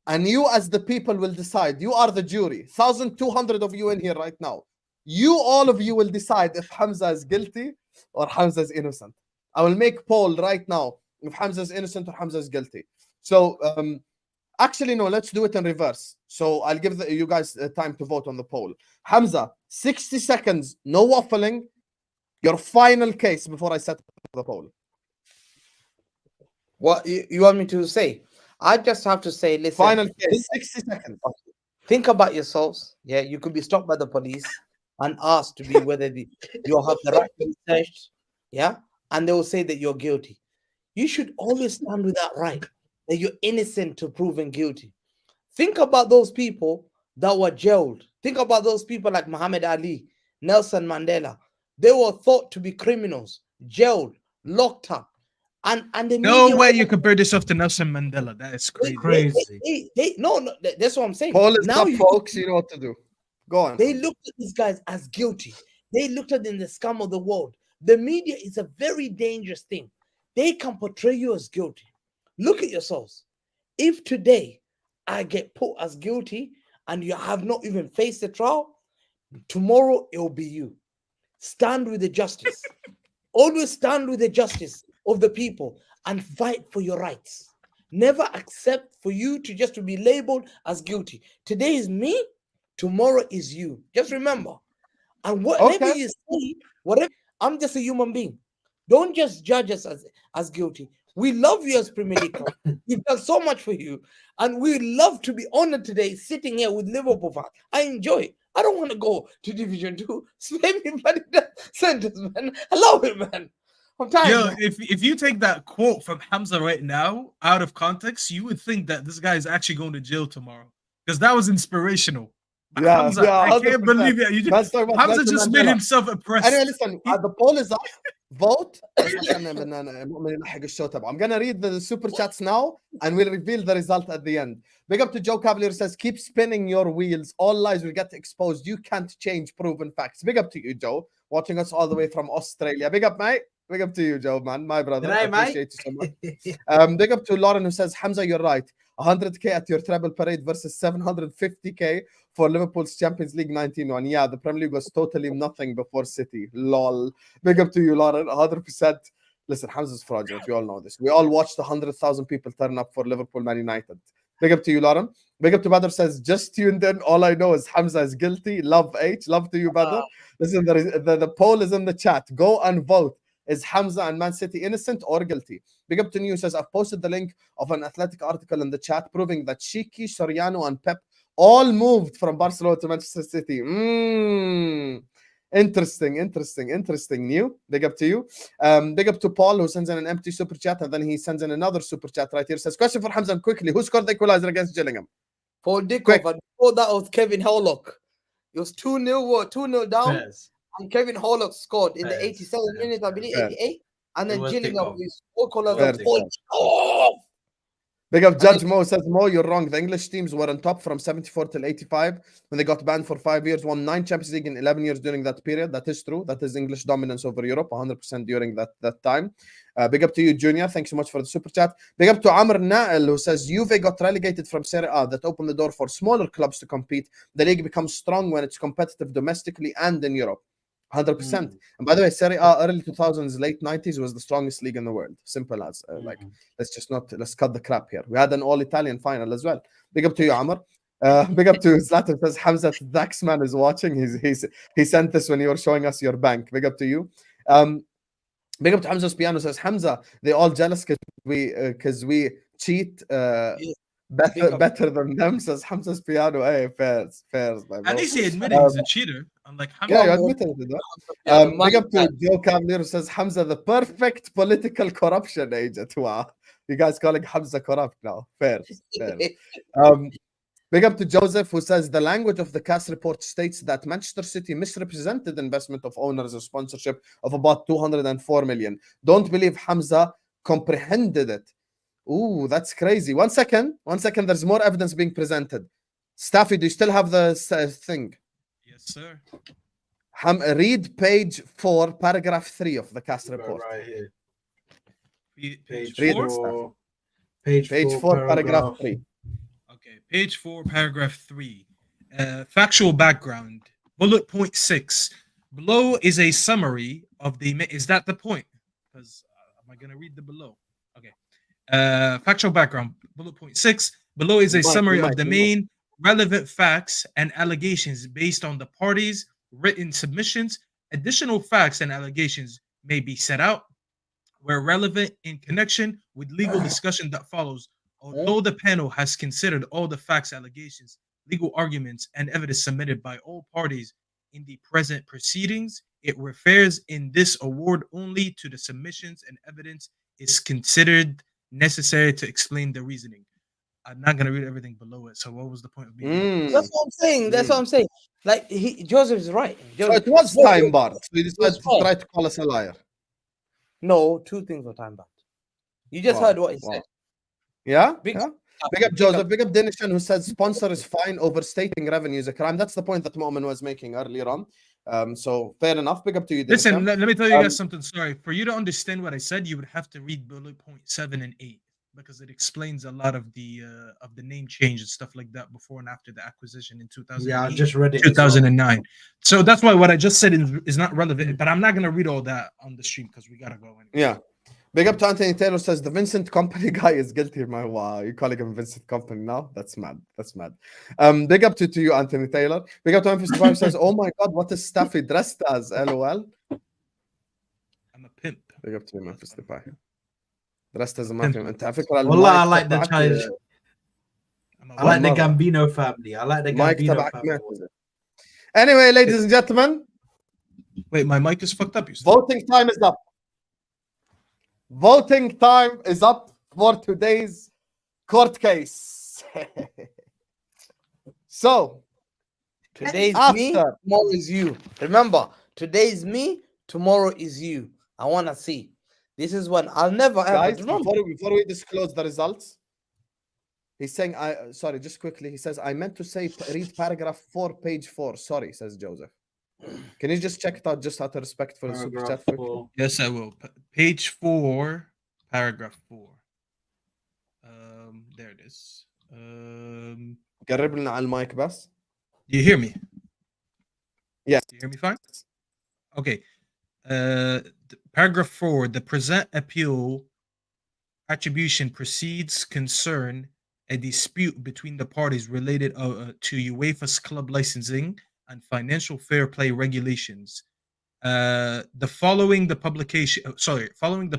and you as the people will decide. You are the jury. 1,200 of you in here right now. You all of you will decide if Hamza is guilty or Hamza is innocent. I will make poll right now if Hamza is innocent or Hamza is guilty. So actually no, let's do it in reverse. So I'll give you guys time to vote on the poll. Hamza, 60 seconds, no waffling. Your final case before I set the poll.
what you want me to say? I just have to say, listen.
Final case, 60 seconds.
Think about yourselves. Yeah, you could be stopped by the police and asked to be whether you have the right to be searched. Yeah, and they will say that you're guilty. You should always stand with that right, that you're innocent to proven guilty. Think about those people that were jailed. Think about those people like Muhammad Ali, Nelson Mandela. They were thought to be criminals, jailed, locked up, and the
No
media.
way you compare yourself to Nelson Mandela. That is crazy.
No, that's what I'm saying.
Poll is
Now
up, folks. You know what to do. Go on.
They looked at these guys as guilty. They looked at them in the scum of the world. The media is a very dangerous thing. They can portray you as guilty. Look at yourselves. If today I get put as guilty and you have not even faced the trial, tomorrow it will be you. Stand with the justice. Always stand with the justice of the people and fight for your rights. Never accept for you to just to be labeled as guilty. Today is me, tomorrow is you. Just remember. And whatever
Okay.
you see, whatever, I'm just a human being. Don't just judge us as guilty. We love you as Premier League club. We've done so much for you. And we love to be honored today sitting here with Liverpool fans. I enjoy it. I don't want to go to Division 2. Spare me money in that sentence, man. I love it, man. I'm tired.
Yo,
man.
if you take that quote from Hamza right now out of context, you would think that this guy is actually going to jail tomorrow because that was inspirational. But
Yeah,
Hamza,
yeah,
I can't
100%.
believe it. You
Let's talk about
Hamza
Nelson
just made
Mandela.
himself oppressed.
Anyway, listen, the poll is up. Vote. I'm gonna read the super chats now and we'll reveal the result at the end. Big up to Joe Cavalier says, keep spinning your wheels. All lies will get exposed. You can't change proven facts. Big up to you, Joe, watching us all the way from Australia. Big up, mate. Big up to you, Joe, man. My brother. I
G'day, mate.
appreciate you so much. Big up to Lauren who says, Hamza, you're right. 100k at your treble parade versus 750k for Liverpool's Champions League 19-1. Yeah, the Premier League was totally nothing before City. Lol. Big up to you, Lauren. 100%. Listen, Hamza's fraudulent. We all know this. We all watched 100,000 people turn up for Liverpool Man United. Big up to you, Lauren. Big up to Badr says, just tuned in. All I know is Hamza is guilty. Love H. Love to you, Badr. Listen, the poll is in the chat. Go and vote. Is Hamza and Man City innocent or guilty? Big up to New says, I've posted the link of an Athletic article in the chat proving that Shiki, Soriano, and Pep all moved from Barcelona to Manchester City. Interesting. New. Big up to you. Big up to Paul who sends in an empty super chat and then he sends in another super chat right here. Says, question for Hamza quickly. Who scored the equalizer against Gillingham?
For Dickov,
Quick.
and before that was Kevin Hollock. It was 2-0 down.
Yes.
And Kevin Hollock scored in the
Yes,
87th
yes,
minute, I believe,
yes.
88. And then
It was
Gillingham
Dickov.
is 4 corners
Fair
of
enough.
Paul. Oh!
Big up Judge Mo says, Mo, you're wrong. The English teams were on top from 74 till 85 when they got banned for 5 years, won 9 Champions League in 11 years during that period. That is true. That is English dominance over Europe, 100% during that time. Big up to you, Junior. Thanks so much for the super chat. Big up to Amr Nael, who says, Juve got relegated from Serie A. That opened the door for smaller clubs to compete. The league becomes strong when it's competitive domestically and in Europe. 100%. And by the way, Serie A early 2000s, late 90s was the strongest league in the world. Simple as like, let's cut the crap here. We had an all-Italian final as well. Big up to you, Amr. Big up to Zlatan says Hamza Daxman is watching. He sent this when you were showing us your bank. Big up to you. Big up to Hamza's Piano says, Hamza, they all jealous because we cheat
Big up.
better than them, says Hamza's Piano. Hey, fairs, my bro.
At least he admitted he's a cheater. Unlike
Yeah, you
Hamza.
admitted it.
Yeah,
Big up to
man.
Joe Cavalier who says, Hamza, the perfect political corruption agent. Wow. You guys calling Hamza corrupt now. Fairs. Big up to Joseph who says, the language of the CAS report states that Manchester City misrepresented investment of owners of sponsorship of about 204 million. Don't believe Hamza comprehended it. Ooh, that's crazy. One second. There's more evidence being presented. Staffy, do you still have the thing?
Yes, sir.
Read page 4, paragraph 3 of the CAS report.
Right here.
Page
Read
4.
it,
Four,
Page 4, paragraph 3.
Okay, page 4, paragraph 3. Factual background. Bullet point 6. Below is a summary of the. Is that the point? Because am I going to read the below? Okay. Factual background. Bullet point 6. Below is a summary of the main relevant facts and allegations based on the parties' written submissions. Additional facts and allegations may be set out where relevant in connection with legal discussion that follows. Although the panel has considered all the facts, allegations, legal arguments, and evidence submitted by all parties in the present proceedings, it refers in this award only to the submissions and evidence is considered necessary to explain the reasoning. I'm not going to read everything below it. So what was the point of being?
That's what I'm saying. That's what I'm saying. Like Joseph is right.
So it was time barred. So you decided to try to call us a liar.
No, 2 things were time barred. You just heard what he said.
Yeah?
Big
Big up Joseph. Big up Denishan who said sponsor is fine, overstating revenue is a crime. That's the point that Moamen was making earlier on. So fair enough. Big up to you, Denishan.
Listen, let me tell you guys something. Sorry. For you to understand what I said, you would have to read bullet point 7 and 8 because it explains a lot of the name change and stuff like that before and after the acquisition in 2008.
Yeah, I just read it.
2009. So that's why what I just said is not relevant. But I'm not gonna read all that on the stream because we gotta go anyway.
Yeah. Big up to Anthony Taylor says the Vincent Company guy is guilty. Wow, you calling him Vincent Company now? That's mad. Big up to you, Anthony Taylor. Big up to M55 says, oh my god, what is Staffy dressed as? LOL.
I'm a pimp.
Big up to you, M55. Dressed as a mafia.
Wallah, I like the child. I like the Gambino family. Family.
Anyway, ladies and gentlemen.
Wait, my mic is fucked up.
Voting time is up. Voting time is up for today's court case. So,
today's me, tomorrow is you. Remember, today's me, tomorrow is you. I want to see. This is one I'll never
guys,
ever.
Before we disclose the results, he's saying, sorry, just quickly. He says, I meant to say read paragraph 4, page 4. Sorry, says Joseph. Can you just check it out just out of respect for the super chat?
Yes, I will. Page 4, paragraph 4. There it is.
قرب لنا على المايك بس.
Do you hear me?
Yes.
Do you hear me fine? Okay. Paragraph 4, the present appeal attribution proceeds concern a dispute between the parties related to UEFA's club licensing and financial fair play regulations. Following the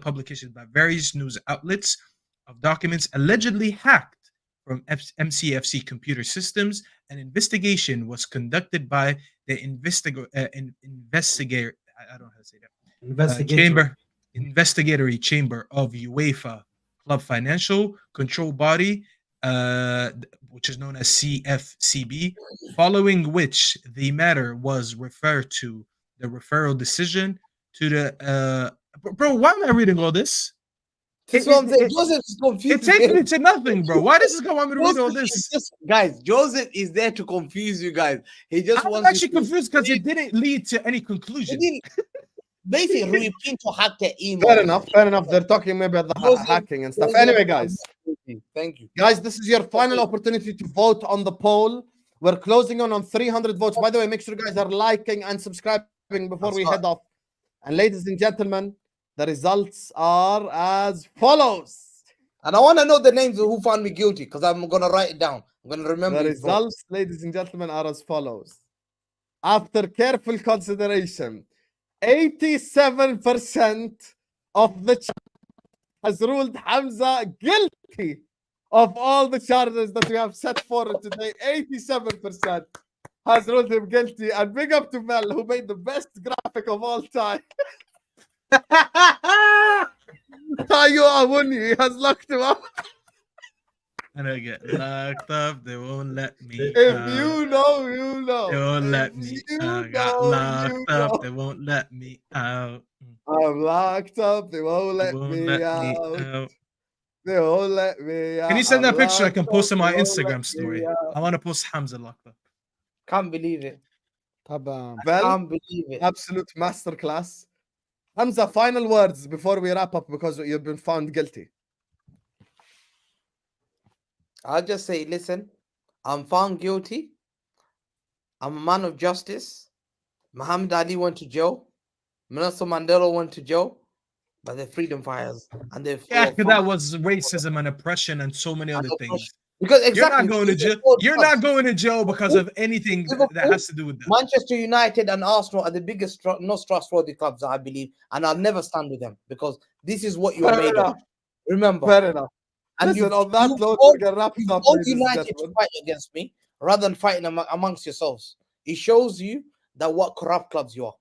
publication by various news outlets of documents allegedly hacked from MCFC computer systems, an investigation was conducted by the investigatory chamber of UEFA club financial control body, which is known as CFCB, following which the matter was referred to the referral decision to the bro, why am I reading all this?
That's what I'm saying. Joseph is confused.
It takes me to nothing, bro. Why does this guy want me to read all this?
Guys, Joseph is there to confuse you guys. He just
I'm actually confused because it didn't lead to any conclusion.
Basically, Pinto hacked the email.
Fair enough. They're talking maybe about the hacking and stuff. Anyway, guys.
Thank you.
Guys, this is your final opportunity to vote on the poll. We're closing on 300 votes. By the way, make sure you guys are liking and subscribing before we head off. And ladies and gentlemen, the results are as follows.
And I want to know the names of who found me guilty because I'm going to write it down. I'm going to remember.
The results, ladies and gentlemen, are as follows. After careful consideration, 87% of the has ruled Hamza guilty of all the charges that we have set forward today. 87% has ruled him guilty. And big up to Mel, who made the best graphic of all time. Tayo Awuni, he has locked him up.
And I get locked up. They won't let me.
If you know, you know.
They won't let
If
me.
you
I got
know,
locked
you
up.
know.
They won't let me out.
I'm locked up. They won't
They
let
won't
me
let
out.
me out.
They won't let me out.
Can you send that
I'm
picture? I
locked
can
up,
post on
they
my
won't let
Instagram
me
story.
out.
I want to post Hamza locked up.
Can't believe it.
طبعا.
Well,
Can't believe it.
absolute masterclass. Hamza, final words before we wrap up because you've been found guilty.
I'll just say, listen, I'm found guilty. I'm a man of justice. Muhammad Ali went to jail. Nelson Mandela went to jail. But they're freedom fighters. And they're
Yeah, because that was racism and oppression and so many other things.
Because
You're
exactly,
not going to jail. You're not going to jail because of anything that has to do with that.
Manchester United and Arsenal are the biggest, most trustworthy clubs, I believe, and I'll never stand with them because this is what you're
Fair
made
enough.
of. Remember,
Fair enough.
and
Listen, on that
you've
note,
all-
we're going to wrap it
you've
up,
all
ladies and
united to
gentlemen.
fight against me rather than fighting amongst yourselves. It shows you that what corrupt clubs you are.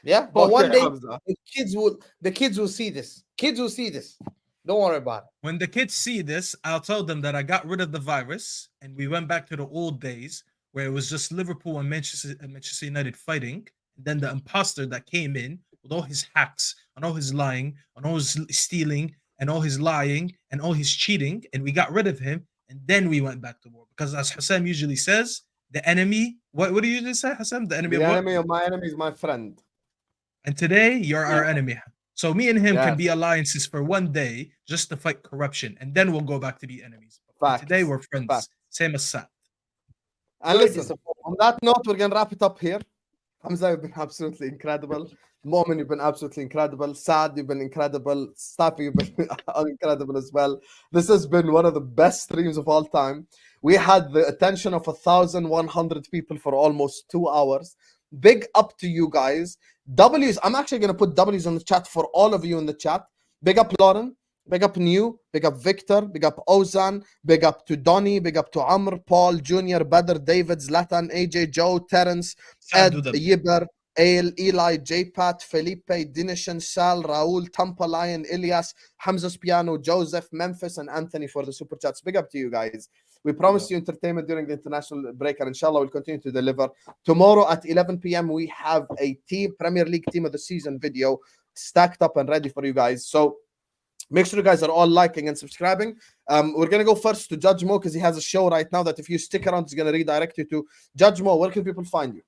Yeah, but one
Okay,
day
Hamza.
the kids will see this. Kids will see this. Don't worry about it.
When the kids see this, I'll tell them that I got rid of the virus and we went back to the old days where it was just Liverpool and Manchester United fighting. And then the imposter that came in with all his hacks and all his lying and all his stealing and all his lying and all his cheating, and we got rid of him. And then we went back to war because, as Hassam usually says, the enemy. What do you usually say, Hassam? The enemy
The
of what?
enemy of my enemy is my friend.
And today you're our enemy. So me and him
Yeah.
can be alliances for one day just to fight corruption, and then we'll go back to be enemies. But
Facts.
today we're friends,
Facts.
same as Saad.
And
Very
listen,
disappointing.
on that note, we're going to wrap it up here. Hamza, you've been absolutely incredible. Moamen, you've been absolutely incredible. Saad, you've been incredible. Staffy, you've been incredible as well. This has been one of the best streams of all time. We had the attention of 1,100 people for almost 2 hours. Big up to you guys. W's, I'm actually going to put W's on the chat for all of you in the chat. Big up Lauren. Big up New, big up Victor, big up Ozan, big up to Donny, big up to Amr, Paul, Junior, Badr, David, Zlatan, AJ, Joe, Terence,
Saad,
Ed,
do them.
Yiber, Ale, Eli, J-Pat, Felipe, Dinishan, Sal, Raul, Tampa Lion, Ilias, Hamza's Piano, Joseph, Memphis, and Anthony for the super chats. Big up to you guys. We promised you entertainment during the international break, and inshallah we'll continue to deliver. Tomorrow at 11 p.m. we have a Premier League team of the season video stacked up and ready for you guys. So make sure you guys are all liking and subscribing. We're going to go first to Judge Mo because he has a show right now that if you stick around, he's going to redirect you to. Judge Mo, where can people find you?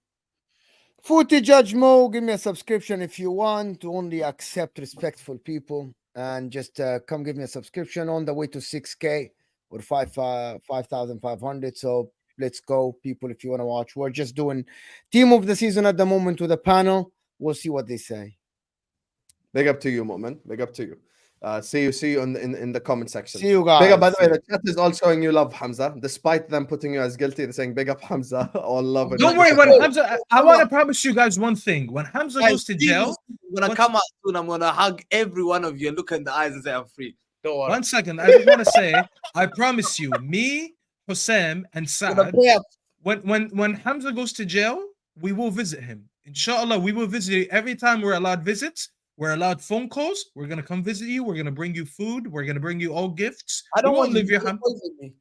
Footy Judge Mo, give me a subscription if you want. Only accept respectful people, and just come give me a subscription. On the way to 6K or 5,500. So let's go, people, if you want to watch. We're just doing team of the season at the moment with a panel. We'll see what they say.
Big up to you, Moamen. Big up to you. See you in the comment section.
See you guys.
Big up, by the way, the chat is all showing you love, Hamza. Despite them putting you as guilty, they're saying big up, Hamza. All love. and
Don't worry, when
respect.
Hamza, I want to promise you guys one thing. When Hamza goes to jail,
When I come out soon, I'm gonna hug every one of you and look in the eyes and say I'm free. Don't worry.
1 second, I just want to say, I promise you, me, Hosam, and
I'm gonna
Saad,
pray up.
when Hamza goes to jail, we will visit him. Inshallah, we will visit you every time we're allowed visits. We're allowed phone calls. We're gonna come visit you. We're gonna bring you food. We're gonna bring you all gifts.
I don't
We
want
won't leave
you
your
to
ham.
poison me.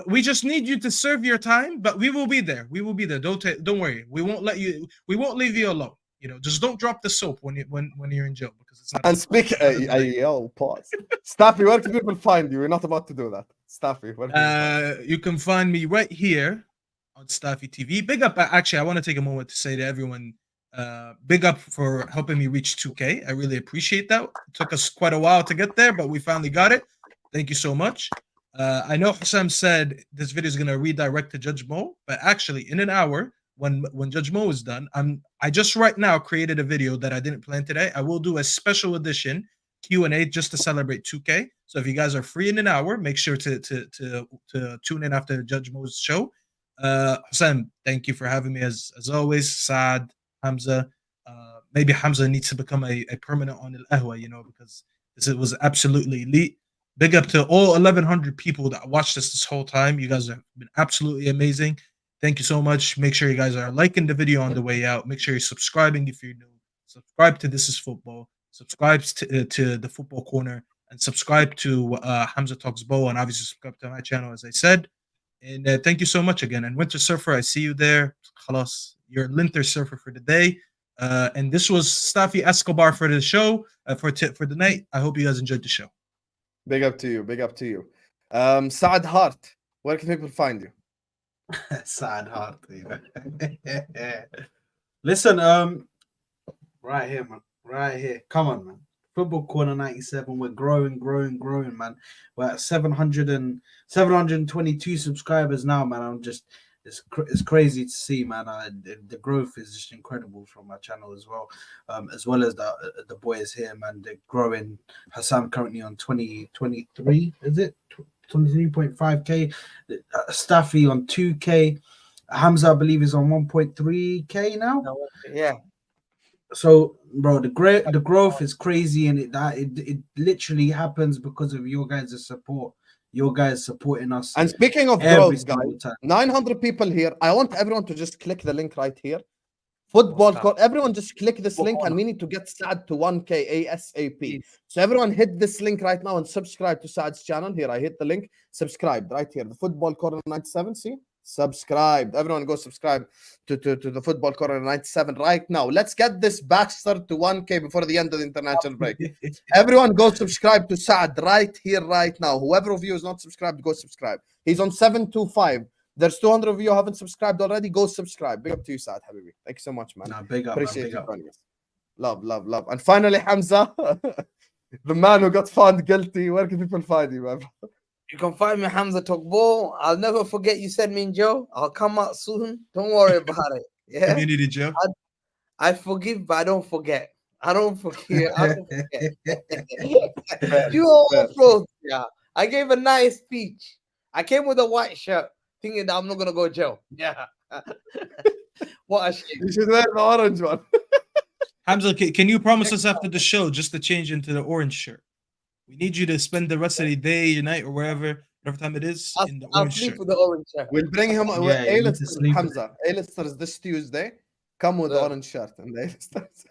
We just need you to serve your time, but we will be there. We will be there. Don't worry. We won't let you. We won't leave you alone. You know, just don't drop the soap when you're in jail because it's not.
And speak, pause. Staffy, where can people find you? We're not about to do that. Staffy, where can people find you?
You can find me right here on Staffy TV. Big up! Actually, I want to take a moment to say to everyone, big up for helping me reach 2K. I really appreciate that. It took us quite a while to get there, but we finally got it. Thank you so much. I know Hussam said this video is gonna redirect to Judge Mo, but actually, in an hour, when Judge Mo is done, I just right now created a video that I didn't plan today. I will do a special edition Q&A just to celebrate 2K. So if you guys are free in an hour, make sure to tune in after Judge Mo's show. Hussam, thank you for having me as always. Saad, Hamza, maybe Hamza needs to become a permanent on Al Ahwa, you know, because it was absolutely elite. Big up to all 1,100 people that watched us this whole time. You guys have been absolutely amazing. Thank you so much. Make sure you guys are liking the video on the way out. Make sure you're subscribing if you're new. Subscribe to This Is Football. Subscribe to the Football Corner, and subscribe to Hamza Talks Bow, and obviously subscribe to my channel, as I said. And thank you so much again. And Winter Surfer, I see you there. Khalas, you're Linter Surfer for the day. And this was Staffy Escobar for the show, for the night. I hope you guys enjoyed the show.
Big up to you. Big up to you. Saad Hart, where can people find you?
Sad heart. Listen, right here, man. Right here. Come on, man. Football Corner 97. We're growing, man. We're at 722 subscribers now, man. I'm just, it's crazy to see, man. The growth is just incredible from my channel as well as the boys here, man. They're growing. Hassan currently on 23, is it? 23.5k. Staffy on 2k. Hamza, I believe, is on 1.3k now.
Yeah.
So, bro, the growth is crazy, and it literally happens because of your guys' support. Your guys supporting us.
And speaking of
every
growth, guys,
time.
900 people here. I want everyone to just click the link right here. Football Corner. Everyone just click this link, and we need to get Saad to 1k ASAP. So everyone hit this link right now and subscribe to Saad's channel. Here, I hit the link. Subscribe right here. The Football Corner 97. See? Subscribe. Everyone go subscribe to the Football Corner 97 right now. Let's get this bastard to 1k before the end of the international break. Everyone go subscribe to Saad right here, right now. Whoever of you is not subscribed, go subscribe. He's on 725. There's 200 of you who haven't subscribed already. Go subscribe. Big up to you, Saad, Habibi. Thank you so much, man.
Nah, big up,
Appreciate
man,
you joining us. Love. And finally, Hamza, the man who got found guilty. Where can people find you, man?
You can find me Hamza Talk Ball. I'll never forget you said me in Joe. I'll come out soon. Don't worry about it. Yeah.
Community Joe.
I forgive, but I don't forget. I don't forget. You all froze. Yeah. I gave a nice speech. I came with a white shirt, thinking that I'm not gonna go jail. Yeah. What a shame.
You should wear the orange one.
Hamza, can you promise us after the show just to change into the orange shirt? We need you to spend the rest of the day, your night, or whatever time it is, in the
I'll
orange
sleep
shirt.
with the orange shirt.
We'll bring him.
Yeah, you need to sleep.
Hamza, A-listers this Tuesday. Come with the orange shirt and the A-listers.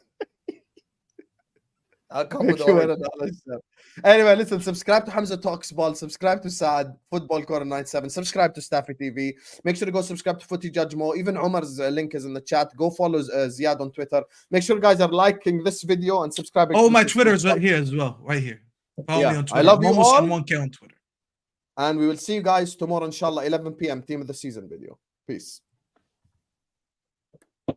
I'll come with the
Make you wear
orange
an orange shirt. Anyway, listen, subscribe to Hamza Talks Ball, subscribe to Saad, Football Corner 97, subscribe to Staffy TV. Make sure to go subscribe to Footy Judge Mo. Even Omar's link is in the chat. Go follow Ziad on Twitter. Make sure guys are liking this video and subscribing.
Oh, my Twitter is right here as well. Right here. Follow me on Twitter.
I love you
Almost
all.
on 1K on Twitter.
And we will see you guys tomorrow, inshallah, 11 p.m. Team of the Season video. Peace.